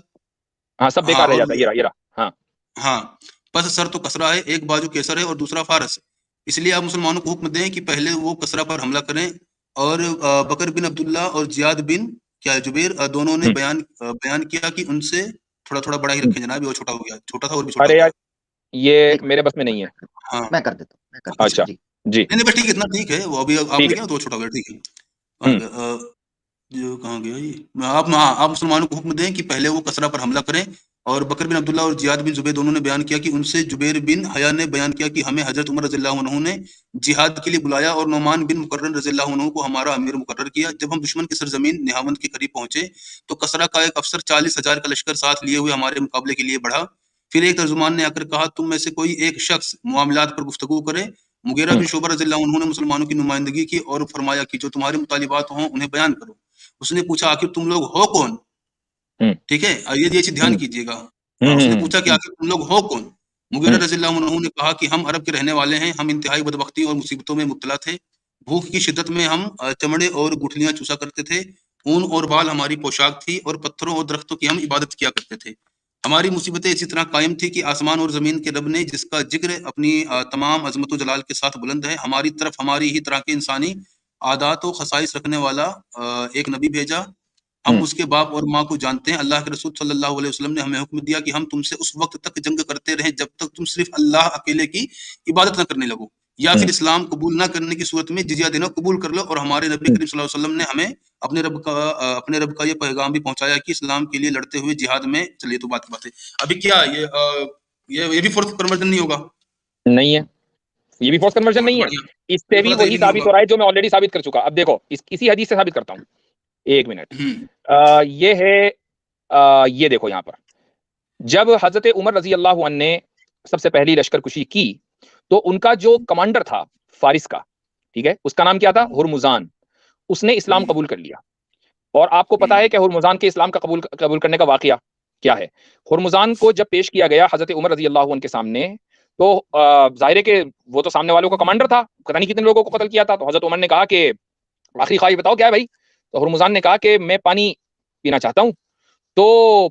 हाँ, सब हाँ, बेकार रह और जाता है। ये रहा। हाँ हाँ, बस सर तो कसरा है, एक बाजू केसर है और दूसरा फारस है। इसलिए आप मुसलमानों को हुक्म दें कि पहले वो कसरा पर हमला करें और बकर बिन अब्दुल्ला और जियाद बिन क्या जुबैर दोनों ने हम्म बयान किया कि उनसे थोड़ा-थोड़ा बड़ा ही हम्म। रखें जनाब, ये और छोटा हो गया। छोटा था और भी छोटा हो अरे यार, गया। ये एक मेरे बस में नहीं है। हाँ, मैं कर देता अच्छा। हूँ अच्छा जी। जी, नहीं, नहीं, बस ठीक है, इतना ठीक है। वो अभी ठीक आपने है। किया तो और छोटा हो गया, ठीक है। कहाँ हम्म गया जो कहाँ गया ये? आप मुसलमानों को हुक्म दें कि पहले वो कसरा पर हमला करें और बकर बिन अब्दुल्ला और जियाद बिन जुबैर दोनों ने बयान किया कि उनसे जुबैर बिन हया ने बयान किया कि हमें हजरत उमर रज़ियल्लाहु अन्हु ने जिहाद के लिए बुलाया और नोमान बिन मुकर्रर रज़ियल्लाहु अन्हु को हमारा अमीर मुकर्रर किया। जब हम दुश्मन की सरजमीन निहावंद के करीब पहुंचे तो कसरा का एक अफसर 40,000 का लश्कर साथ लिए हुए हमारे मुकाबले के लिए बढ़ा। फिर एक तर्जुमान ने आकर कहा, तुम में से कोई एक शख्स मामलात पर गुफ्तगू करे। मुगीरा हम्म बिन शोबा रज़ियल्लाहु अन्हु ने मुसलमानों की नुमाइंदगी की और फरमाया कि जो तुम्हारे मुतालिबात हों उन्हें बयान करो। उसने पूछा, आखिर तुम लोग हो कौन? हम्म ठीक है? ये चीज़ ध्यान हम्म कीजिएगा। हाँ, हम्म उसने हम्म पूछा कि हम्म आखिर तुम लोग हो कौन? मुगीरा हम्म रज़ियल्लाहु अन्हु ने कहा कि हम अरब के रहने वाले हैं, हम इंतहाई बदबख्ती और मुसीबतों में मुब्तला थे। भूख की शिद्दत में हम चमड़े और गुठलियाँ चूसा करते थे। ऊन और बाल हमारी पोशाक थी और पत्थरों और दरख्तों की हम इबादत किया करते थे। हमारी मुसीबतें इसी तरह कायम थी कि आसमान और ज़मीन के रब ने, जिसका ज़िक्र अपनी तमाम अज़मत व जलाल के साथ बुलंद है, हमारी तरफ हमारी ही तरह के इंसानी आदात व ख़साइस रखने वाला एक नबी भेजा। हम हम्म उसके बाप और माँ को जानते हैं। अल्लाह के रसूल सल्लल्लाहु अलैहि वसल्लम ने हमें हुक्म दिया कि हम तुमसे उस वक़्त तक जंग करते रहें जब तक तुम सिर्फ़ अल्लाह अकेले की इबादत ना करने लगो, या हम्म। फिर इस्लाम कबूल ना करने की सूरत में जिज़िया देना कबूल कर लो। और हमारे नबी हम्म। करीम सल्लल्लाहु अलैहि वसल्लम ने हमें अपने रब का ये पैगाम भी पहुँचाया कि इस्लाम के लिए लड़ते हुए जिहाद में चलिए। तो बात है। अभी क्या ये भी फ़ोर्थ कन्वर्जन नहीं होगा? नहीं है, ये भी फोर्स कन्वर्जन गुड, नहीं है। बढ़िया। इससे मुझे भी पता था ये वही भी नहीं साबित होगा। हो रहा है जो मैं ऑलरेडी साबित कर चुका। अब देखो, इसी हदीस से साबित करता हूँ। एक मिनट। हुँ, ये है, ये देखो यहाँ पर, जब हजरत उमर रजी अल्लाह अन्हु ने सबसे पहली लश्करकुशी की तो उनका जो कमांडर था फारिस का, ठीक है, उसका नाम क्या था? हुरमुजान। उसने इस्लाम हुँ, कबूल कर लिया। और आपको हुँ, पता है कि हुरमुजान के इस्लाम का कबूल कबूल करने का वाकया क्या है? हुरमुजान को जब पेश किया गया हजरत उमर रजी अल्लाह अन्हु के सामने, तो जाहिर है कि वो तो सामने वालों का कमांडर था, पता नहीं कितने लोगों को कत्ल किया था। तो हजरत उमर ने कहा कि आखिरी ख्वाहिश बताओ क्या है भाई? तो हुरमुजान ने कहा कि मैं पानी पीना चाहता हूँ। तो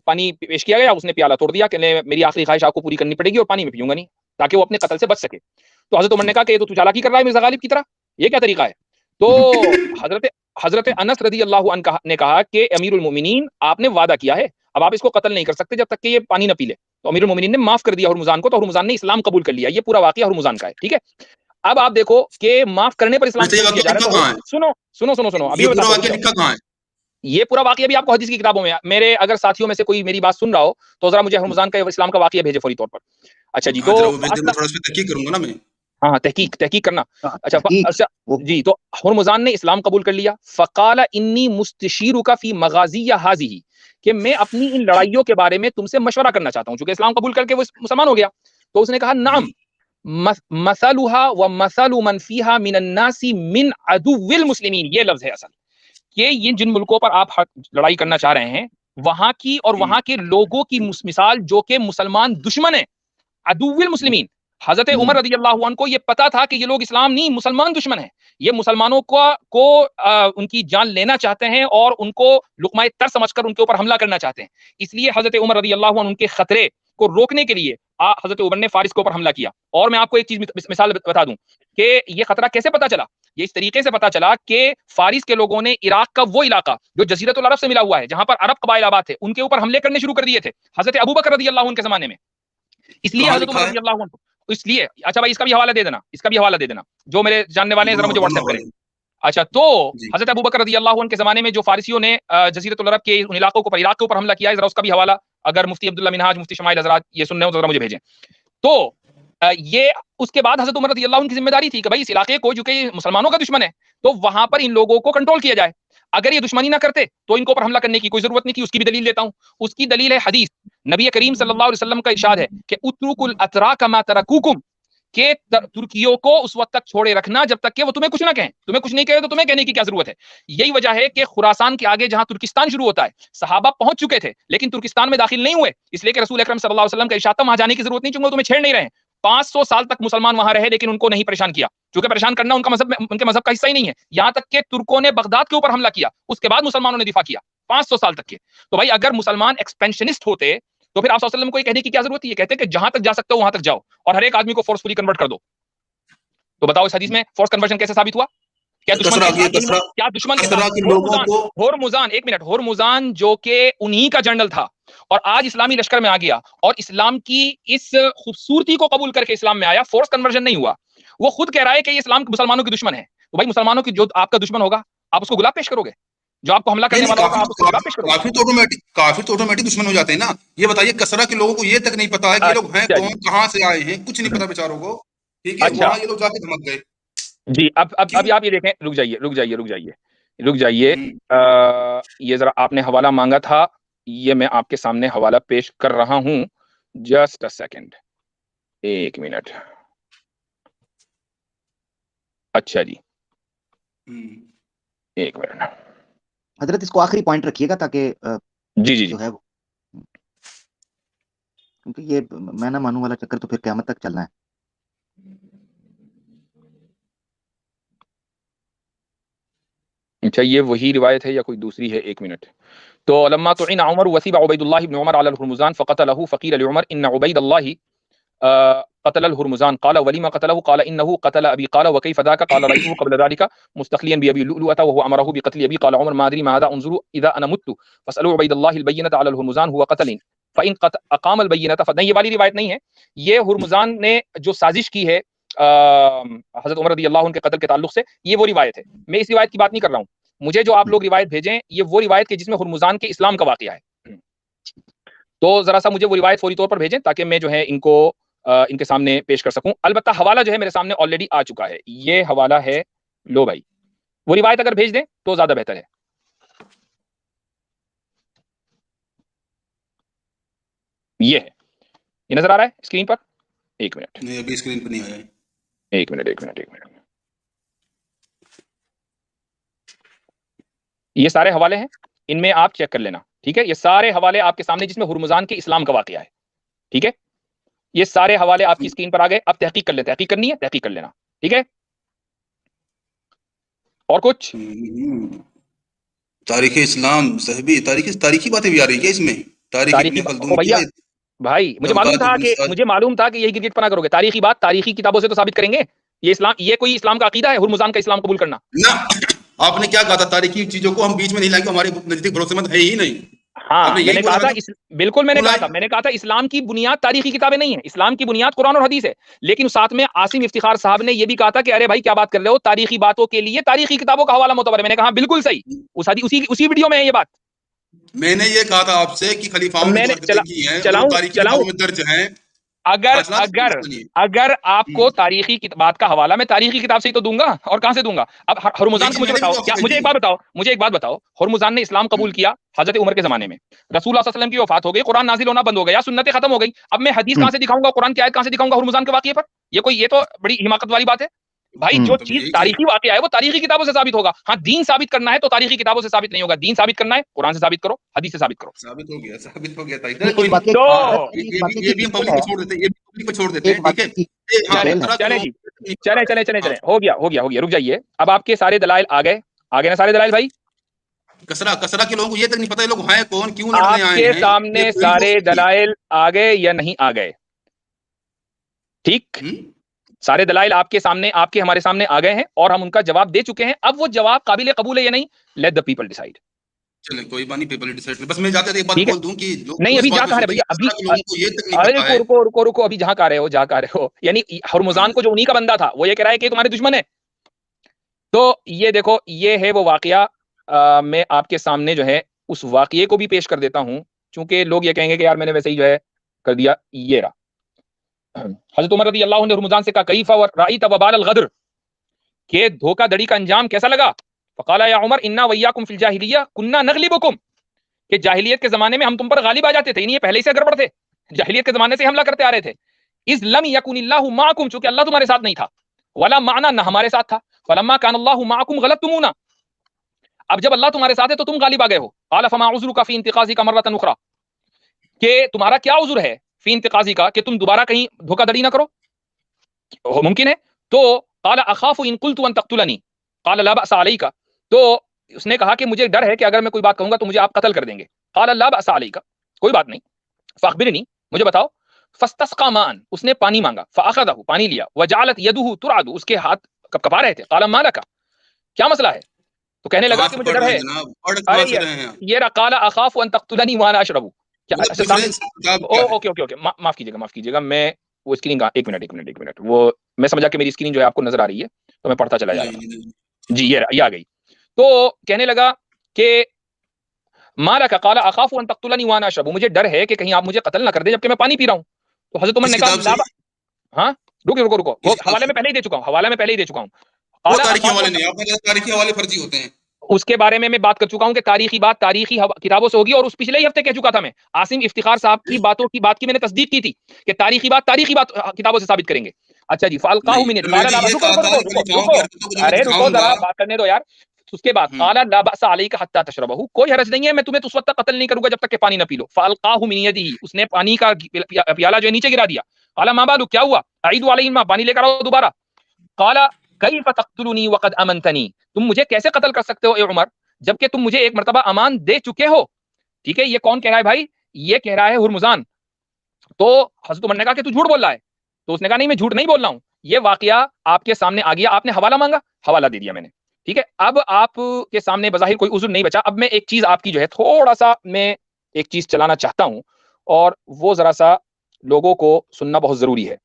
पानी पेश किया गया, उसने प्याला तोड़ दिया कि मेरी आखिरी ख्वाहिश आपको पूरी करनी पड़ेगी और पानी में पीऊंगा नहीं, ताकि वो अपने कत्ल से बच सके। तो हजरत उमर ने कहा कि ये तो तू चालाकी कर रहा है मिर्जा गालिब की तरह, ये क्या तरीका है? तो हजरत हजरत अनस रदी अल्लाह अन्हु ने कहा कि अमीरुल मोमिनीन, आपने वादा किया है, अब आप इसको कत्ल नहीं कर सकते जब तक कि ये पानी न पी ले। तो अमीरुल मोमिनीन ने माफ कर दिया हुरमुजान को, तो हुरमुजान ने इस्लाम कबूल कर लिया। ये पूरा वाकया हुरमुजान का है, ठीक है। अब आप देखो कि माफ करने पर इस्लाम वैसे ये कबूल किया वाक़या जा रहा लिखा है। तो कहाँ है? सुनो सुनो सुनो सुनो, अभी ये मैं पूरा बताता हूँ, रुक वाक़या जाओ। लिखा कहाँ है? ये पूरा वाकया भी आपको हदीस की किताबों में, मेरे अगर साथियों में से कोई मेरी बात सुन रहा हो तो जरा मुझे हुरमुजान का इस्लाम का वाकया भेजे फौरी तौर पर। अच्छा जी, हाँ, तो ज़रा वो भेज दें, मैं असला, थोड़ा इस पे तहक़ीक़ करूँगा ना मैं। हाँ हाँ, तहकीक तहकीक करना। हाँ, अच्छा तहकीक अच्छा वो जी, तो हुरमुजान ने इस्लाम कबूल कर लिया। फ़क़ाल इन्नी मुस्तशीरुका फ़ी मगाज़िया हाज़िही, कि मैं अपनी इन लड़ाइयों के बारे में तुमसे मशवरा करना चाहता हूं। चूंकि इस्लाम कबूल करके वो मुसलमान हो गया, तो उसने कहा नाम मसलुहा व मसलु मन फीहा मिनन नासी मिन अदुव्विल मुस्लिमीन, ये लफ्ज है असल कि ये जिन मुल्कों पर आप लड़ाई करना चाह रहे हैं वहां की और वहां के लोगों की मिसाल जो कि मुसलमान दुश्मन है, अदुव्विल मुस्लिमीन। हजरत उमर रदी अल्लाह अन्हु को ये पता था कि ये लोग इस्लाम नहीं मुसलमान दुश्मन है, ये मुसलमानों को उनकी जान लेना चाहते हैं और उनको लुकमाए तर समझकर उनके ऊपर हमला करना चाहते हैं। इसलिए हजरत उमर रदी अल्लाह अन्हु उनके खतरे को रोकने के लिए हजरत उमर ने फारिस के ऊपर हमला किया। और मैं आपको एक चीज मिसाल बता दूं कि ये खतरा कैसे पता चला। ये इस तरीके से पता चला कि फारिस के लोगों ने इराक का वो इलाका जो जजीरतुल अरब से मिला हुआ है, जहां पर अरब कबाइल आबाद थे, उनके ऊपर हमले करने शुरू कर दिए थे हजरत अबू बकर रदी अल्लाह अन्हु के जमाने में। इसलिए हजरत उमर रदी अल्लाह अन्हु, इसलिए अच्छा भाई इसका भी हवाला दे देना, इसका भी हवाला दे देना, जो मेरे जानने वाले हैं जरा मुझे व्हाट्सएप करें। अच्छा, तो हजरत अबू बकर रदी अल्लाह अन्हु के जमाने में जो फारिसियों ने जजीरतुल अरब के उन इलाकों को इराक के ऊपर हमला किया है, जरा उसका भी हवाला अगर मुफ्ती अब्दुल्ला मिनहाज, मुफ्ती शमाइल हजरात ये सुन रहे हो तो जरा मुझे भेजें। तो ये उसके बाद हजरत उमर रदी अल्लाह अन्हु की जिम्मेदारी थी कि भाई इस इलाके को, जो कि मुसलमानों का दुश्मन है, तो वहां पर इन लोगों को कंट्रोल किया जाए। अगर ये दुश्मनी ना करते तो इनके ऊपर हमला करने की कोई जरूरत नहीं थी। उसकी भी दलील देता हूं। उसकी दलील है हदीस, नबी करीम सल्लल्लाहु अलैहि वसल्लम का इरशाद है कि उतरुकुल अतराक मा तरकुकुम, के तुर्कियों को उस वक्त तक छोड़े रखना जब तक कि वो तुम्हें कुछ ना कहें। तुम्हें कुछ नहीं कहे तो तुम्हें कहने की क्या जरूरत है। यही वजह है कि खुरासान के आगे जहां तुर्किस्तान शुरू होता है, सहाबा पहुंच चुके थे लेकिन तुर्किस्तान में दाखिल नहीं हुए, इसलिए कि रसूल अकरम सल्लल्लाहु अलैहि वसल्लम का इरशाद था वहां जाने की जरूरत नहीं, चूंकि तुम्हें छेड़ नहीं रहे। 500 साल तक मुसलमान वहां रहे लेकिन उनको नहीं परेशान किया, क्योंकि परेशान करना उनका मजहब, उनके मजहब का हिस्सा ही नहीं है। यहां तक कि तुर्कों ने बगदाद के ऊपर हमला किया, उसके बाद मुसलमानों ने दिफा किया 500 साल तक के। तो भाई अगर मुसलमान एक्सपेंशनिस्ट होते तो फिर आप सल्लल्लाहु अलैहि वसल्लम को ये कहने की क्या जरूरत है। ये कहते हैं कि जहां तक जा सकते हो वहां तक जाओ और हर एक आदमी को फोर्सफुली कन्वर्ट कर दो। तो बताओ इस हदीस में फोर्स कन्वर्जन कैसे साबित हुआ? क्या दुश्मन के साथ होर्मुजान, एक मिनट, होर्मुजान जो कि उन्हीं का जनरल था और आज इस्लामी लश्कर में आ गया और इस्लाम की इस खूबसूरती को कबूल करके इस्लाम में आया, फोर्स कन्वर्जन नहीं हुआ। वो खुद कह रहा है कि ये इस्लाम मुसलमानों की दुश्मन है। तो भाई मुसलमानों की जो आपका दुश्मन होगा आप उसको गुलाब पेश करोगे, जो आपको हमला करने वाला होगा आप उसको गुलाब पेश करोगे। काफी तो ऑटोमेटिक दुश्मन हो जाते हैं ना। ये बताइए कसरा के लोगों को ये तक नहीं पता है कि ये लोग हैं कौन, कहां से आए हैं, कुछ नहीं पता बेचारों को। ठीक है, वहां ये लोग जाके धमक गए जी। अब आप ये देखें, रुक जाइए। ये जरा आपने हवाला मांगा था, ये मैं आपके सामने हवाला पेश कर रहा हूं। जस्ट अ सेकंड, एक मिनट। अच्छा जी, एक मिनट हजरत, इसको आखिरी पॉइंट रखिएगा ताकि जी जो है वो, क्योंकि ये मैं ना मानूं वाला चक्कर तो फिर क़यामत तक चलना है। अच्छा, ये वही रिवायत है या कोई दूसरी है? एक मिनट। तो लम्मा तुइन उमर वसीब उबैदुल्लाह इब्न उमर अल हुर्मुजान फक़तलहु फ़क़ील लिउमर इन्न उबैदुल्लाह क़तल अल हुर्मुजान क़ाल वलिमा क़तलहु क़ाल इन्नहु क़तल अबी क़ाल व कैफ़ ज़ाका क़ाल रअयतुहु क़ब्ल ज़ालिका मुस्तख़लियन बि अबी लुअलुअता व हुवा अमरहु बिक़त्लि अबी क़ाल उमर मा अदरी माज़ा उन्ज़ुरु इज़ा अना मुत्तु फ़सअलू उबैदुल्लाह अल बय्यिनता अल हुर्मुजान हुवा क़तलिन फ़इन अक़ाम अल बय्यिनता फ़। नहीं, ये वाली रिवायत नहीं है। ये हुर्मुजान ने जो साजिश की है हज़रत उमर रज़ी अल्लाह अन्हु के कत्ल के ताल्लुक से, ये वो रिवायत है। मैं इस रिवायत की बात नहीं कर रहा हूँ। मुझे जो आप लोग रिवायत भेजें ये वो रिवायत के जिसमें हुर्मुजान के इस्लाम का वाक़या है। तो जरा सा मुझे वो रिवायत फौरी तौर पर भेजें ताकि मैं जो है इनको इनके सामने पेश कर सकूं। अलबत्ता हवाला जो है मेरे सामने ऑलरेडी आ चुका है। ये हवाला है, लो भाई, वो रिवायत अगर भेज दें तो ज्यादा बेहतर है। ये है, ये नजर आ रहा है स्क्रीन पर? एक मिनट, नहीं अभी स्क्रीन पर नहीं आया है। एक मिनट। ये सारे हवाले हैं, इनमें आप चेक कर लेना, ठीक है। ये सारे हवाले आपके सामने जिसमें हुर्मुजान के इस्लाम का वाक़या है, ठीक है। ये सारे हवाले आपकी स्क्रीन पर आ गए। अब तहकीक कर ले, तहकीक करनी है तहकीक कर लेना, ठीक है। और कुछ तारीख इस्लाम सहबी तारीखी बातें भी आ रही है इसमें। भैया भाई मुझे मालूम था कि यही गिरगिट पना करोगे। तारीखी बात तारीखी किताबों से तो साबित करेंगे। ये कोई इस्लाम का अकीदा है हुर्मुजान का इस्लाम कबूल करना? ना, आपने क्या कहा था, तारीखी चीजों को हम बीच में नहीं लाएंगे, हमारे नजदीक भरोसेमंद है ही नहीं। हाँ, मैंने कहा था बिल्कुल, मैंने कहा था इस्लाम की बुनियाद तारीखी किताबें नहीं है, इस्लाम की बुनियाद कुरान और हदीस है। लेकिन साथ में आसिम इफ्तिखार साहब ने यह भी कहा था कि अरे भाई क्या बात कर रहे हो, तारीखी बातों के लिए तारीखी किताबों का हवाला मोतबर है। मैंने कहा बिल्कुल सही, उसी वीडियो में है ये बात। मैंने ये कहा था आपसे कि खलीफाओं ने जो हरकतें की हैं वो तारीखी किताबों में दर्ज हैं। अगर फैसला तो अगर सुनिए। अगर आपको तारीखी बात का हवाला मैं तारीखी किताब से ही तो दूंगा, और कहां से दूंगा? अब हुर्मुजान यही को चीज मुझे मैंने भी बताओ, तो आपसे क्या कही मुझे थी। एक बात बताओ, मुझे एक बात बताओ, हुर्मुजान ने इस्लाम कबूल किया हजरत उमर के जमाने में, रसूलुल्लाह सल्लल्लाहु अलैहि वसल्लम की वफात हो गई, कुरान नाजिल होना बंद हो गया, सुन्नतें खत्म हो गई, अब मैं हदीस कहां से दिखाऊंगा, कुरान की आयत कहां से दिखाऊंगा हुर्मुजान के वाकये पर? ये तो बड़ी हिमाकत वाली बात है भाई। जो तो चीज यही चीज तारीखी वाकया है वो तारीखी किताबों से साबित होगा। हाँ, दीन साबित करना है तो तारीखी किताबों से साबित नहीं होगा, दीन साबित करना है कुरान से साबित करो, हदीस से साबित करो। साबित हो गया था। नहीं, इधर कोई एक नहीं। वाकई तो इस वाकई की ये भी हम डिटेल पब्लिक है, को छोड़ देते हैं, ये भी पब्लिक को छोड़ देते एक हैं, ठीक है। वाकई की हाँ, चले डिटेल है। कतरा के चले लोगों जी, को नहीं पता है। हाँ, हो गया, रुक जाइए। अब आपके सारे दलाइल आ गए ना सारे दलाइल भाई? कसरा कसरा के लोगों को ये तक नहीं पता ये लोग हैं कौन, क्यों लड़ने आए आपके हैं, ये सामने पूरी सारे प्रोसेस थी। दलाइल आ गए या नहीं आ गए? ठीक, हम्म? सारे दलाइल आपके सामने, आपके हमारे सामने आ गए हैं और हम उनका जवाब दे चुके हैं। अब वो जवाब काबिल कबूल है या नहीं, लेट द पीपल डिसाइड। चलें, कोई बात नहीं, पीपल डिसाइड। बस मैं जाते एक बात ठीक है, बोल दूं कि नहीं लोग इस अभी जा बात पे कहां रहे सोचते हैं भैया, कि अभी कसरा के लोगों को ये तक नहीं अरे पता है। रुको अभी जहां का रहे हो, जहां का रहे हो, यानी हाँ, हुर्मुजान को जो उन्हीं का बंदा था वो ये कह रहा है कि तुम्हारे दुश्मन है। तो ये देखो, ये है वो वाकया। मैं आपके सामने जो है उस वाकये को भी पेश कर देता हूं, चूंकि लोग ये कहेंगे कि यार मैंने वैसे ही जो है कर दिया। ये रहा, हजरत उमर रज़ी अल्लाह अन्हु ने हुर्मुजान से कहा, कैफा राईत वबाल अल गद्र, के धोखाधड़ी का अंजाम कैसा लगा? फकाला या उमर इन्ना वय्याकुम फिल जाहिलिया कुन्ना नगलिबुकुम, कि जाहिलियत के जमाने में हम तुम पर गालिब आ जाते थे, यानी ये पहले ही से गड़बड़ थे, जाहिलियत के जमाने से हमला करते आ रहे थे। इज लम यकुनिल्लाहु माकुम, चूंकि अल्लाह तुम्हारे साथ नहीं था, वला माना, न हमारे साथ था, फलम्मा कान अल्लाहु माकुम गलबतुमुना, अब जब अल्लाह तुम्हारे साथ है तो तुम गालिब आ गए हो। काला फमा उज़्रुका फी इंतिकाज़ी का मर्रतन उखरा, कि तुम्हारा क्या उज़्र है फी इंतिकाज़ी का, कि तुम दोबारा कहीं धोखाधड़ी ना करो, मुमकिन है। तो काला अखाफु इन कुल्तु अन तक्तुलनी, काला ला बअस अलैका, तो उसने कहा कि मुझे डर है कि अगर मैं कोई बात कहूंगा तो मुझे आप कत्ल कर देंगे। काला ला बअस अलैका, कोई बात नहीं, फअखबिरनी, मुझे बताओ। फस्तस्का मान, उसने पानी मांगा, फअखज़हु, पानी लिया, वजअलत यदुहु तुरअदु, उसके हाथ कपकपा रहे थे। काला मा लका, क्या मसला है? तो कहने लगा कहाँ कि से मुझे पढ़ डर रहे है। हैं जनाब, पढ़ अरे कहाँ से रहे हैं आप? ये रहा, काला अखाफु अन तक्तुलनी व अना अशरबु, क्या मतलब अच्छा सामने? रेफरेंस किताब ओ क्या है? ओके, माफ कीजिएगा, मैं वो स्क्रीन का एक मिनट, वो मैं समझा कि मेरी स्क्रीन जो है आपको नजर आ रही है, तो मैं पढ़ता चला जा नहीं रहा नहीं नहीं। हूँ जी। ये आ गई। तो कहने लगा कि माला का, काला अखाफु अन तक्तुलनी व अना अशरबु, मुझे डर है कि कहीं आप मुझे कत्ल ना कर दे जबकि मैं पानी पी रहा हूँ। तो हजरत उमर किस ने कहा किताब से? ला, हाँ, रुको, किस वो किताब हवाले से? में पहले ही दे चुका हूँ, हवाला में पहले ही दे चुका हूँ। वो काला तारीखी अखाफु, हवाले नहीं, आपने कहा तारीखी हवाले फर्जी होते हैं। उसके बारे में मैं बात कर चुका हूं कि तारीखी बात तारीखी किताबों से होगी, और उस पिछले ही हफ्ते कह चुका था मैं, आसिम इफ्तिखार साहब की बात की मैंने तस्दीक की थी कि तारीखी बात किताबों से साबित करेंगे। अच्छा जी, फालकाहु नहीं, मिन तो काला मैंने ला, ये रुको कहा रुको था रुको कि मैं रुको दिखाऊं रुको, करके, तो जब मैं अरे रुको दिखाऊंगा। जरा, बात करने दो यार। उसके बाद हम्म। काला ला बअस अलैका हत्ता तशरबहु, कोई हरज नहीं है, मैं तुम्हें उस वक्त तक कत्ल नहीं करूंगा जब तक कि पानी ना पी लो। फालकाहु मिन यदिही, उसने पानी का प्याला जो है नीचे गिरा दिया। काला मा बालू, क्या हुआ? अईदु अलैहिम, पानी लेकर आओ दोबारा। काला कैफ तक्तुलुनी वक़द अमनतनी, तुम मुझे कैसे कत्ल कर सकते हो ए उमर, जबकि तुम मुझे एक मर्तबा अमान दे चुके हो। ठीक है, ये कौन कह रहा है भाई? ये कह रहा है हुर्मुजान। तो हजरत उमर ने कहा कि तू झूठ बोल रहा है, तो उसने कहा नहीं, मैं झूठ नहीं बोल रहा हूं, ये वाकया आपके सामने आ गया, आपने हवाला मांगा, हवाला दे दिया मैंने। ठीक है, अब आपके सामने बज़ाहिर कोई उज़्र नहीं बचा। अब मैं एक चीज आपकी जो है थोड़ा सा मैं एक चीज चलाना चाहता हूं, और वो जरा सा लोगों को सुनना बहुत जरूरी है।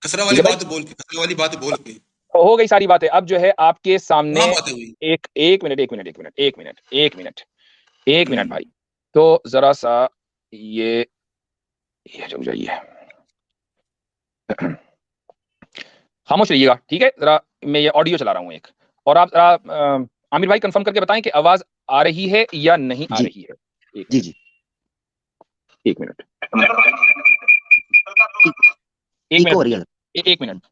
कसरा ठीक वाली है भाई, बात बोल के, कसरा वाली बात बोल के। हो गई सारी बातें। अब जो है आपके सामने, कहाँ बातें हुई? एक मिनट भाई, तो जरा सा ये रुक जाइए, खामोश रहिएगा, ठीक है? जरा मैं ये ऑडियो चला रहा हूँ एक, और आप जरा आमिर भाई कंफर्म करके बताएं कि आवाज आ रही है या नहीं आ जी रही है। एक जी मिनट, जी, एक मिनट, एक इको हो मिनट, रही है। एक मिनट।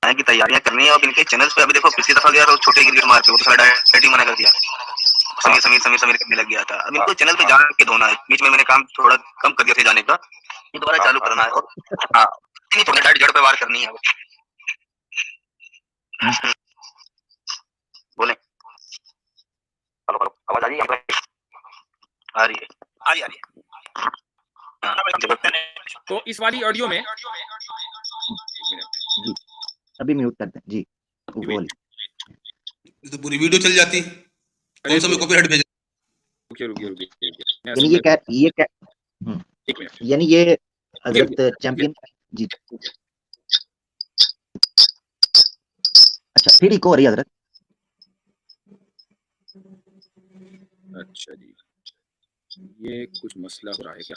की तैयारियां करनी है। और इनके चैनल्स पे अभी देखो, पिछली दफा गया और छोटे क्रिकेट मार के वो तो सारा डायरेक्टिंग मना कर दिया, समीर समीर समीर समीर करने लग गया था। अब इनको चैनल पे जाके धोना है। बीच में मैंने काम थोड़ा कम कर दिया था जाने का, ये दोबारा चालू करना है। और हाँ, इतनी थोड़ी डायरेक्ट जड़ पे वार करनी है। बोले, हेलो हेलो, आवाज आ रही है? आ रही है, आ रही है। तो इस वाली ऑडियो में, जी अभी म्यूट कर दें जी, वो बोलिए। तो पूरी वीडियो चल जाती, कौन सा मैं कॉपीराइट भेज? रुकिए, यानी एक मिनट, यानी ये हजरत चैंपियन जी अच्छा, फिर इको हो रही है हजरत। अच्छा जी, ये कुछ मसला हो रहा है क्या?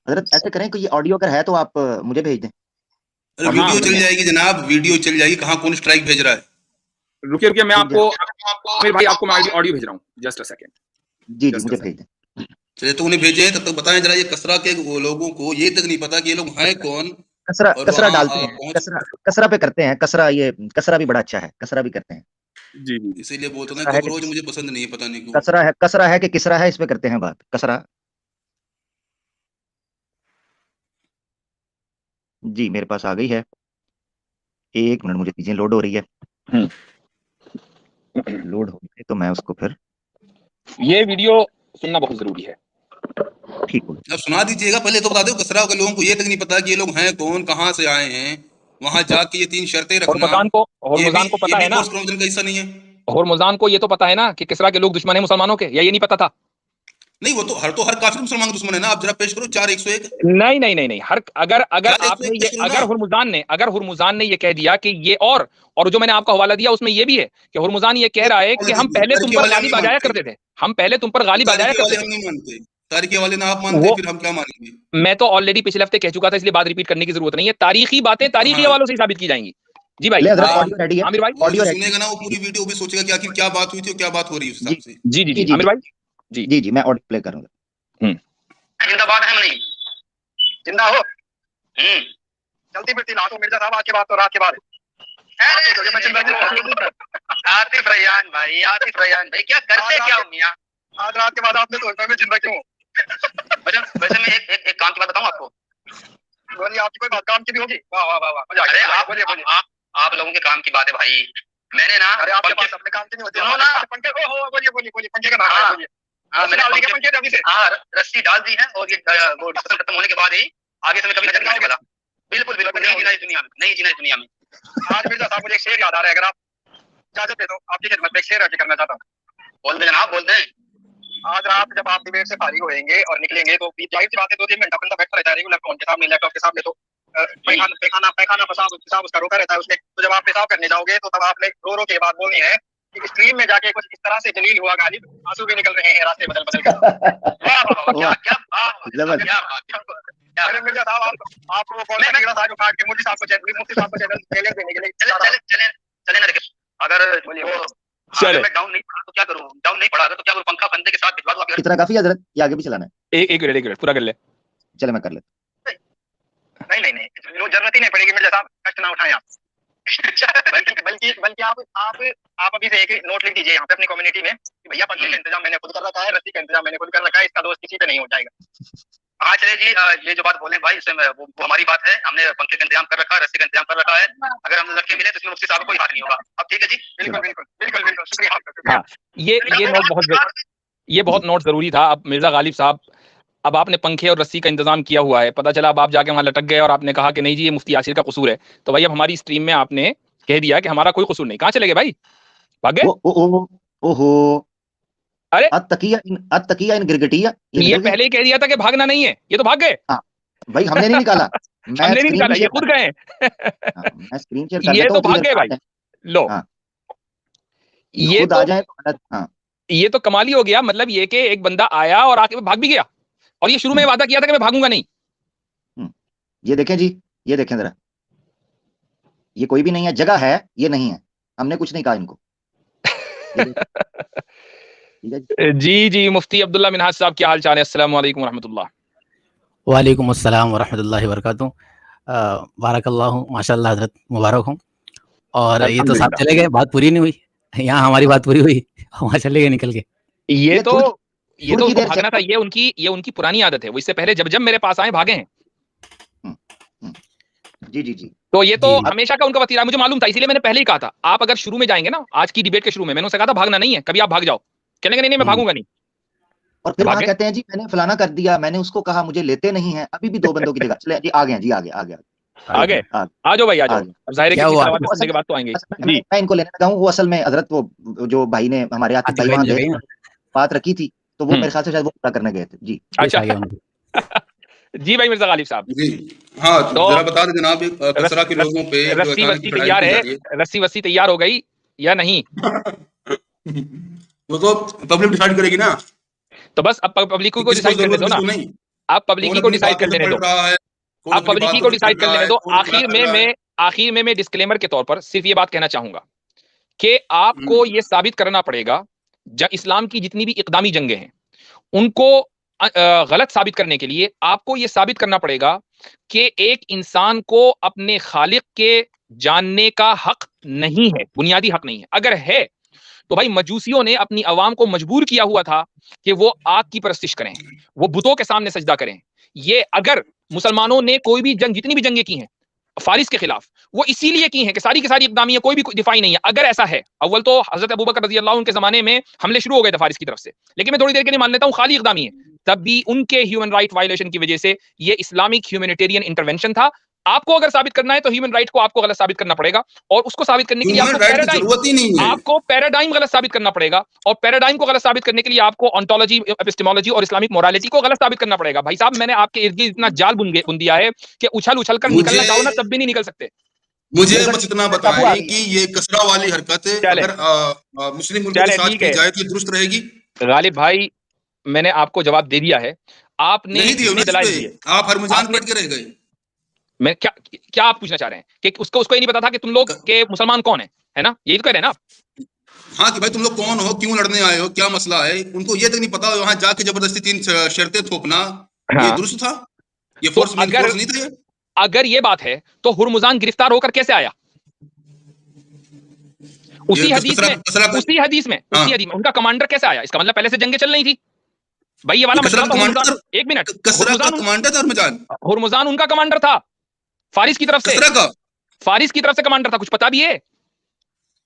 हजरत ऐसे करें कि ये ऑडियो अगर है तो आप मुझे भेज दें। अरे ऑडियो वीडियो भेज चल दें। जाएगी जनाब, वीडियो चल जाएगी। कहाँ कौन स्ट्राइक भेज रहा है? रुकिए रुकिए, मैं रुक जाए। आपको आमिर भाई आपको मैं ऑडियो भेज रहा हूँ, जस्ट अ सेकंड। जी जी, मुझे भेज दें। चलिए तो उन्हें भेजे, तब तक बताएं जरा ये कसरा के वो लोगों को ये तक नहीं पता कि ये लोग हैं कौन, कसरा और कसरा वहाँ डालते हैं, पहुंच। कसरा कसरा पे करते हैं, कसरा, ये कसरा भी बड़ा अच्छा है, कसरा भी करते हैं। जी जी। इसीलिए बोलते हैं कसरा है कि कॉकरोच मुझे पसंद नहीं है, पता नहीं क्यों। कसरा है कि किसरा है, इस पे करते हैं बात। कसरा। जी मेरे पास आ गई है, 1 मिनट, मुझे चीजें लोड हो रही है। लोड हो गई तो मैं उसको फिर ये वीडियो सुनना बहुत जरूरी है। ठीक हो गया। अब सुना दीजिएगा, पहले तो बता दो कसरा के लोगों को ये तक नहीं पता कि ये लोग हैं कौन, कहाँ से आए हैं। वहां जाके ये 3 शर्तें रखना, होर्मुजान को ये पता भी है ना, कोर्स प्रमोशन का हिस्सा नहीं है। होर्मुजान को ये तो पता है ना कि किसरा के लोग दुश्मन है मुसलमानों के, या ये नहीं पता था? नहीं, वो तो हर काफिर मुसलमान का दुश्मन है ना। आप जरा पेश करो 4:101। नहीं नहीं नहीं नहीं, हर अगर अगर आपने 4:101 ये पेश करो ना। अगर हुरमुजान ने ये कह दिया कि ये, और जो मैंने आपको हवाला दिया उसमें ये भी है कि हुरमुजान ये कह रहा है कि हम पहले तुम तारीखे पर वाले हम गालिब नहीं बजाया मानते, करते थे, हम पहले तुम पर गालिब बजाया तारीखे करते वाले थे। हम नहीं मानते, तारीखे वाले ना आप मानते, वो फिर हम क्या मानेंगे? मैं तो ऑलरेडी पिछले हफ्ते कह चुका था, इसलिए बात रिपीट करने की जरूरत नहीं है। तारीखी बातें तारीखी हाँ, हवालों से ही साबित की जाएंगी। जी भाई, ले हजरत, हाँ, ऑडियो रेडी है, आमिर भाई। वो जो ऑडियो रेडी है। सुनेगा ना वो पूरी जी वीडियो भी सोचेगा कि आखिर क्या बात हुई थी और क्या बात हो रही है उस जी हिसाब से। जी जी जी जी जी आमिर भाई जी। जी जी, मैं ऑडियो प्ले करूंगा। जिंदाबाद है हम नहीं जिंदा हो। चलती फिरती ना तो मिर्जा साहब आज के बाद तो रात के बाद आतिफ रैयान भाई, आतिफ रैयान भाई, क्या करते क्या हो मियां? आज रात के बाद आपने सोचा मैं जिंदा क्यों? वैसे मैं एक काम की बात बताऊं आपको। बोलिए, आपकी कोई बात काम की भी होगी? वाह वाह वाह वाह। अरे आप लोगों के काम की बात है भाई। मैंने ना, अरे आपके पास अपने काम की नहीं होती ना पंखे। ओहो, बोलिए बोलिए बोलिए, पंखे का नाम बोलिए। मैंने रस्सी डाल दी है, और ये वो डिस्कशन खत्म होने के बाद ही आगे से मैं कभी नजर नहीं आने वाला। बिल्कुल बिल्कुल, नहीं जीना इस दुनिया में, नहीं जीना इस दुनिया में। आज मिर्जा साहब, मुझे एक शेर याद आ रहा है, अगर आप इजाजत दे दो, आपकी खिदमत में एक शेर अर्ज करना चाहता हूँ। बोल दे जनाब, बोल दे। आज रात जब आप डिबेट से फारिग होएंगे और निकलेंगे तो जाहिर सी बात है 2-3 घंटा बंदा बैठा रहता है रेगुलर फोन के सामने, लैपटॉप के सामने, तो पैखाना पेशाब उसका रोका रहता है उसमें। तो जब आप पेशाब करने जाओगे तो तब आपने रो रो के बात बोलनी है कि स्ट्रीम में जाके कुछ इस तरह से जलील हुआ गालिब, आंसू भी निकल रहे हैं रास्ते बदल बदल कर। क्या क्या अरे मिर्जा साहब, आपको वो कौन सा कीड़ा था जो काट के मुफ्ती साहब को चैनल देने के लिए चले ना। देखिए, अगर चले मैं डाउन नहीं पड़ा तो क्या करूं? डाउन नहीं पड़ा तो क्या करूं? पंखा बंदे के साथ भिजवा दूं आपके घर? इतना काफी है हजरत, ये आगे भी चलाना है? एक मिनट पूरा कर ले। चले मैं कर लेता। नहीं, जरूरत ही नहीं पड़ेगी मिर्जा साहब, कष्ट ना उठाएं आप। बल्कि आप अभी से एक नोट लिख दीजिए यहाँ पे अपनी कम्युनिटी में कि भैया पंखे का इंतजाम मैंने खुद कर रखा है, रस्सी का इंतजाम मैंने खुद कर रखा है, इसका दोस्त किसी पे नहीं हो जाएगा। हाँ चले जी, ये जो बात बोले भाई, इसमें वो हमारी बात है। हमने पंखे का इंतजाम कर रखा है, रस्सी का इंतजाम कर रखा है। अगर हम लड़के मिले तो इसमें मुफ्ती साहब को कोई हाथ नहीं होगा। अब ठीक है जी, बिल्कुल बिल्कुल बिल्कुल बिल्कुल, शुक्रिया आपका। हाँ, ये बहुत नोट जरूरी था। अब मिर्जा गालिब साहब, अब आपने पंखे और रस्सी का इंतजाम किया हुआ है, पता चला अब आप जाके वहां लटक गए और आपने कहा कि नहीं जी ये मुफ्ती यासिर का कसूर है, तो भाई अब हमारी स्ट्रीम में आपने कह दिया कि हमारा कोई कसूर नहीं। कहाँ चले गए भाई? भाग गए? ओहो, अरे अतकिया इन गिरगिटिया, ये पहले ही कह दिया था कि भागना नहीं है, ये तो भाग गए। हाँ भाई, हमने नहीं निकाला, हमने नहीं निकाला, ये खुद गए। मैं स्क्रीन शेयर कर ये देता तो हूँ भाग गए भाई। लो, ये खुद आ जाए तो ये तो कमाल ही हो गया। मतलब ये कि एक बंदा आया और आके भाग भी गया, और ये शुरू में वादा किया था कि मैं भागूंगा नहीं। ये देखें जी, ये देखें जरा, ये कोई भी नहीं है, जगह है, ये नहीं है, हमने कुछ नहीं कहा इनको। जी जी, मुफ्ती अब्दुल्ला मिनहाज साहब, क्या हाल चाल है? अस्सलाम वालेकुम रहमतुल्लाह। वालेकुम अस्सलाम वरहमतुल्लाहि वबरकातुहू। बारकल्लाहु, माशाअल्लाह, हजरत मुबारक हो। और ये तो साहब चले गए, बात पूरी नहीं हुई। यहाँ हमारी बात पूरी हुई, वहाँ चले गए निकल के। ये तो उसको भागना था। ये उनकी पुरानी आदत है। वो इससे पहले जब मेरे पास आए भागे हैं। जी जी जी, तो ये तो हमेशा का उनका वतीरा, मुझे मालूम था, इसीलिए मैंने पहले ही कहा था आप अगर शुरू में जाएंगे ना, आज की डिबेट के शुरू में मैंने उनसे कहा था भागना नहीं है कभी, आप भाग जाओ। कहने के नहीं मैं भागूंगा नहीं। और फिर वहां कहते हैं जी मैंने फलाना कर दिया, मैंने उसको कहा मुझे लेते नहीं है। अभी भी 2 बंदों की जगह चले जी, आ गए जी, आ गए आ जाओ भाई, आ जाओ। अब जाहिर है कि सुनने के बाद तो आएंगे जी। मैं इनको लेने लगा हूं। वो असल में हजरत, वो जो भाई ने हमारे आतिफ भाई वहां बात रखी थी, तो वो मेरे ख्याल से शायद वो पूरा करने गए थे जी। अच्छा जी भाई मिर्जा गालिब साहब। जी हाँ, तो जरा बता दें जनाब, कसरा के लोगों पे जो रस्सी अचानक वस्सी चढ़ाई तैयार की जा है, रही रस्सी वस्सी तैयार हो गई या नहीं? वो तो पब्लिक डिसाइड करेगी ना तो बस अब पब्लिक कि को किसको डिसाइड करने जरूरत दो ना, किसको नहीं, आप पब्लिक कौन को अपनी डिसाइड कर बातों से लेने पढ़ दो, रहा है, कौन आप अपनी पब्लिक बातों को से डिसाइड चल कर रहा लेने है, दो। कौन क्या कर रहा है। आखिर में मैं डिस्क्लेमर के तौर पर सिर्फ ये बात कहना चाहूंगा कि आपको ये साबित करना पड़ेगा, इस्लाम की जितनी भी इक़दामी जंगें हैं उनको गलत साबित करने के लिए आपको ये साबित करना पड़ेगा कि एक इंसान को अपने खालिक के जानने का हक नहीं है, बुनियादी हक नहीं है। अगर है तो भाई मजूसियों ने अपनी अवाम को मजबूर किया हुआ था कि वो आग की परस्तिश करें, वो बुतों के सामने सजदा करें। ये अगर मुसलमानों ने कोई भी जंग, जितनी भी जंगें की हैं फारिस के खिलाफ, वो इसीलिए की हैं कि सारी की सारी इक़दामी है, कोई भी दिफाई नहीं है। अगर ऐसा है, अव्वल तो हजरत अबू बकर रज़ी अल्लाह अन्हु के जमाने में हमले शुरू हो गए थे फारिस की तरफ से, लेकिन मैं थोड़ी देर के लिए मान लेता हूं खाली इक़दामी है, तब भी उनके ह्यूमन राइट वायलेशन की वजह से ये इस्लामिक ह्यूमैनिटेरियन इंटरवेंशन था। आपको अगर साबित करना है तो ह्यूमन राइट को आपको गलत साबित करना पड़ेगा, और उसको साबित करने के लिए ह्यूमन राइट की जरूरत ही नहीं है। आपको पैराडाइम गलत साबित करना पड़ेगा, और पैराडाइम को गलत साबित करने के लिए आपको ओंटोलॉजी, एपिस्टेमोलॉजी और इस्लामिक मोरालिटी को गलत साबित करना पड़ेगा। भाई साहब, मैंने आपके इर्द गिर्द इतना जाल बुन दिया है कि उछल उछल कर निकलना चाहो ना तब भी नहीं निकल सकते। मुझे बस इतना बताएं कि ये कसरा वाली हरकत अगर मुस्लिम मुल्कों के साथ की जाए तो दुरुस्त रहेगी? गालिब भाई, मैंने आपको जवाब दे दिया है, आपने नहीं दिया, दलाइल दिए, आप हरमुजान पढ़ के रह गए। मैं क्या आप पूछना चाह रहे हैं कि उसको ये नहीं पता था कि तुम लोग के मुसलमान कौन है ना? यही तो कह रहे हैं ना आप? हाँ, कि भाई तुम लोग कौन हो, क्यों लड़ने आए हो, क्या मसला है, उनको ये तक नहीं पता। वहां जाके जबरदस्ती 3 शर्तें थोपना, ये दुरुस्त था? ये फोर्स नहीं था ये? अगर ये बात है तो हुरमुजान गिरफ्तार होकर कैसे आया? उसी हदीस में उनका कमांडर कैसे आया? इसका मतलब पहले से जंगें चल रही थी भाई। ये वाला मसला तो एक मिनट, हुरमुजान उनका कमांडर था फारिस की तरफ से, कमांडर था। कुछ पता भी है?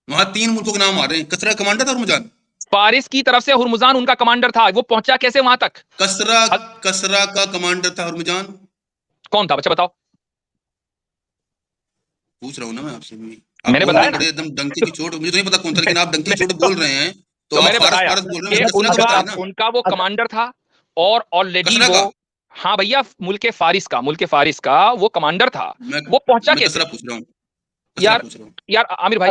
वहां 3 मुल्कों के नाम आ रहे हैं। कसरा कमांडर था हुरमुजान, फारिस की तरफ से हुरमुजान उनका कमांडर था। वो पहुंचा कैसे वहां तक? कसरा का कमांडर था हुरमुजान। कौन था? बच्चा बताओ। पूछ रहा हूँ ना मैं आपसे भी। मैंने बताया ना, एकदम डंके की चोट, मुझे तो नहीं पता कौन था, लेकिन आप डंके की चोट बोल रहे हैं तो मैंने बताया कि उनका वो कमांडर था, और ऑलरेडी वो, हाँ भैया, मुल्क फारिस का वो कमांडर था। वो पहुंचा कैसे? पूछ रहा हूँ यार आमिर भाई,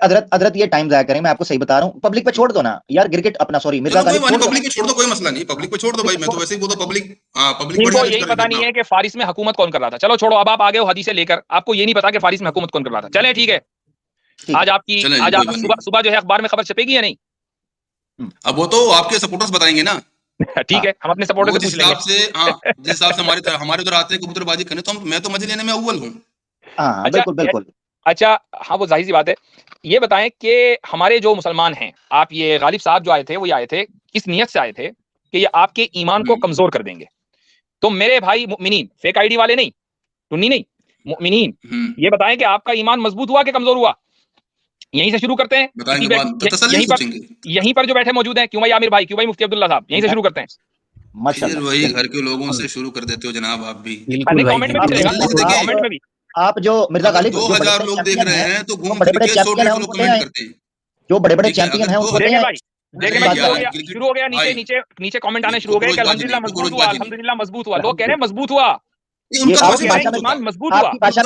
हजरत ये टाइम जाया करें, मैं आपको सही बता रहा हूँ। पब्लिक पे छोड़ दो ना यार, क्रिकेट अपना, सॉरी मिर्जा गालिब, पब्लिक पे छोड़ दो, कोई मसला नहीं, पब्लिक पे छोड़ दो भाई। मैं तो वैसे ही बोलता पब्लिक इनको यही पता नहीं है कि फारिस में हुकूमत कौन कर रहा था। चलो छोड़ो, अब आप आ गए हो हदीसें लेकर, आपको ये नहीं पता कि फारिस में हुकूमत कौन कर रहा था। चले ठीक है, आज आपकी सुबह जो है अखबार में खबर छपेगी या नहीं? अब वो तो आपके सपोर्टर्स बताएंगे ना। ठीक है, हम अपने सपोर्टर से पूछ लेंगे। जिस हिसाब से हमारे उधर आते हैं कबूतरबाजी करने, तो मैं तो मजे लेने में अव्वल हूँ। बिल्कुल। अच्छा, हाँ, वो जाहिर सी बात है। ये बताएं कि हमारे जो मुसलमान हैं, आप ये गालिब साहब जो आए थे, वो आए थे इस नियत से आए थे कि ये आपके ईमान को कमजोर कर देंगे। तो मेरे भाई मुमिनीन, फेक आईडी वाले नहीं, टुन्नी नहीं, मुमिनीन, ये बताएं कि आपका ईमान मजबूत हुआ कि कमजोर हुआ? यहीं से शुरू करते हैं। यहीं पर जो बैठे मौजूद हैं, क्यों भाई आमिर भाई, क्यों भाई मुफ्ती अब्दुल्ला साहब, यहीं से शुरू करते हैं। माशाल्लाह, वही घर के लोगों से शुरू कर देते हो जनाब आप भी। कमेंट में भी चलेगा, कमेंट में भी। आप जो मिर्जा गालिब, 2000 लोग देख रहे हैं तो घूम फिर के 100 लोग कमेंट करते हैं। जो बड़े-बड़े चैंपियन हैं उनको देखिए भाई, शुरू हो गया, नीचे कमेंट आने शुरू हो गए कि अल्हम्दुलिल्लाह मजबूत हुआ, अल्हम्दुलिल्लाह मजबूत हुआ। लोग कह रहे हैं मजबूत हुआ, आपकी भाषा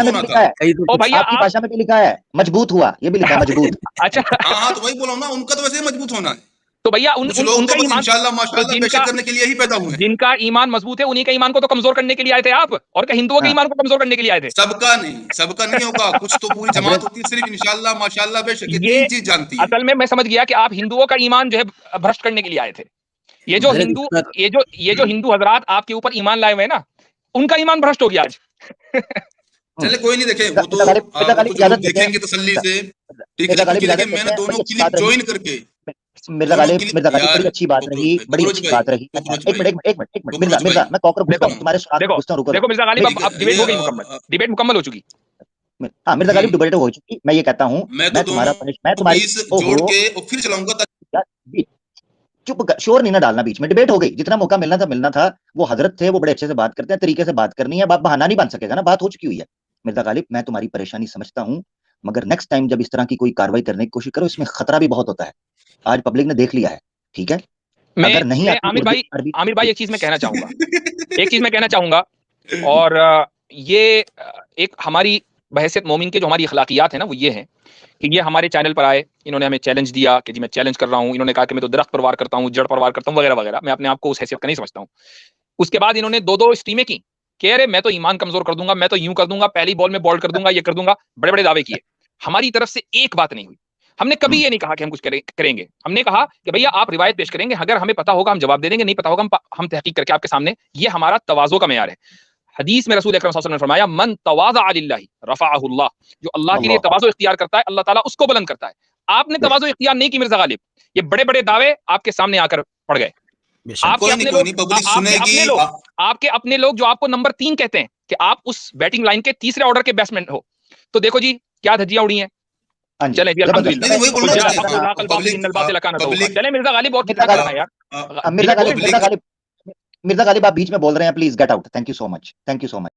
में लिखा है, ओ भैया आपकी भाषा में भी लिखा है मजबूत हुआ, ये भी लिखा है मजबूत। अच्छा, हाँ, तो वही बोला ना, उनका तो वैसे मजबूत होना है। तो भैया उनका ईमान इंशाल्लाह माशाल्लाह बेशक करने के लिए ही पैदा हुए हैं। जिनका ईमान मजबूत है, उन्हीं का ईमान को तो कमजोर करने के लिए आए थे आप, और क्या हिंदुओं के ईमान को कमजोर करने के लिए आए थे? सबका नहीं होगा, कुछ तो पूरी जमात होती है, सिर्फ इंशाल्लाह माशाल्लाह बेशक ये चीज जानती है। असल में मैं समझ गया कि आप हिंदुओं का ईमान जो है भ्रष्ट करने के लिए आए थे। ये जो हिंदू हजरात आपके ऊपर ईमान लाए हुए हैं ना, उनका ईमान भ्रष्ट हो गया आज। चले कोई नहीं, देखे वो तो देखेंगे तसल्ली से, ठीक है। लेकिन मैंने दोनों क्लिप ज्वाइन करके, मिर्जा गालिब बड़ी अच्छी बात रही, बड़ी अच्छी बात रही। एक मिनट मिर्जा, मैं कॉकर पूछता हूं, तुम्हारे साथ पूछता हूं, रुको। देखो मिर्जा गालिब, अब डिबेट हो गई मुकम्मल, डिबेट मुकम्मल हो चुकी। हाँ मिर्जा गालिब, डिबेट हो चुकी। मैं ये कहता हूं, मैं तुम्हारी जोड़ के और फिर चलाऊंगा। चुप, शोर नहीं ना डालना बीच में। डिबेट हो गई, जितना मौका मिलना था। वो हजरत थे, वो बड़े अच्छे से बात करते हैं, तरीके से बात करनी है, बहाना नहीं बन सकेगा ना, बात हो चुकी हुई है। मिर्जा गालिब, मैं तुम्हारी परेशानी समझता हूं, मगर नेक्स्ट टाइम जब इस तरह की कोई कार्रवाई करने की कोशिश करो, इसमें खतरा भी बहुत होता है। आज पब्लिक ने देख लिया है, ठीक है? अगर नहीं, आमिर भाई एक चीज मैं कहना चाहूंगा एक चीज मैं कहना चाहूंगा, और ये एक हमारी बहैसियत मोमिन के जो हमारी अखलाकियात है ना, वो ये है कि ये हमारे चैनल पर आए, इन्होंने हमें चैलेंज दिया कि जी मैं चैलेंज कर रहा हूँ, इन्होंने कहा कि मैं तो दरख्त परवार करता हूँ, जड़ परवार करता हूँ, वगैरह वगैरह। मैं अपने आप को उस हैसियत का नहीं समझता हूँ। उसके बाद इन्होंने 2-2 स्ट्रीमें की, कह रहे मैं तो ईमान कमजोर कर दूंगा, मैं तो यूं कर दूंगा, पहली बॉल में बॉल्ड कर दूंगा, ये कर दूंगा, बड़े बड़े दावे किए। हमारी तरफ से एक बात नहीं हुई। हमने कभी ये नहीं कहा कि हम कुछ करेंगे। हमने कहा कि भैया आप रिवायत पेश करेंगे, अगर हमें पता होगा हम जवाब दे देंगे, नहीं पता होगा हम तहकीक करके आपके सामने, ये हमारा तवाज़ो का मेयार है। हदीस में रसूल अकरम सल्लल्लाहु अलैहि वसल्लम ने फरमाया, मन तवाज़ा लिल्लाहि रफ़अहुल्लाह, जो अल्लाह के लिए तवाज़ो इख्तियार करता है, अल्लाह ताला उसको बुलंद करता है। आपने तवाज़ो इख्तियार नहीं की मिर्जा गालिब, ये बड़े बड़े दावे आपके सामने आकर पड़ गए। आपके अपने लोग, आपके अपने लोग जो आपको नंबर 3 कहते हैं कि आप उस बैटिंग लाइन के तीसरे ऑर्डर के बैट्समैन हो, तो देखो जी क्या धज्जियां उड़ी हैं। चलें जी, अल्हम्दुलिल्लाह। चलें मिर्जा गालिब, और कितना करना है यार। मिर्जा गालिब आप बीच में बोल रहे हैं, please get out. Thank you so much, thank you so much.